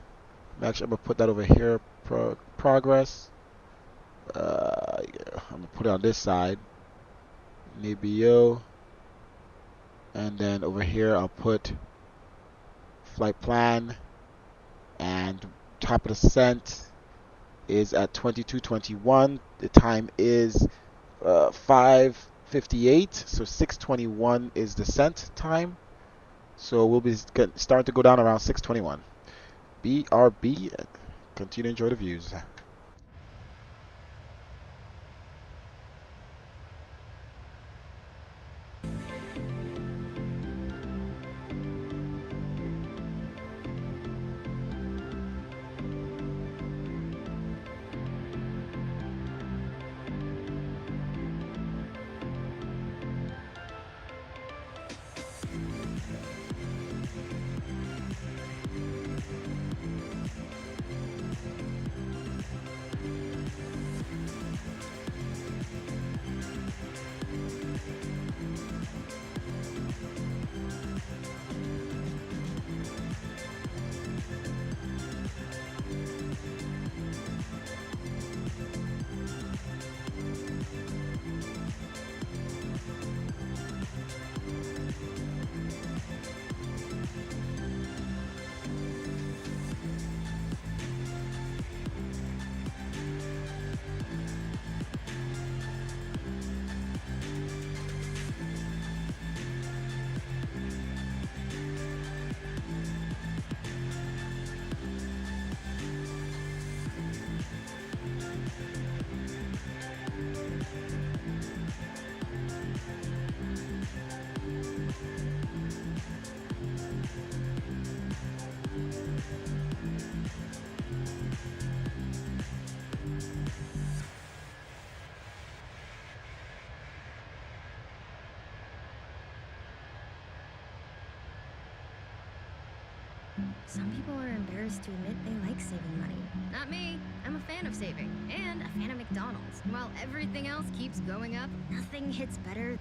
actually I'm gonna put that over here. Progress. I'm gonna put it on this side. Nibio, and then over here I'll put flight plan, and top of the descent is at 22:21. The time is 5 6:58, so 6:21 is descent time. So we'll be starting to go down around 6:21. BRB, continue to enjoy the views. Some people are embarrassed to admit they like saving money. Not me. I'm a fan of saving, and a fan of McDonald's. While everything else keeps going up, nothing hits better.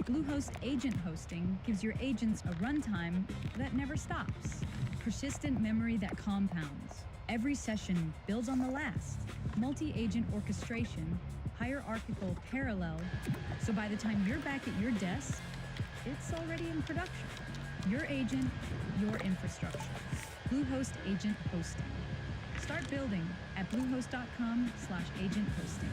Bluehost Agent Hosting gives your agents a runtime that never stops. Persistent memory that compounds. Every session builds on the last. Multi-agent orchestration, hierarchical parallel, so by the time you're back at your desk, it's already in production. Your agent, your infrastructure. Bluehost Agent Hosting. Start building at bluehost.com/agent hosting.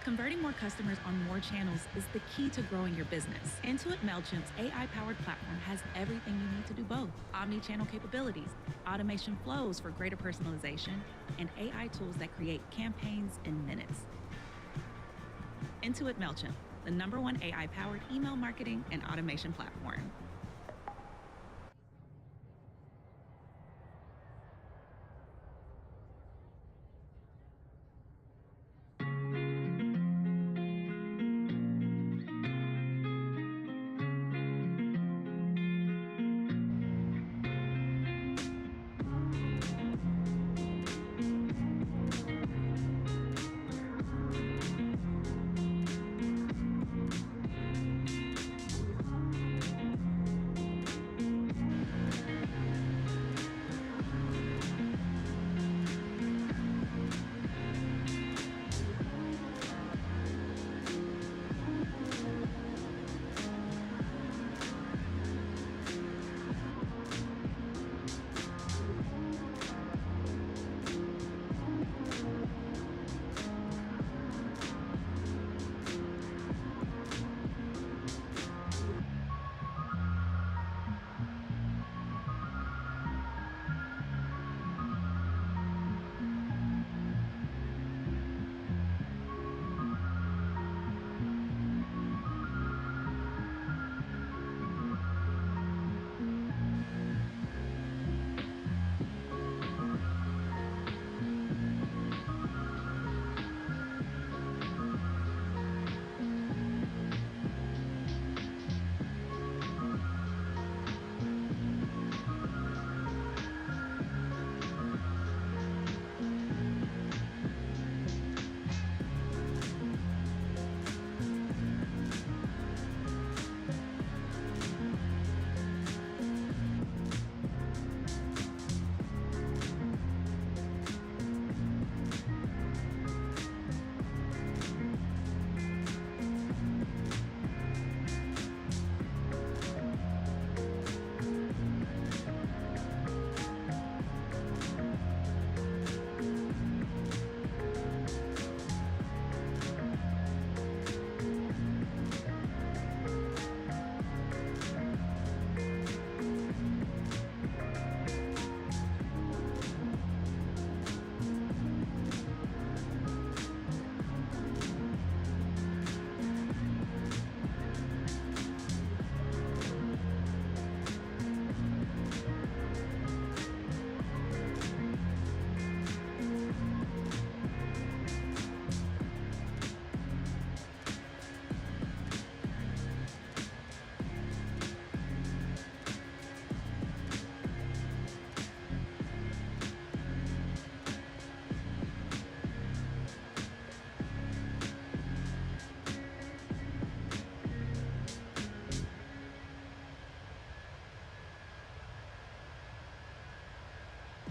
Converting more customers on more channels is the key to growing your business. Intuit MailChimp's AI-powered platform has everything you need to do both. Omni-channel capabilities, automation flows for greater personalization, and AI tools that create campaigns in minutes. Intuit MailChimp, the #1 AI-powered email marketing and automation platform.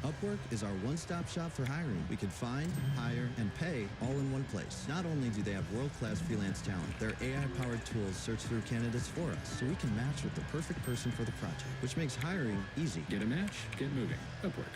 Upwork is our one-stop shop for hiring. We can find, hire, and pay all in one place. Not only do they have world-class freelance talent, their AI-powered tools search through candidates for us, so we can match with the perfect person for the project, which makes hiring easy. Get a match, get moving. Upwork.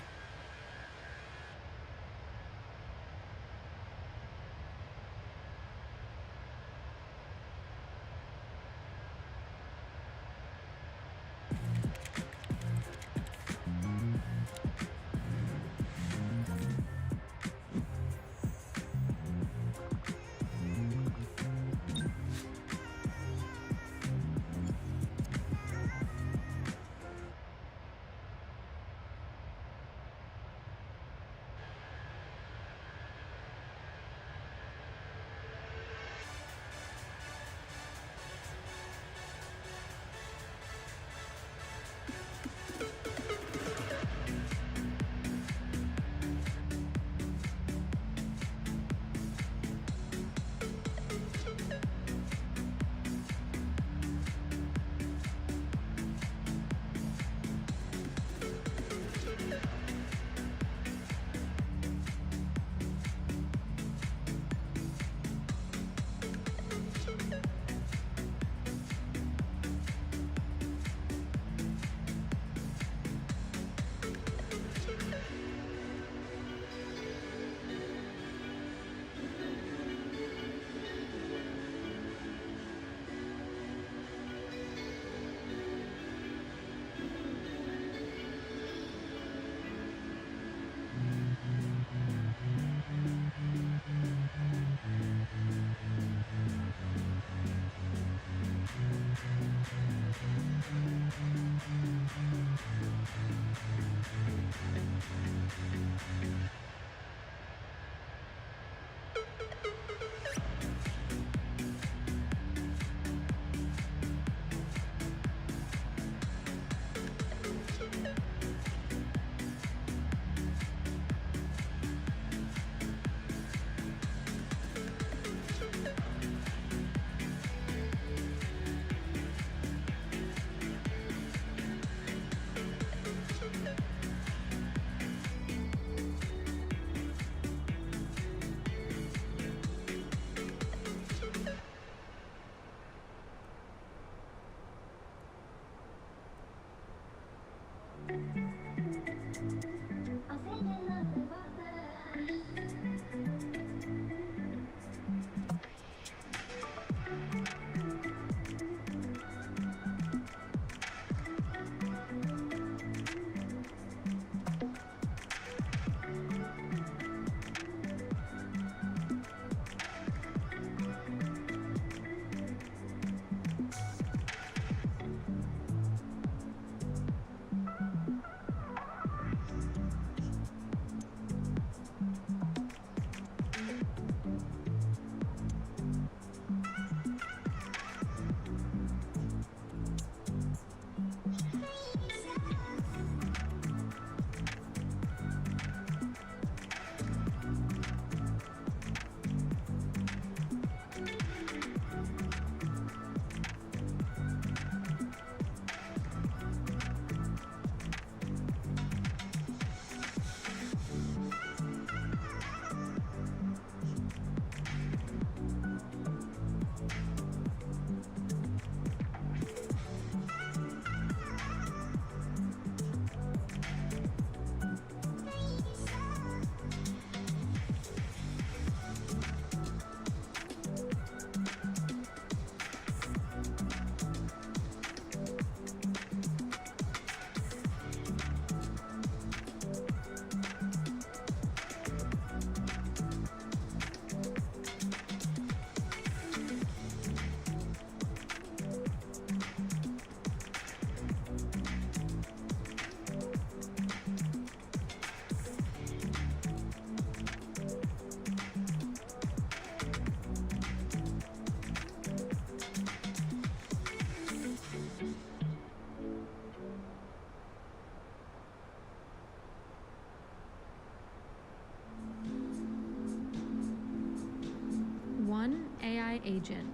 One AI agent,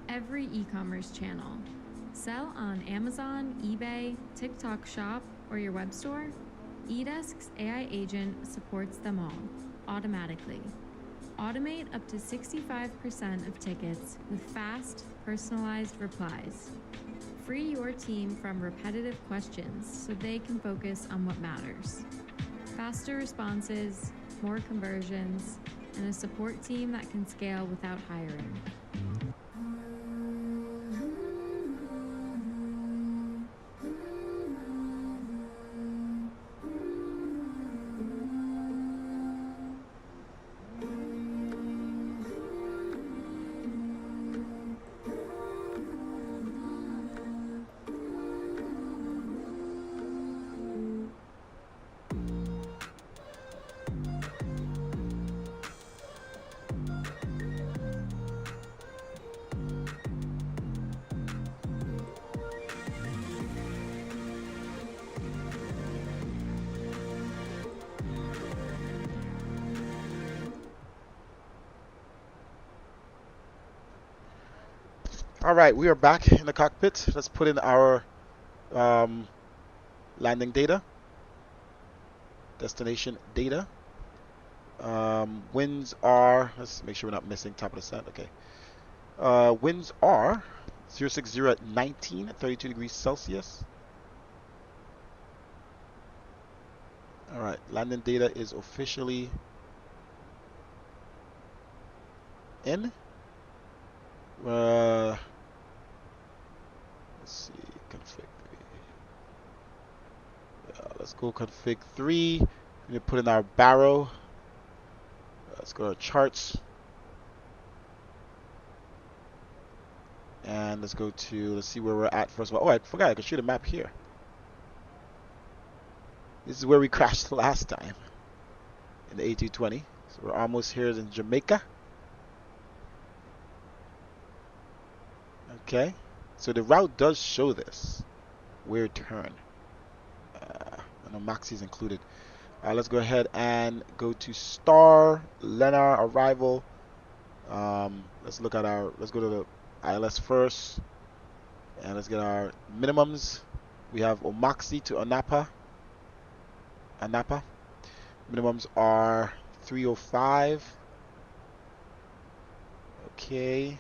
every e-commerce channel. Sell on Amazon, eBay, TikTok Shop, or your web store? eDesk's AI agent supports them all, automatically. Automate up to 65% of tickets with fast, personalized replies. Free your team from repetitive questions so they can focus on what matters. Faster responses, more conversions, and a support team that can scale without hiring. All right, we are back in the cockpit. Let's put in our landing data, destination data. Winds are, let's make sure we're not missing top of the set. Okay. Winds are 060 at 19 at 32 degrees Celsius. All right, landing data is officially in. Let's see, config 3. Let's go config 3. We need to put in our barrow. Let's go to charts. And let's go to, let's see where we're at first of all. Oh, I forgot I could shoot a map here. This is where we crashed last time in the A220. So we're almost here in Jamaica. Okay, so the route does show this. Weird turn. I know Moxie's included. Let's go ahead and go to Star, Lenar, Arrival. Let's look at our, let's go to the ILS first. And let's get our minimums. We have Omoxie to Anapa. Minimums are 305. Okay.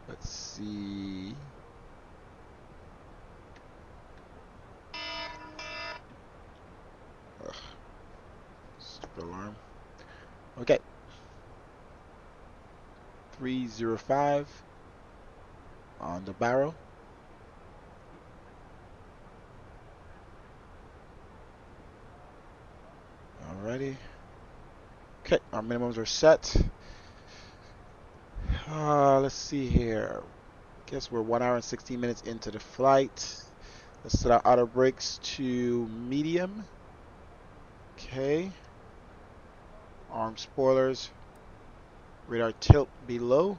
Let's Okay. 305 on the barrel. Alrighty. Okay, our minimums are set. Let's see here. Guess we're 1 hour and 16 minutes into the flight. Let's set our auto brakes to medium. Okay. Arm spoilers. Radar tilt below.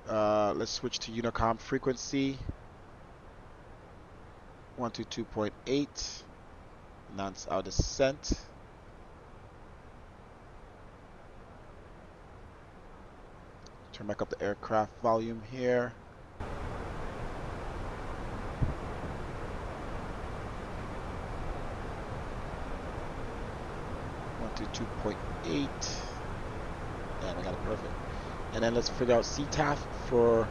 Let's switch to Unicom frequency. 122.8. Announce our descent. Turn back up the aircraft volume here. To 2.8, and we got it perfect. And then let's figure out CTAF for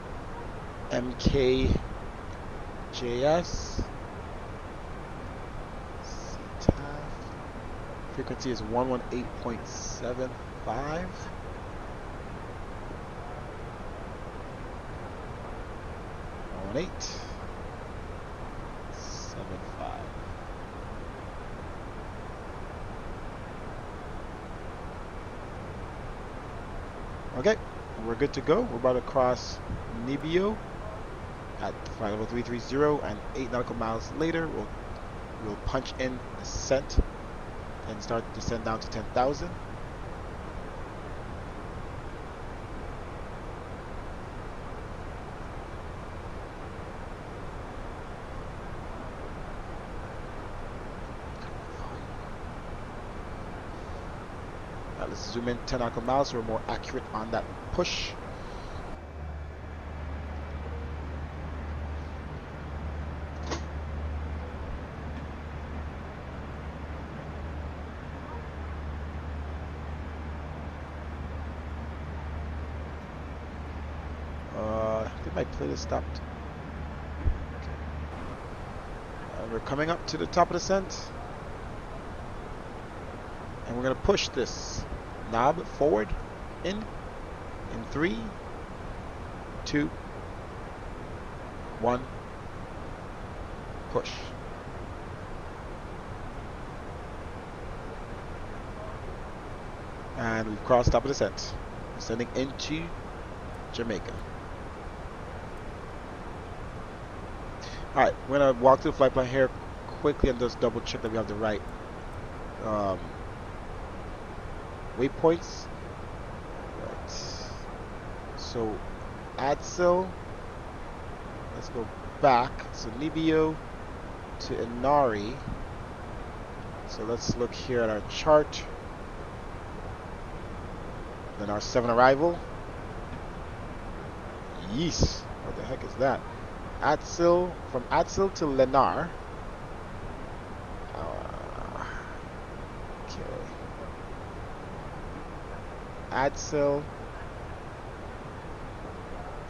MKJS. CTAF frequency is 118.75. 118.75. Okay, we're good to go. We're about to cross Nibio at flight level 330, and 8 nautical miles later, we'll punch in descent and start to descend down to 10,000. Let's zoom in 10 nautical miles so we're more accurate on that push. Did my playlist stopped? Okay. We're coming up to the top of the descent. And we're going to push this knob forward in 3, 2, 1, push. And we've crossed top of the descent, descending into Jamaica. Alright, we're going to walk through the flight plan here quickly and just double check that we have the right waypoints. Right. So Adsil, let's go back. So Nibio to Inari. So let's look here at our chart. Then our 7 arrival. Yeesh. What the heck is that? Adsil, from Adsil to Lenar. Okay. Adsil.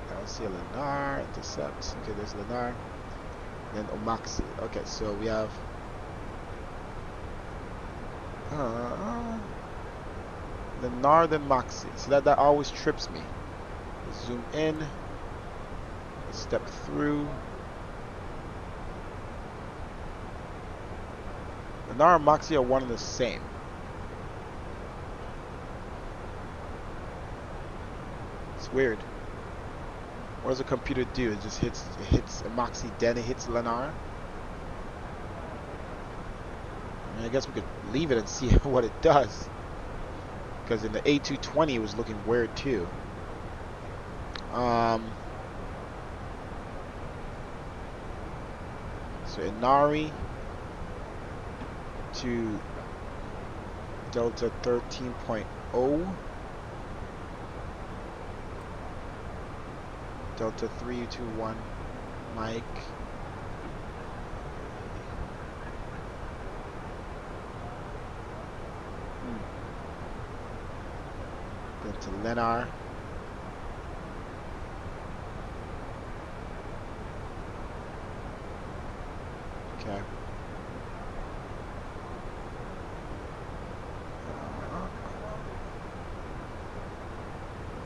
I don't see a Lenar. Intercept. Okay, there's Lenar. Then Omaxi. Okay, so we have Lenar, then Moxie. So that always trips me. Let's zoom in. Let's step through. Lenar and Moxie are one and the same. It's weird. What does a computer do? It just hits Moxie, then it hits Lenar. I mean, I guess we could leave it and see what it does. Because in the A220 it was looking weird too. So Inari to Delta 13.0. Delta 321 Mike. Then to Lenar. Okay.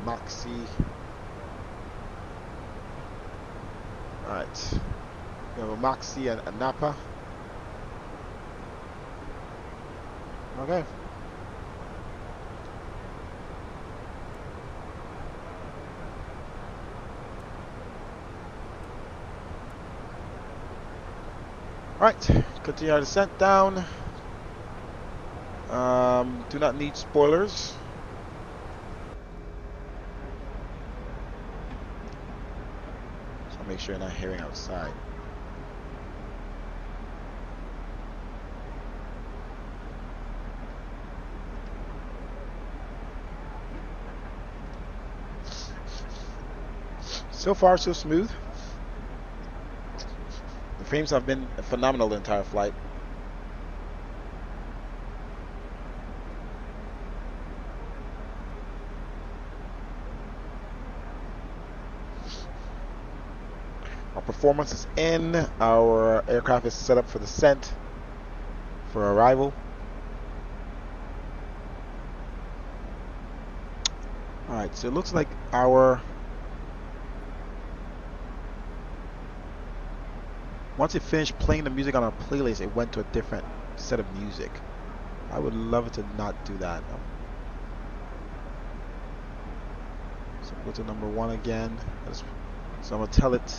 Moxie. Alright. We have a Moxie and a Napa. Okay. Alright, continue our descent down. Do not need spoilers. So make sure you're not hearing outside. So far, so smooth. The frames have been phenomenal the entire flight. Our performance is in. Our aircraft is set up for descent, for arrival. Alright, so it looks like our... Once it finished playing the music on our playlist, it went to a different set of music. I would love it to not do that. So go to number 1 again. So I'm going to tell it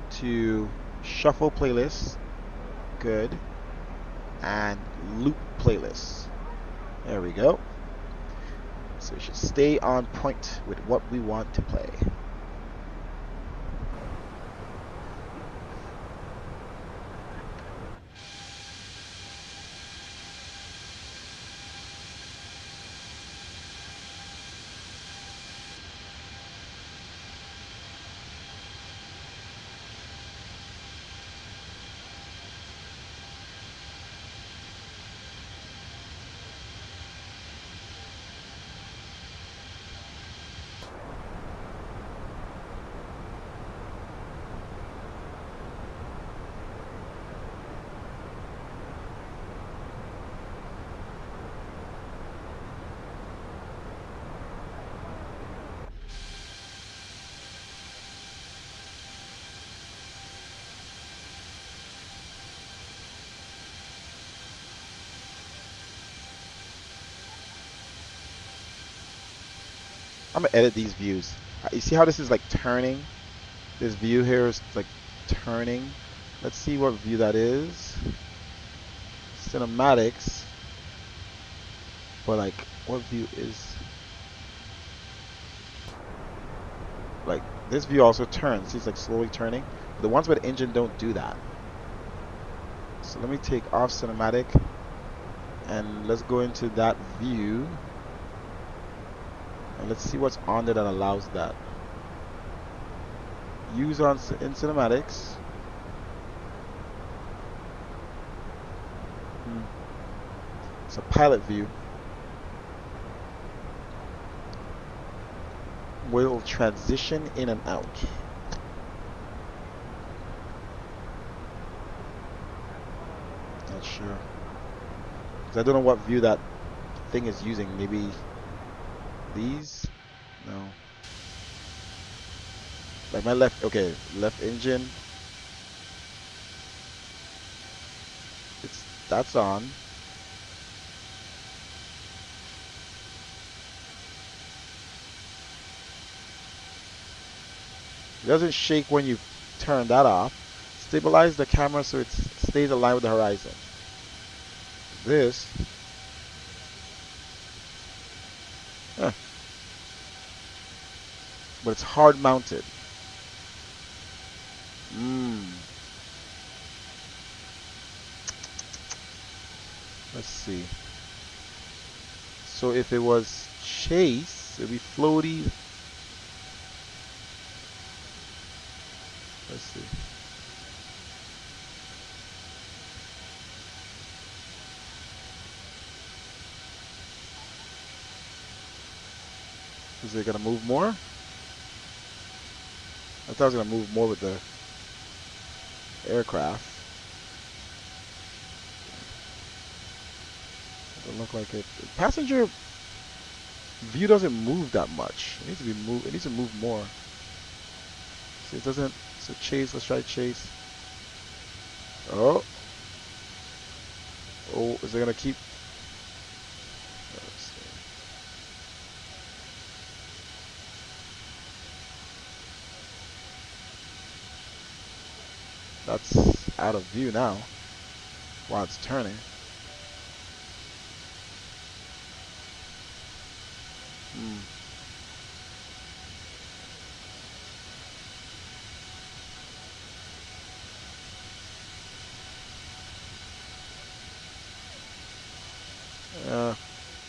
to shuffle playlist. Good. And loop playlist. There we go. So we should stay on point with what we want to play. I'm gonna edit these views. You see how this is like turning? This view here is like turning. Let's see what view that is. Cinematics. But like, what view is... Like, this view also turns. See, it's like slowly turning. The ones with engine don't do that. So let me take off cinematic. And let's go into that view. And let's see what's on there that allows that. Use on in cinematics. It's a pilot view. Will transition in and out. Not sure. 'Cause I don't know what view that thing is using. Maybe these? No. Like my left, okay, left engine. That's on. It doesn't shake when you turn that off. Stabilize the camera so it stays aligned with the horizon. This. But it's hard mounted. Let's see. So if it was chase, it'd be floaty. Let's see. Is it gonna move more? I thought it was gonna move more with the aircraft. Doesn't look like it. Passenger view doesn't move that much. It needs to be move. It needs to move more. See, it doesn't. So chase. Let's try chase. Oh. Oh, is it gonna keep? Let's see. That's out of view now. While it's turning.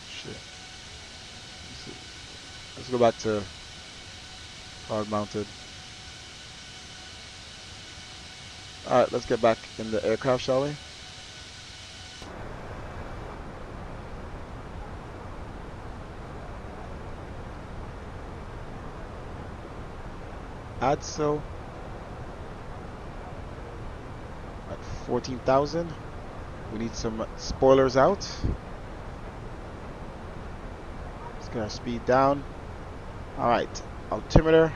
Shit. Let's go back to hard mounted. Alright, let's get back in the aircraft, shall we? ADSO at 14,000. We need some spoilers out. Let's get our speed down. Alright, altimeter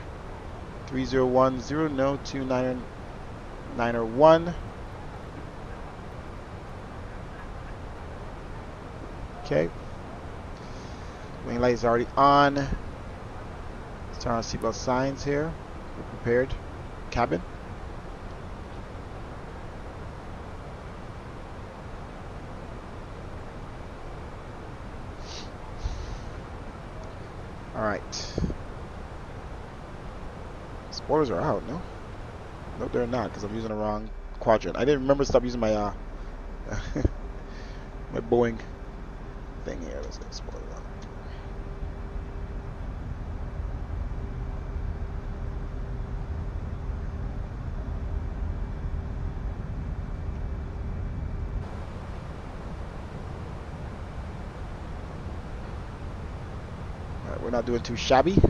3010, no, 29901. Okay. Wing light is already on. Let's turn on seatbelt signs here. We're prepared. Cabin. Alright. Spoilers are out, no? No, they're not, because I'm using the wrong quadrant. I didn't remember to stop using my my Boeing thing here. Let's get spoiler out. Alright, we're not doing too shabby.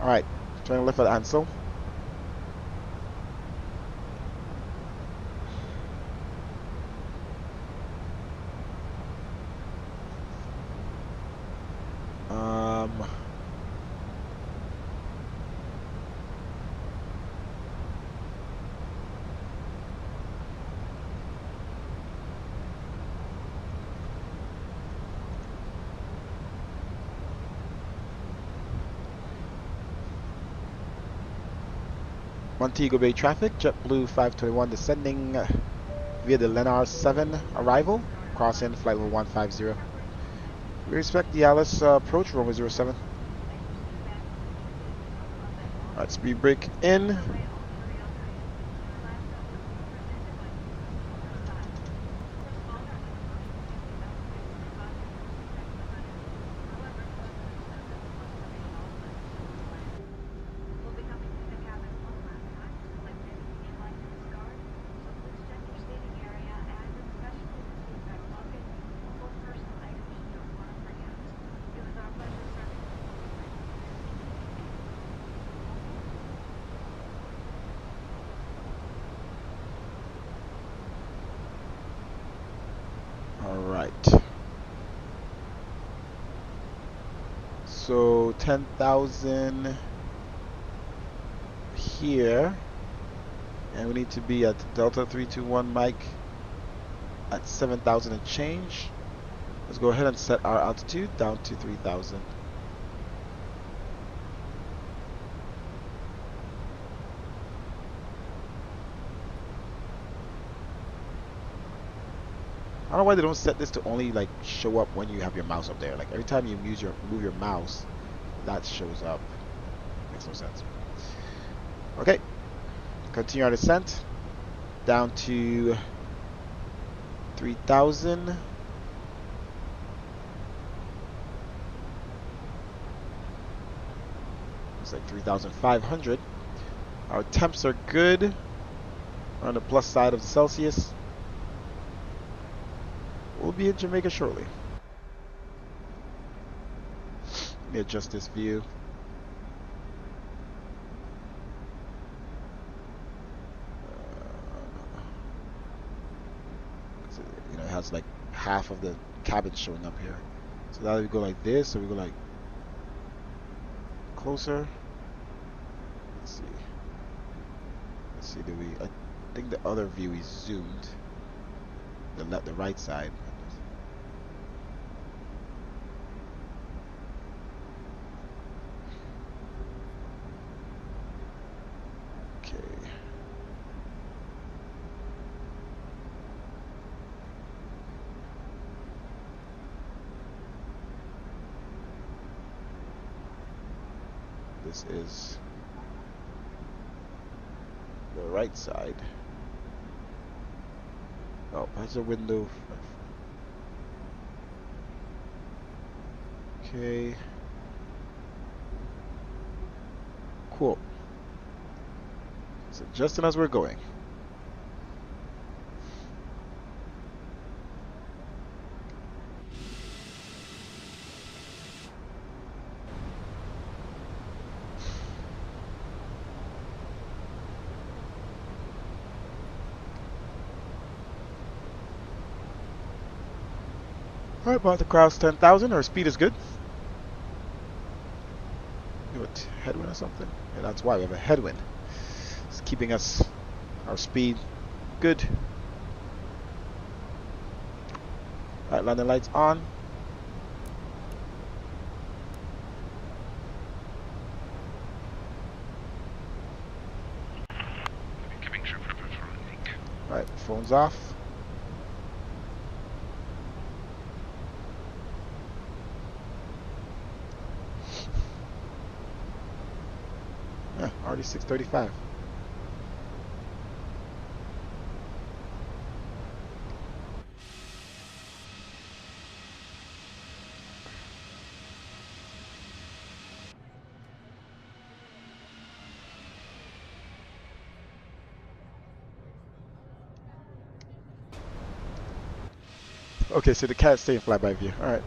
Alright, trying to lift at Ansel. Montego Bay traffic, JetBlue 521 descending via the Lenar 7 arrival, crossing flight level 150. We expect the Alice approach, runway 07. Alright, speed brake in. Alright. So 10,000 here. And we need to be at Delta 321 Mike at 7,000 and change. Let's go ahead and set our altitude down to 3,000. I don't know why they don't set this to only like show up when you have your mouse up there. Like every time you move your mouse, that shows up. Makes no sense. Okay, continue our descent down to 3,000. It's like 3,500. Our temps are good. We're on the plus side of the Celsius. We'll be in Jamaica shortly. Let me adjust this view. half of the cabin showing up here. So now we go like this, or we go like closer. Let's see. Let's see. Do we? I think the other view is zoomed. The right side. Okay. This is the right side. Oh, that's a window. Okay. Cool. So adjusting as we're going. Alright, about to cross 10,000. Our speed is good. We have a headwind or something? Yeah, that's why we have a headwind. It's keeping us, our speed, good. Alright, landing lights on. Alright, phone's off. Yeah, already 6:35. Okay, so the cat's staying flyby view. Alright.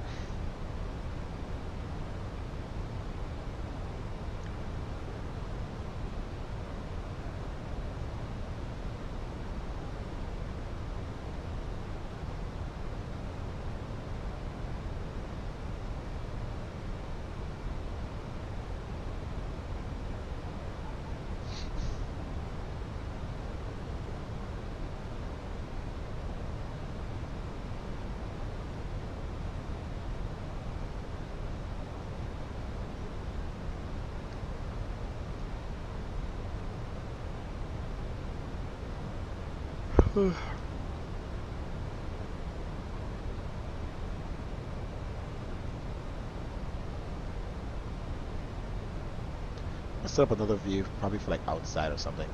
Let's set up another view, probably for like outside or something.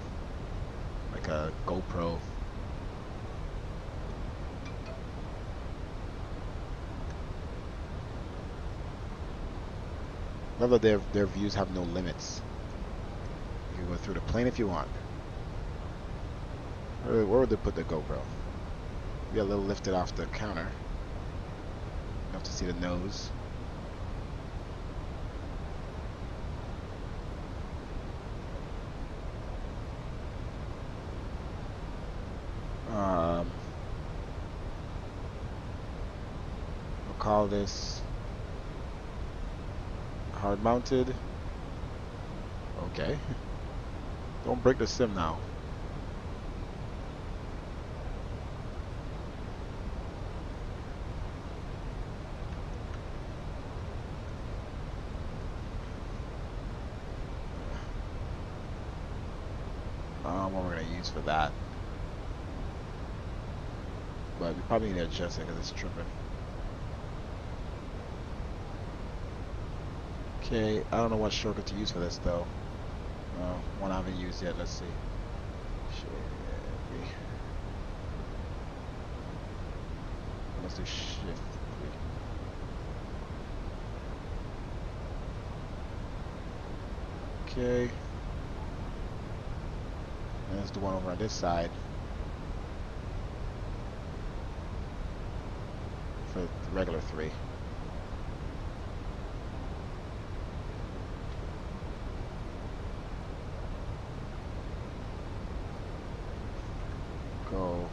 Like a GoPro. Love that their views have no limits. You can go through the plane if you want. Where would they put the GoPro? Be a little lifted off the counter. You have to see the nose. We'll call this hard mounted. Okay. Don't break the sim now. What we're gonna use for that. But we probably need to adjust it because it's tripping. Okay, I don't know what shortcut to use for this though. One I haven't used yet. Let's see. Let's do shift. Okay. And let's do one over on this side. For the regular 3. Go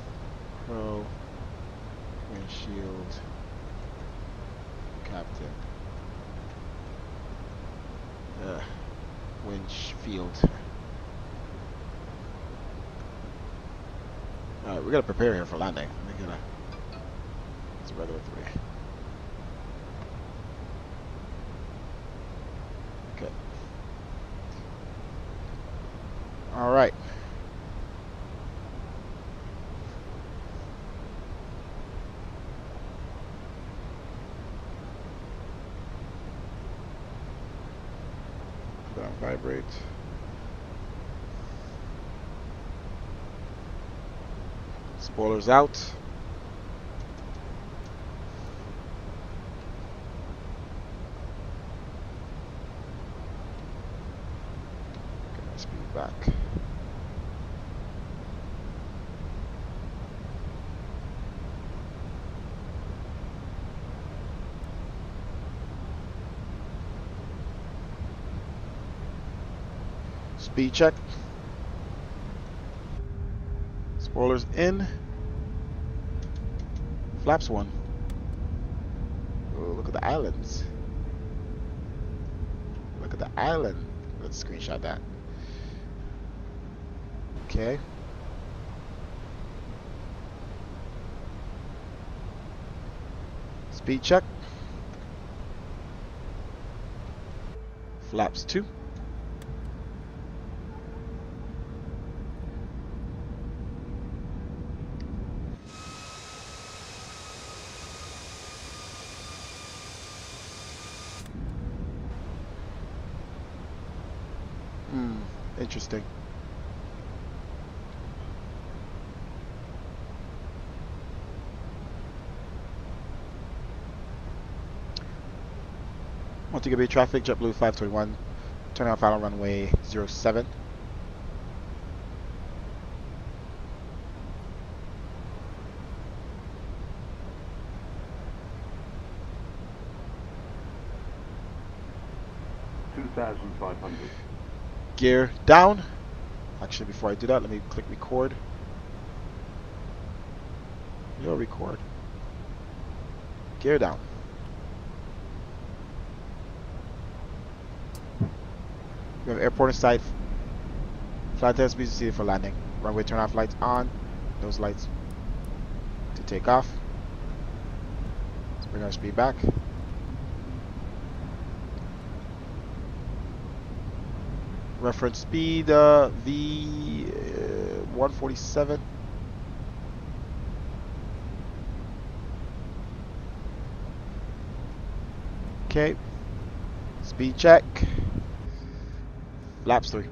pro windshield winch field. Alright, we gotta prepare here for landing. It's a regular 3. Okay. Alright. Put on vibrate. Spoilers out. Okay, speed back. Speed check. Spoilers in. Flaps 1. Oh, look at the islands. Look at the island. Let's screenshot that. Okay. Speed check. Flaps 2. Interesting. Multi-gigabit traffic, JetBlue 521, turn on final runway 07. Gear down. Actually, before I do that, let me click record. Yo, record. Gear down. We have airport inside. Flight test be seated for landing. Runway turn off lights on. Those lights to take off. Let's bring our speed back. Reference speed V147. Okay. Speed check. Flaps 3.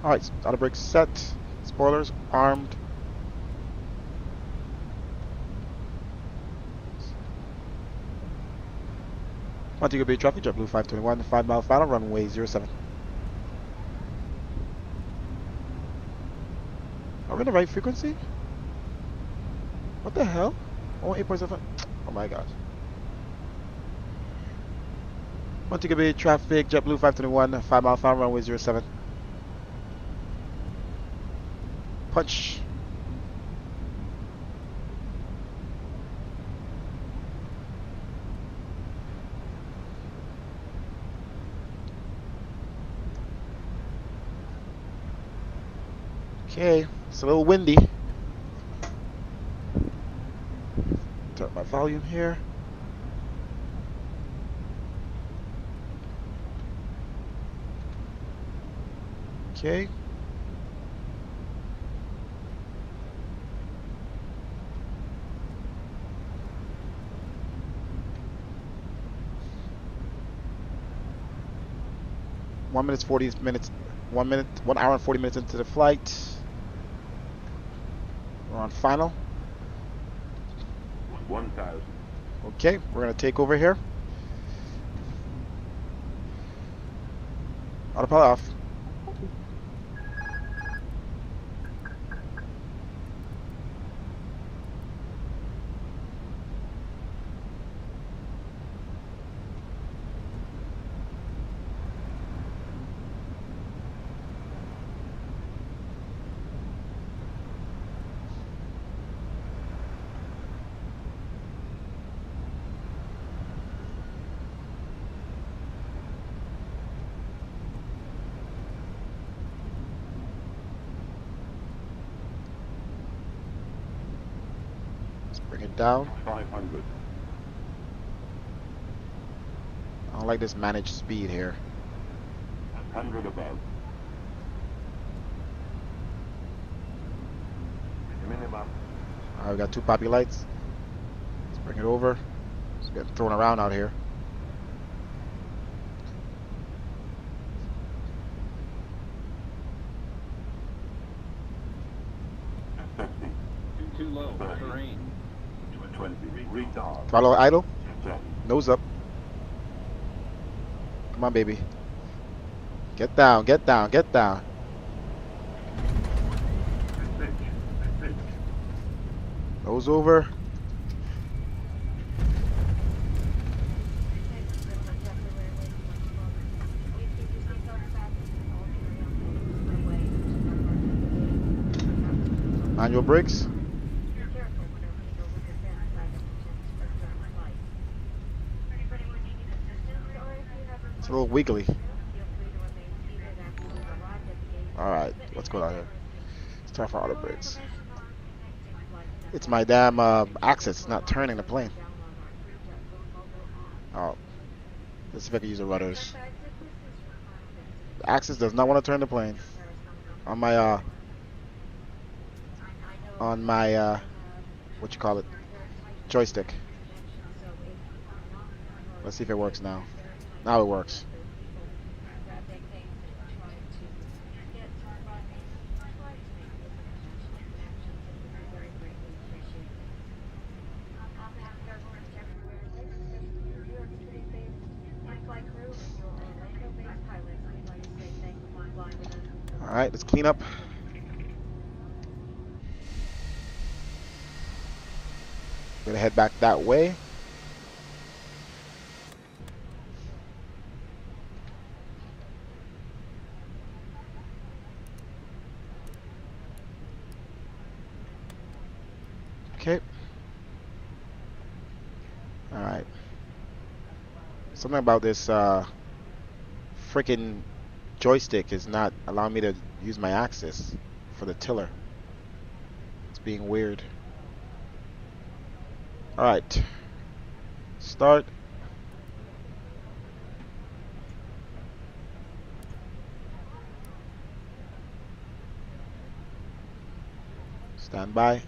Alright, auto brake set. Spoilers armed. Multi-gigabit traffic, JetBlue 521, 5 mile final, runway 07. Are we in the right frequency? What the hell? Oh, 8.7. Oh my god. Multi-gigabit traffic, JetBlue 521, 5 mile final, runway 07. Punch. Okay, it's a little windy. Turn up my volume here. Okay. One minute 40 minutes. 1 hour and 40 minutes into the flight. We're on final. 1,000. Okay, we're gonna take over here. Autopilot off. Bring it down. 500. I don't like this managed speed here. 100 above. Minimum. Alright, we got 2 poppy lights. Let's bring it over. It's getting thrown around out here. Too low. Terrain. 20. Retard. Throttle idle. Nose up. Come on, baby. Get down, get down, get down. Nose over. On your brakes. It's a little wiggly. Alright, what's going on here? It's time for auto brakes. It's my damn axis, it's not turning the plane. Oh. Let's see if I can use the rudders. The axis does not want to turn the plane. On my what you call it? Joystick. Let's see if it works now. Now it works. Alright, let's clean up. Gonna head back that way. Okay. Alright. Something about this freaking joystick is not allowing me to use my axis for the tiller. It's being weird. Alright. Start. Stand by.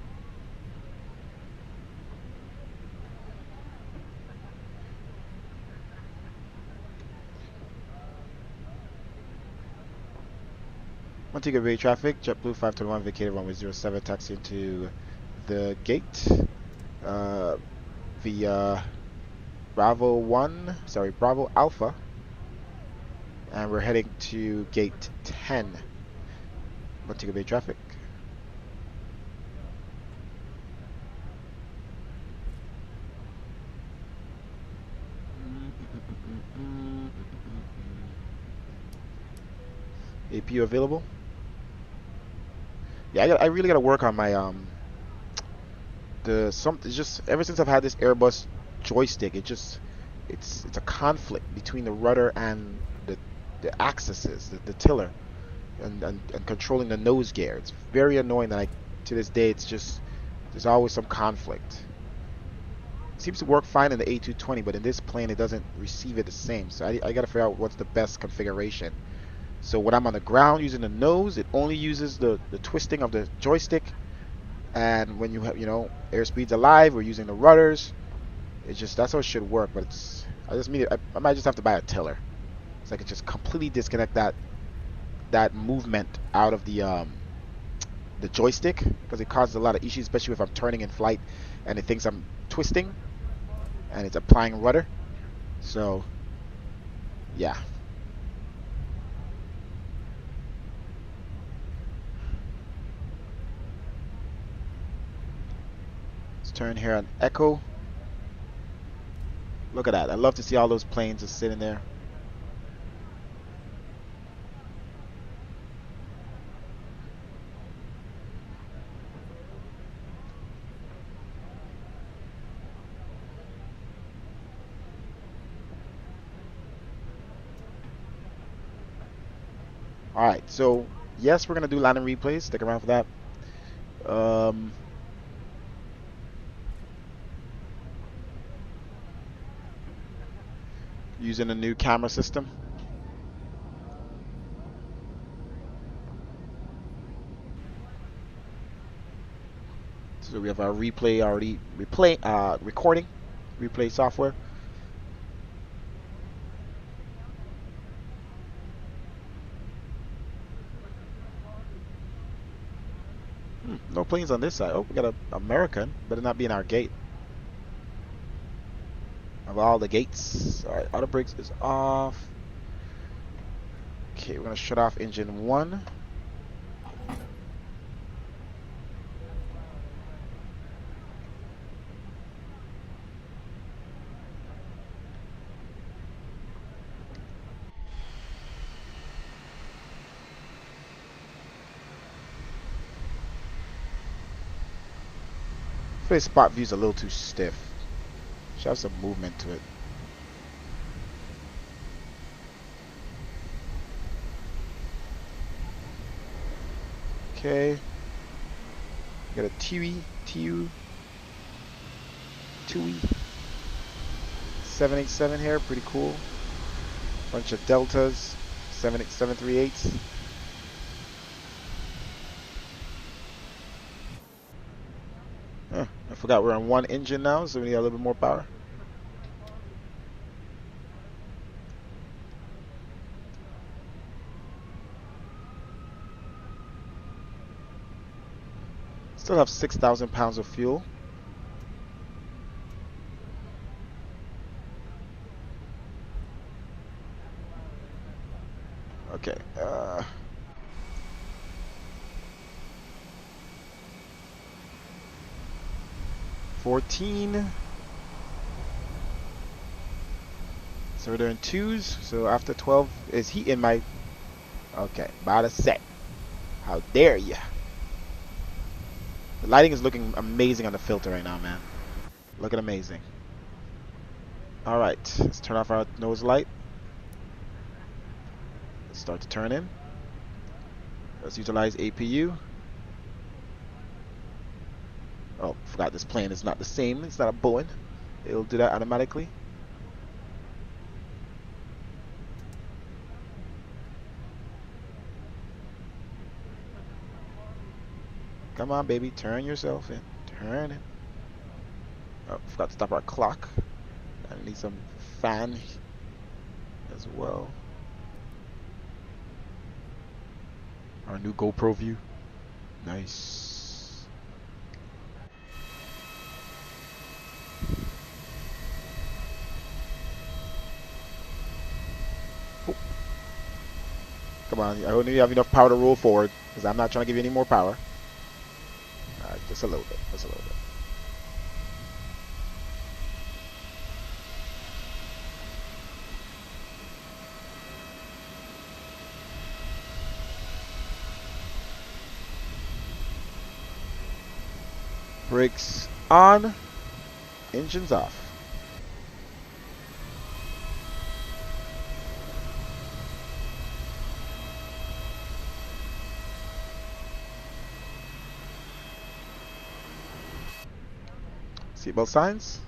Montego Bay traffic, JetBlue 521 vacated runway 07, taxi into the gate via Bravo Alpha, and we're heading to gate 10. Montego Bay traffic. APU available. Yeah, I really gotta work on my it's just ever since I've had this Airbus joystick, it's a conflict between the rudder and the axes, the tiller, and controlling the nose gear. It's very annoying that to this day there's always some conflict. It seems to work fine in the A220, but in this plane it doesn't receive it the same. So I gotta figure out what's the best configuration. So when I'm on the ground using the nose, it only uses the twisting of the joystick, and when you have airspeed's alive, we're using the rudders. It's just that's how it should work. But I might just have to buy a tiller, so I can just completely disconnect that movement out of the joystick, because it causes a lot of issues, especially if I'm turning in flight and it thinks I'm twisting and it's applying rudder. So yeah. Turn here on Echo. Look at that. I love to see all those planes just sitting there. Alright, so yes, we're gonna do landing replays. Stick around for that. using a new camera system. So we have our recording replay software. No planes on this side. Oh, we got an American. Better not be in our gate. Of all the gates. Alright, auto brakes is off. Okay, we're gonna shut off engine 1. This spot view's a little too stiff. Should have some movement to it. Okay. Got a TUI 787 here, pretty cool. Bunch of Deltas, 738s. I forgot we're on one engine now, so we need a little bit more power. Still have 6,000 pounds of fuel. Okay. 14. So we're doing 2s. So after 12 is heat in my. Okay, about to set. How dare ya? The lighting is looking amazing on the filter right now, man. Looking amazing. Alright, let's turn off our nose light. Let's start to turn in. Let's utilize APU. Oh, forgot this plane is not the same. It's not a Boeing. It'll do that automatically. Come on, baby. Turn yourself in. Turn it. Oh, forgot to stop our clock. I need some fan as well. Our new GoPro view. Nice. Oh. Come on, I only have enough power to roll forward because I'm not trying to give you any more power. Alright, just a little bit. Just a little bit. Brakes on, engines off. Seatbelt signs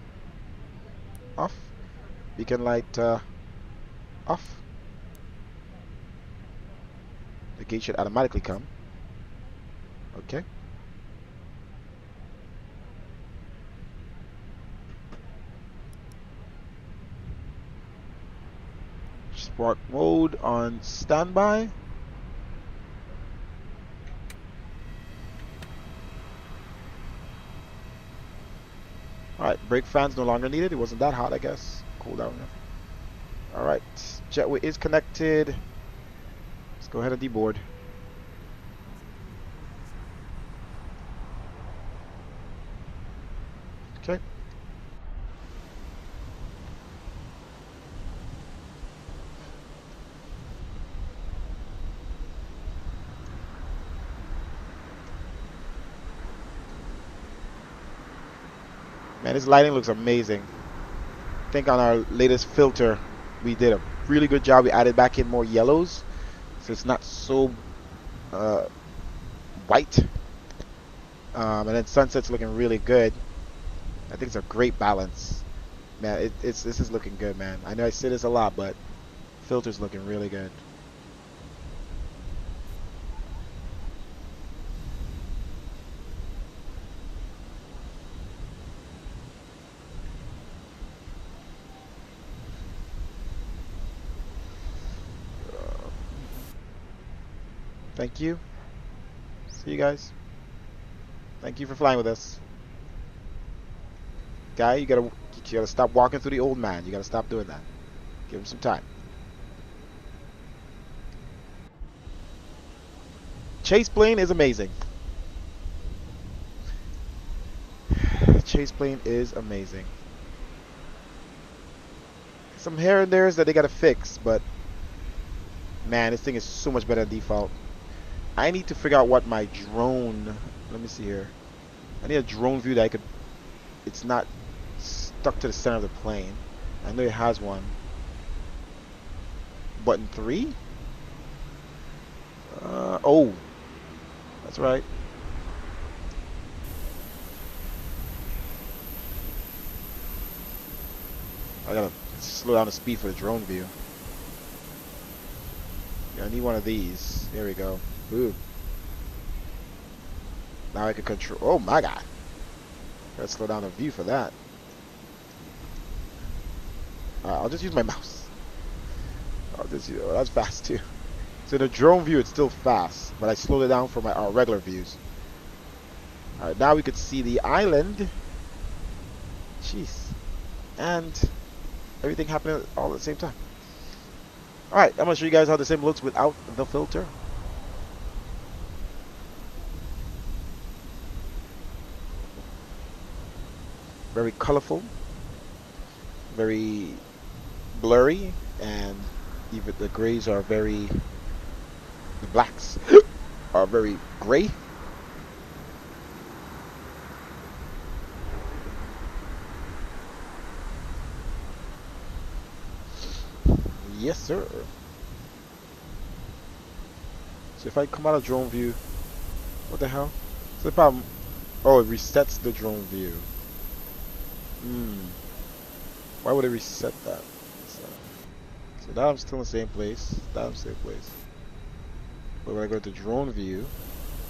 off. Beacon light off. The gate should automatically come. Okay. Spark mode on standby. Alright, brake fans no longer needed. It wasn't that hot, I guess. Cool down now. Alright, jetway is connected. Let's go ahead and deboard. Okay. Man, this lighting looks amazing. I think on our latest filter, we did a really good job. We added back in more yellows, so it's not so white. And then sunset's looking really good. I think it's a great balance. Man, this is looking good, man. I know I say this a lot, but filter's looking really good. Thank you. See you guys. Thank you for flying with us. Guy, you gotta stop walking through the old man. You gotta stop doing that. Give him some time. Chase plane is amazing. Chase plane is amazing. Some here and there's that they gotta fix, but man, this thing is so much better than default. I need to figure out what my drone. Let me see here. I need a drone view that I could. It's not stuck to the center of the plane. I know it has one. Button 3? Oh. That's right. I gotta slow down the speed for the drone view. Yeah, I need one of these. There we go. Ooh. Now I can control. Oh my god. Gotta slow down the view for that. I'll just use my mouse. I'll just use, oh, that's fast too. So the drone view, it's still fast, but I slowed it down for my regular views. Alright, now we could see the island. Jeez. And everything happening all at the same time. Alright, I'm going to show you guys how the sim looks without the filter. Very colorful. Very blurry. And even the grays are very... The blacks are very gray. Yes, sir. So if I come out of drone view, what the hell? What's the problem? Oh, it resets the drone view. Why would it reset that? So now I'm still in the same place. Now I'm in the same place. But when I go to drone view,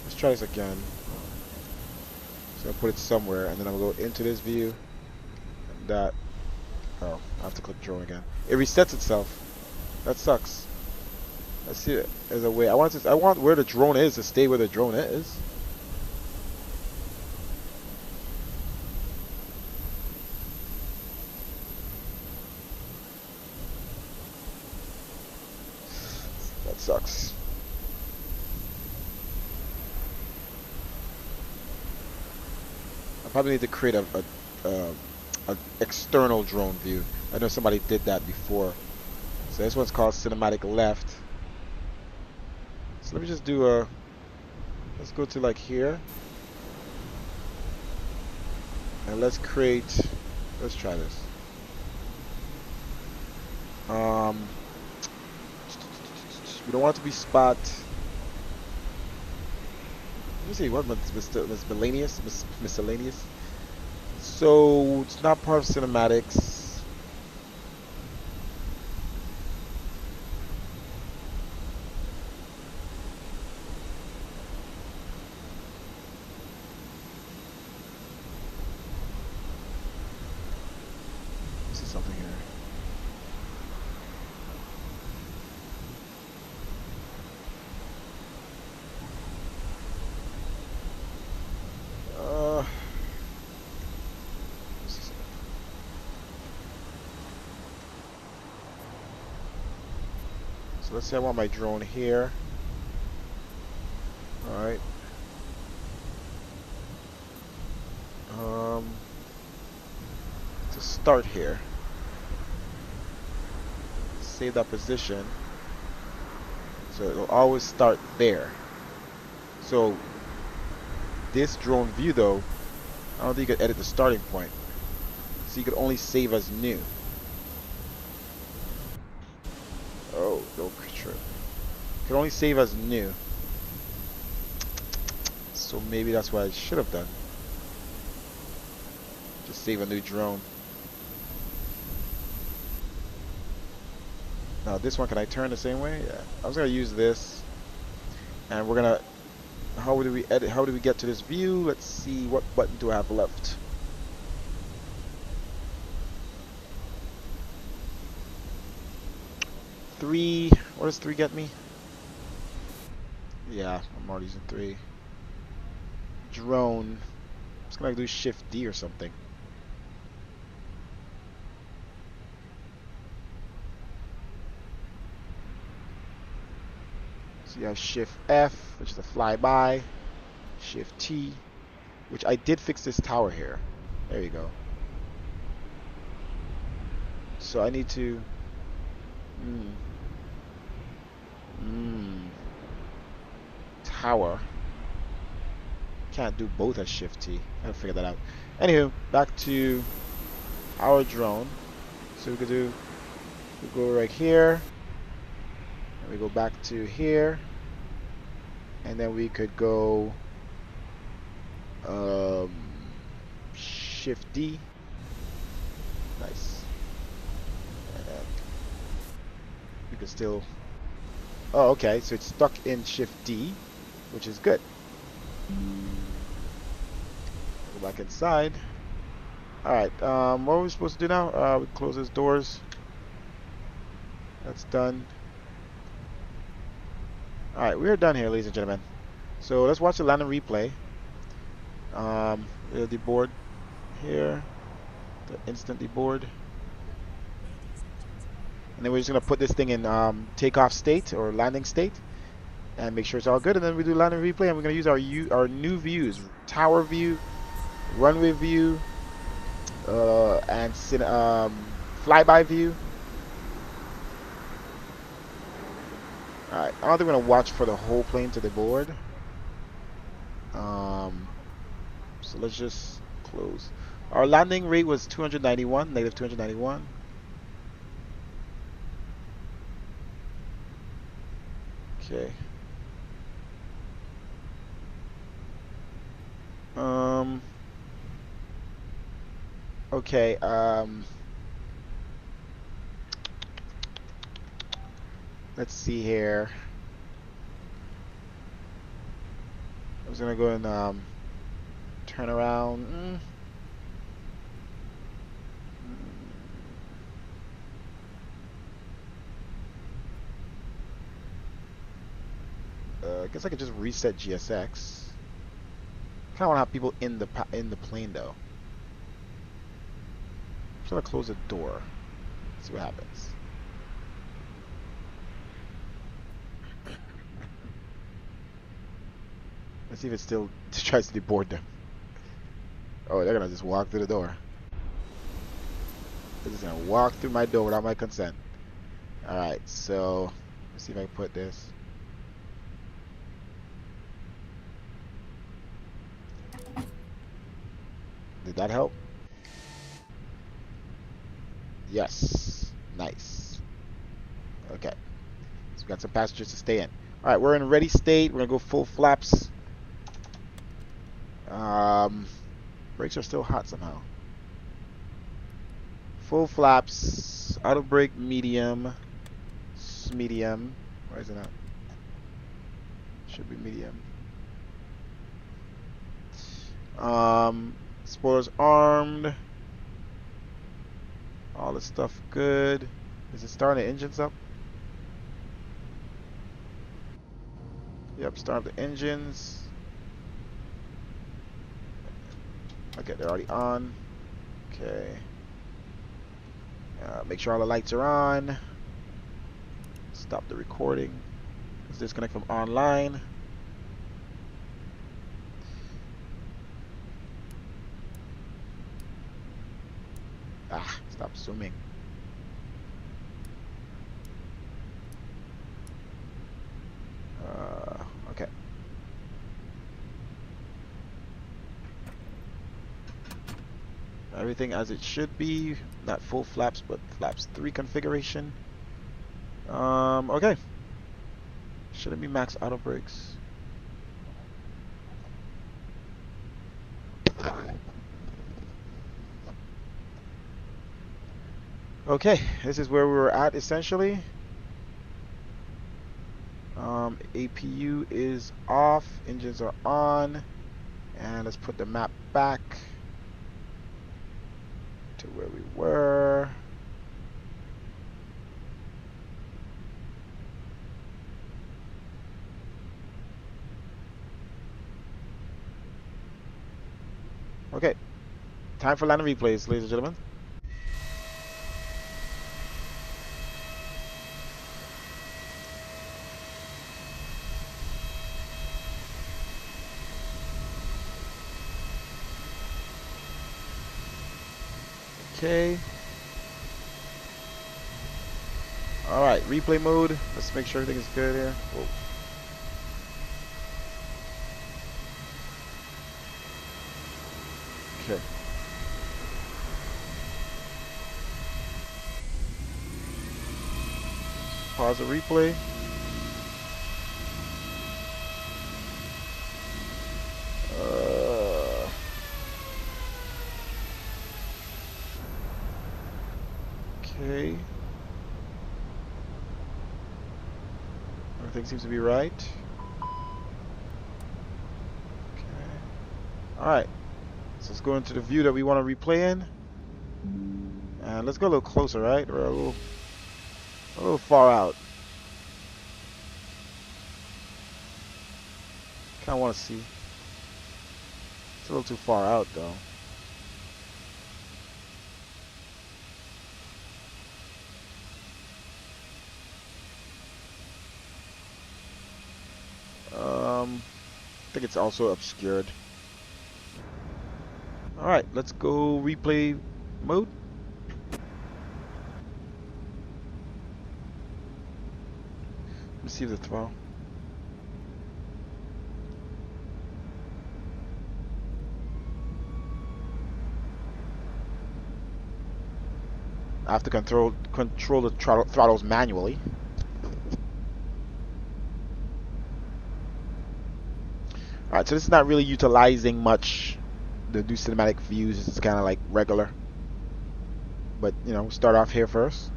let's try this again. So I'll put it somewhere, and then I'm gonna go into this view. And that. Oh, I have to click drone again. It resets itself. That sucks. I see it as a way. I want where the drone is to stay where the drone is. That sucks. I probably need to create a external drone view. I know somebody did that before. So this one's called cinematic left. So let me just do a, let's go to like here. And let's create, let's try this. We don't want it to be spot. Let me see, what miscellaneous? Miscellaneous? So it's not part of cinematics. Something here. So let's say I want my drone here. All right. To start here. Save that position, so it'll always start there. So this drone view though, I don't think you could edit the starting point, so you could only save as new. Oh, no control. You can only save as new. So maybe that's what I should have done. Just save a new drone. Now this one, can I turn the same way? Yeah. I was gonna use this, and we're gonna. How do we edit? How do we get to this view? Let's see. What button do I have left? 3. What does 3 get me? Yeah, I'm already using 3. Drone. I'm just gonna do Shift D or something. So you have Shift F, which is a flyby. Shift T, which I did fix this tower here. There you go. So I need to. Tower. Can't do both at Shift T. I gotta figure that out. Anywho, back to our drone. So we could do. We go right here. And we go back to here. And then we could go. Shift D. Nice. And then we can still. Oh, okay. So it's stuck in Shift D, which is good. Go back inside. Alright, what are we supposed to do now? We close those doors. That's done. Alright, we are done here, ladies and gentlemen. So let's watch the landing replay. We'll deboard here. The instant deboard. And then we're just going to put this thing in takeoff state or landing state. And make sure it's all good. And then we do landing replay. And we're going to use our new views. Tower view, runway view, and flyby view. Alright, I don't think we're going to watch for the whole plane to the board. So let's just close. Our landing rate was 291, negative 291. Okay. Okay, let's see here. I was gonna go and turn around. I guess I could just reset GSX. Kind of want to have people in the plane though. I'm just gonna close the door. See what happens. Let's see if it still tries to deboard them. Oh, they're gonna just walk through the door. They're just gonna walk through my door without my consent. Alright, so let's see if I can put this. Did that help? Yes. Nice. Okay. So we got some passengers to stay in. Alright, we're in ready state. We're gonna go full flaps. Brakes are still hot somehow. Full flaps. Auto brake medium. Medium. Why is it not? Should be medium. Spoilers armed. All this stuff good. Is it starting the engines up? Yep, start the engines. Okay, they're already on. Okay. Make sure all the lights are on. Stop the recording. Let's disconnect from online. Stop zooming. Okay. Everything as it should be. Not full flaps, but flaps 3 configuration. Okay. Shouldn't be max auto brakes. Okay, this is where we were at essentially. APU is off, engines are on, and let's put the map back to where we were. Okay, time for landing replays, ladies and gentlemen. Okay. All right, replay mode. Let's make sure everything is good here. Whoa. Okay. Pause the replay. Okay. Everything seems to be right. Okay. Alright. So let's go into the view that we want to replay in. And let's go a little closer, right? We're a little far out. Kinda wanna see. It's a little too far out though. I think it's also obscured. Alright, let's go replay mode. Let me see the throttle. I have to control the throttles manually. Alright, so this is not really utilizing much the new cinematic views. It's kind of like regular. But, you know, we'll start off here first.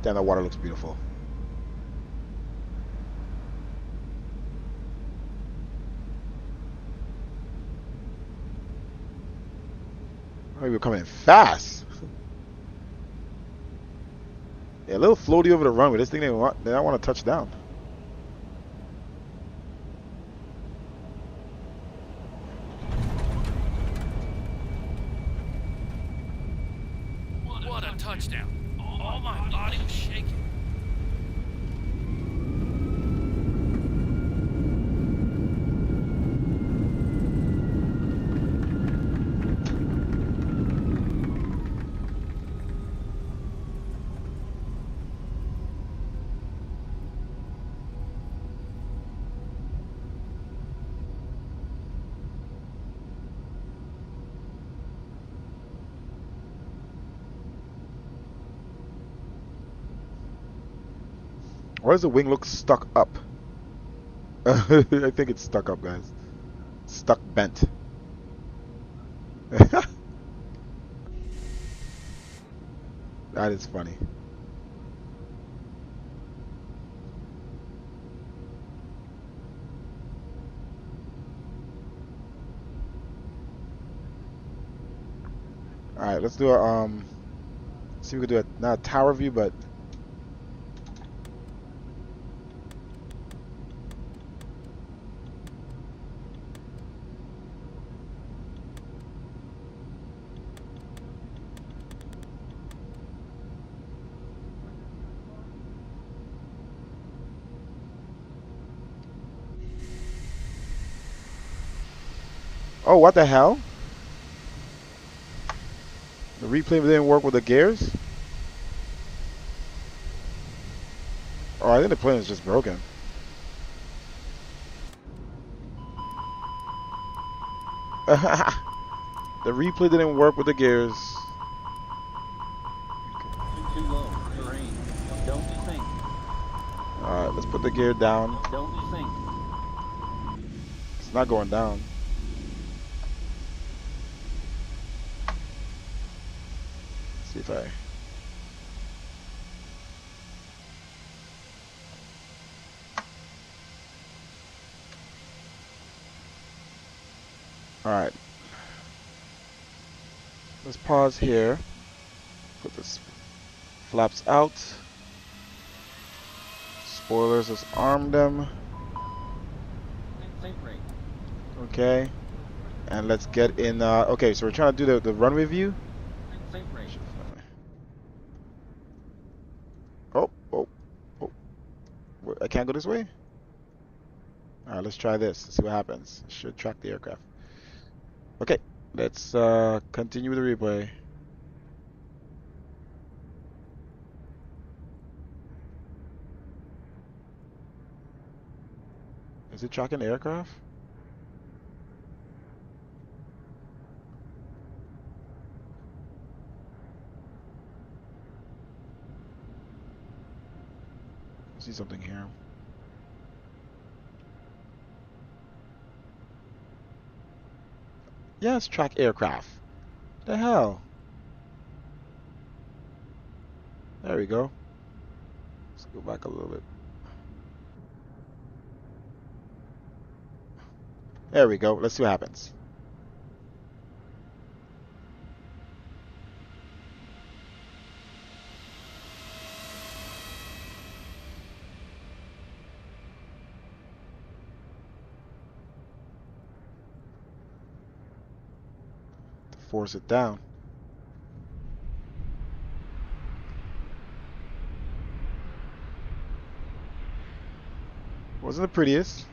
Damn, the water looks beautiful. Oh, we're coming in fast. Yeah, a little floaty over the runway. This thing they don't want to touch down. What a touchdown. All my body was shaking. Why does the wing look stuck up? I think it's stuck up, guys. Stuck bent. That is funny. All right, let's do a see if we can do a not a tower view, but oh, what the hell? The replay didn't work with the gears? Oh, I think the plane is just broken. The replay didn't work with the gears. Alright, let's put the gear down. Don't think. It's not going down. Let's see if I... Alright. Let's pause here. Put this flaps out. Spoilers, let's arm them. Think rate. Okay. And let's get in, okay, so we're trying to do the runway view. Think rate. Oh. I can't go this way? Alright, let's try this. See what happens. It should track the aircraft. Okay, let's continue with the replay. Is it tracking the aircraft? I see something here. Yes, track aircraft. The hell? There we go. Let's go back a little bit. There we go. Let's see what happens. Force it down. Wasn't the prettiest.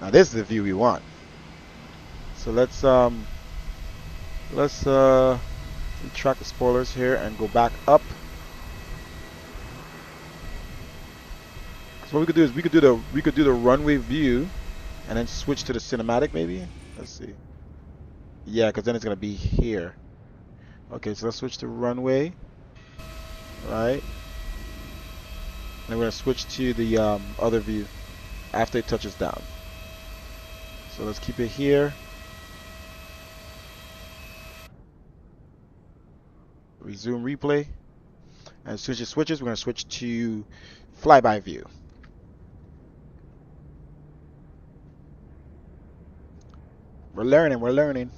Now this is the view we want. So let's retract the spoilers here and go back up. So what we could do is we could do the runway view and then switch to the cinematic maybe. Let's see. Yeah, because then it's gonna be here. Okay, so let's switch to runway. Right. And we're gonna switch to the other view after it touches down. So let's keep it here. Resume replay. And switch the switches. We're gonna switch to flyby view. We're learning. We're learning.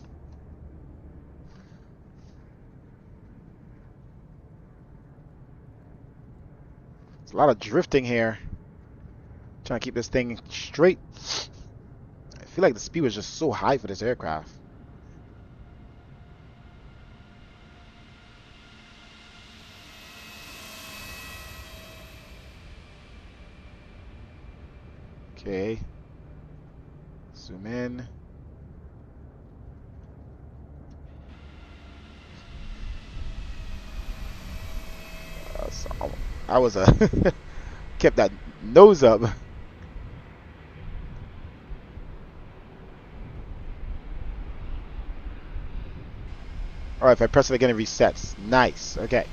There's a lot of drifting here. Trying to keep this thing straight. I feel like the speed was just so high for this aircraft. Okay. Zoom in. I was kept that nose up. Alright, if I press it again, it resets. Nice. Okay.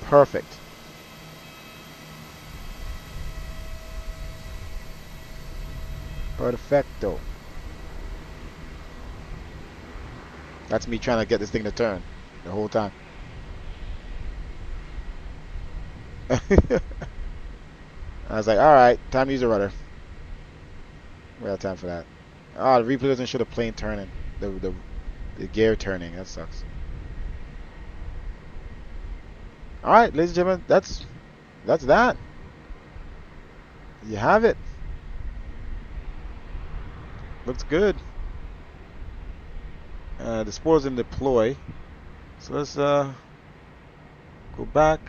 Perfect. Perfecto. That's me trying to get this thing to turn the whole time. I was like, alright, time to use a rudder. We have time for that. Oh, the replay doesn't show the plane turning. The gear turning. That sucks. Alright, ladies and gentlemen, that's that. You have it. Looks good. The spoilers in deploy. So let's go back.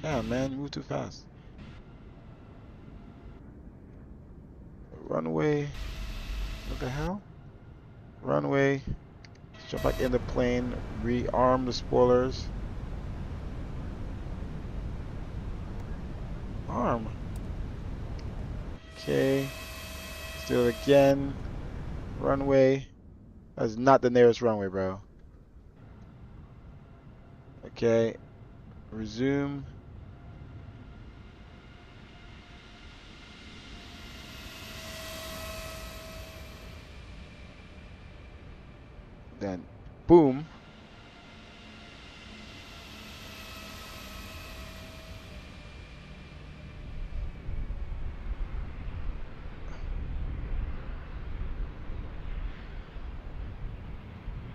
Damn, man, you move too fast. Runway. What the hell? Runway. Let's jump back in the plane. Rearm the spoilers. harm. Okay. Let's do it again. Runway. That's not the nearest runway, bro. Okay. Resume. Then, boom.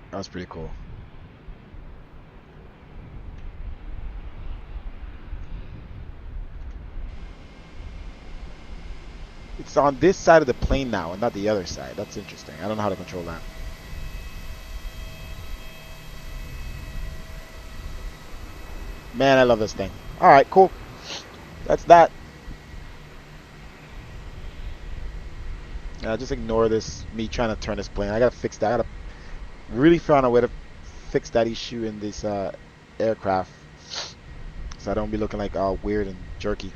That was pretty cool. It's on this side of the plane now and not the other side. That's interesting. I don't know how to control that. Man, I love this thing. Alright, cool. That's that. Just ignore this, me trying to turn this plane. I gotta fix that. I gotta really find a way to fix that issue in this aircraft, so I don't be looking like all weird and jerky.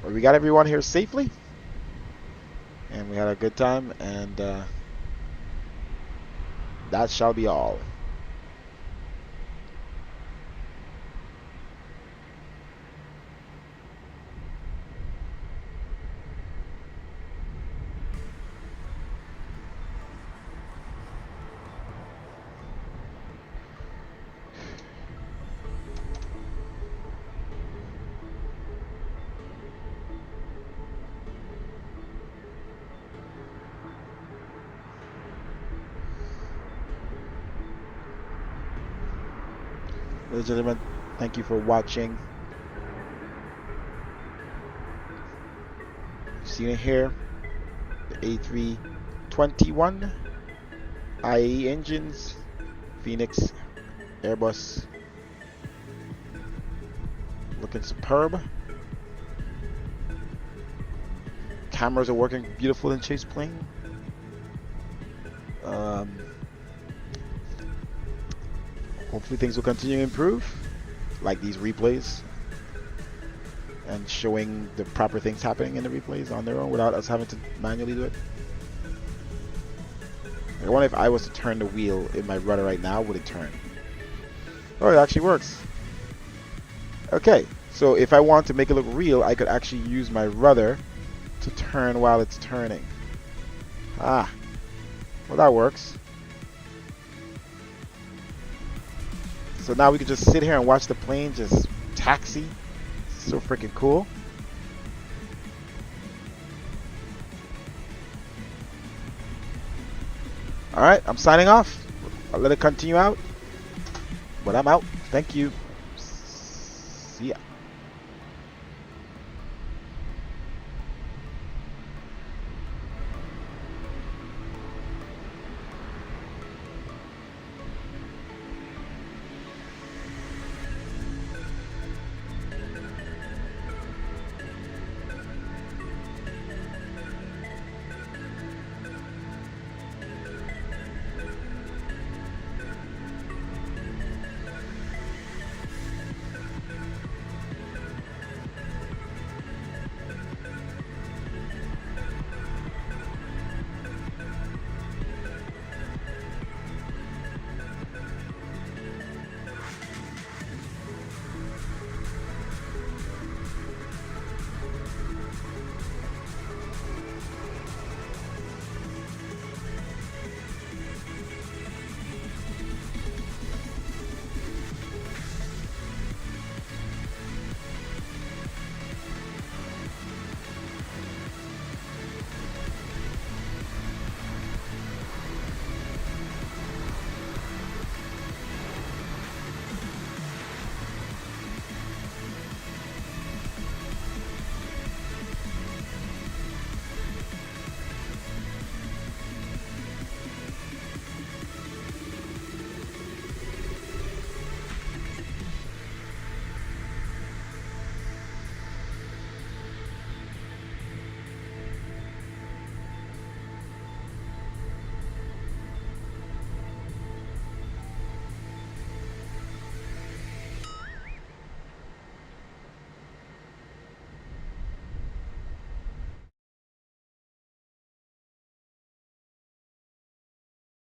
Well, we got everyone here safely, and we had a good time, and that shall be all. Ladies and gentlemen, thank you for watching. You've seen it here, the A321 IAE engines, Phoenix, Airbus, looking superb. Cameras are working beautiful in chase plane. Hopefully things will continue to improve, like these replays, and showing the proper things happening in the replays on their own without us having to manually do it. I wonder if I was to turn the wheel in my rudder right now, would it turn? Oh, it actually works. Okay, so if I want to make it look real, I could actually use my rudder to turn while it's turning. Ah, well, that works. So now we can just sit here and watch the plane just taxi. So freaking cool. Alright, I'm signing off. I'll let it continue out. But I'm out. Thank you. See ya.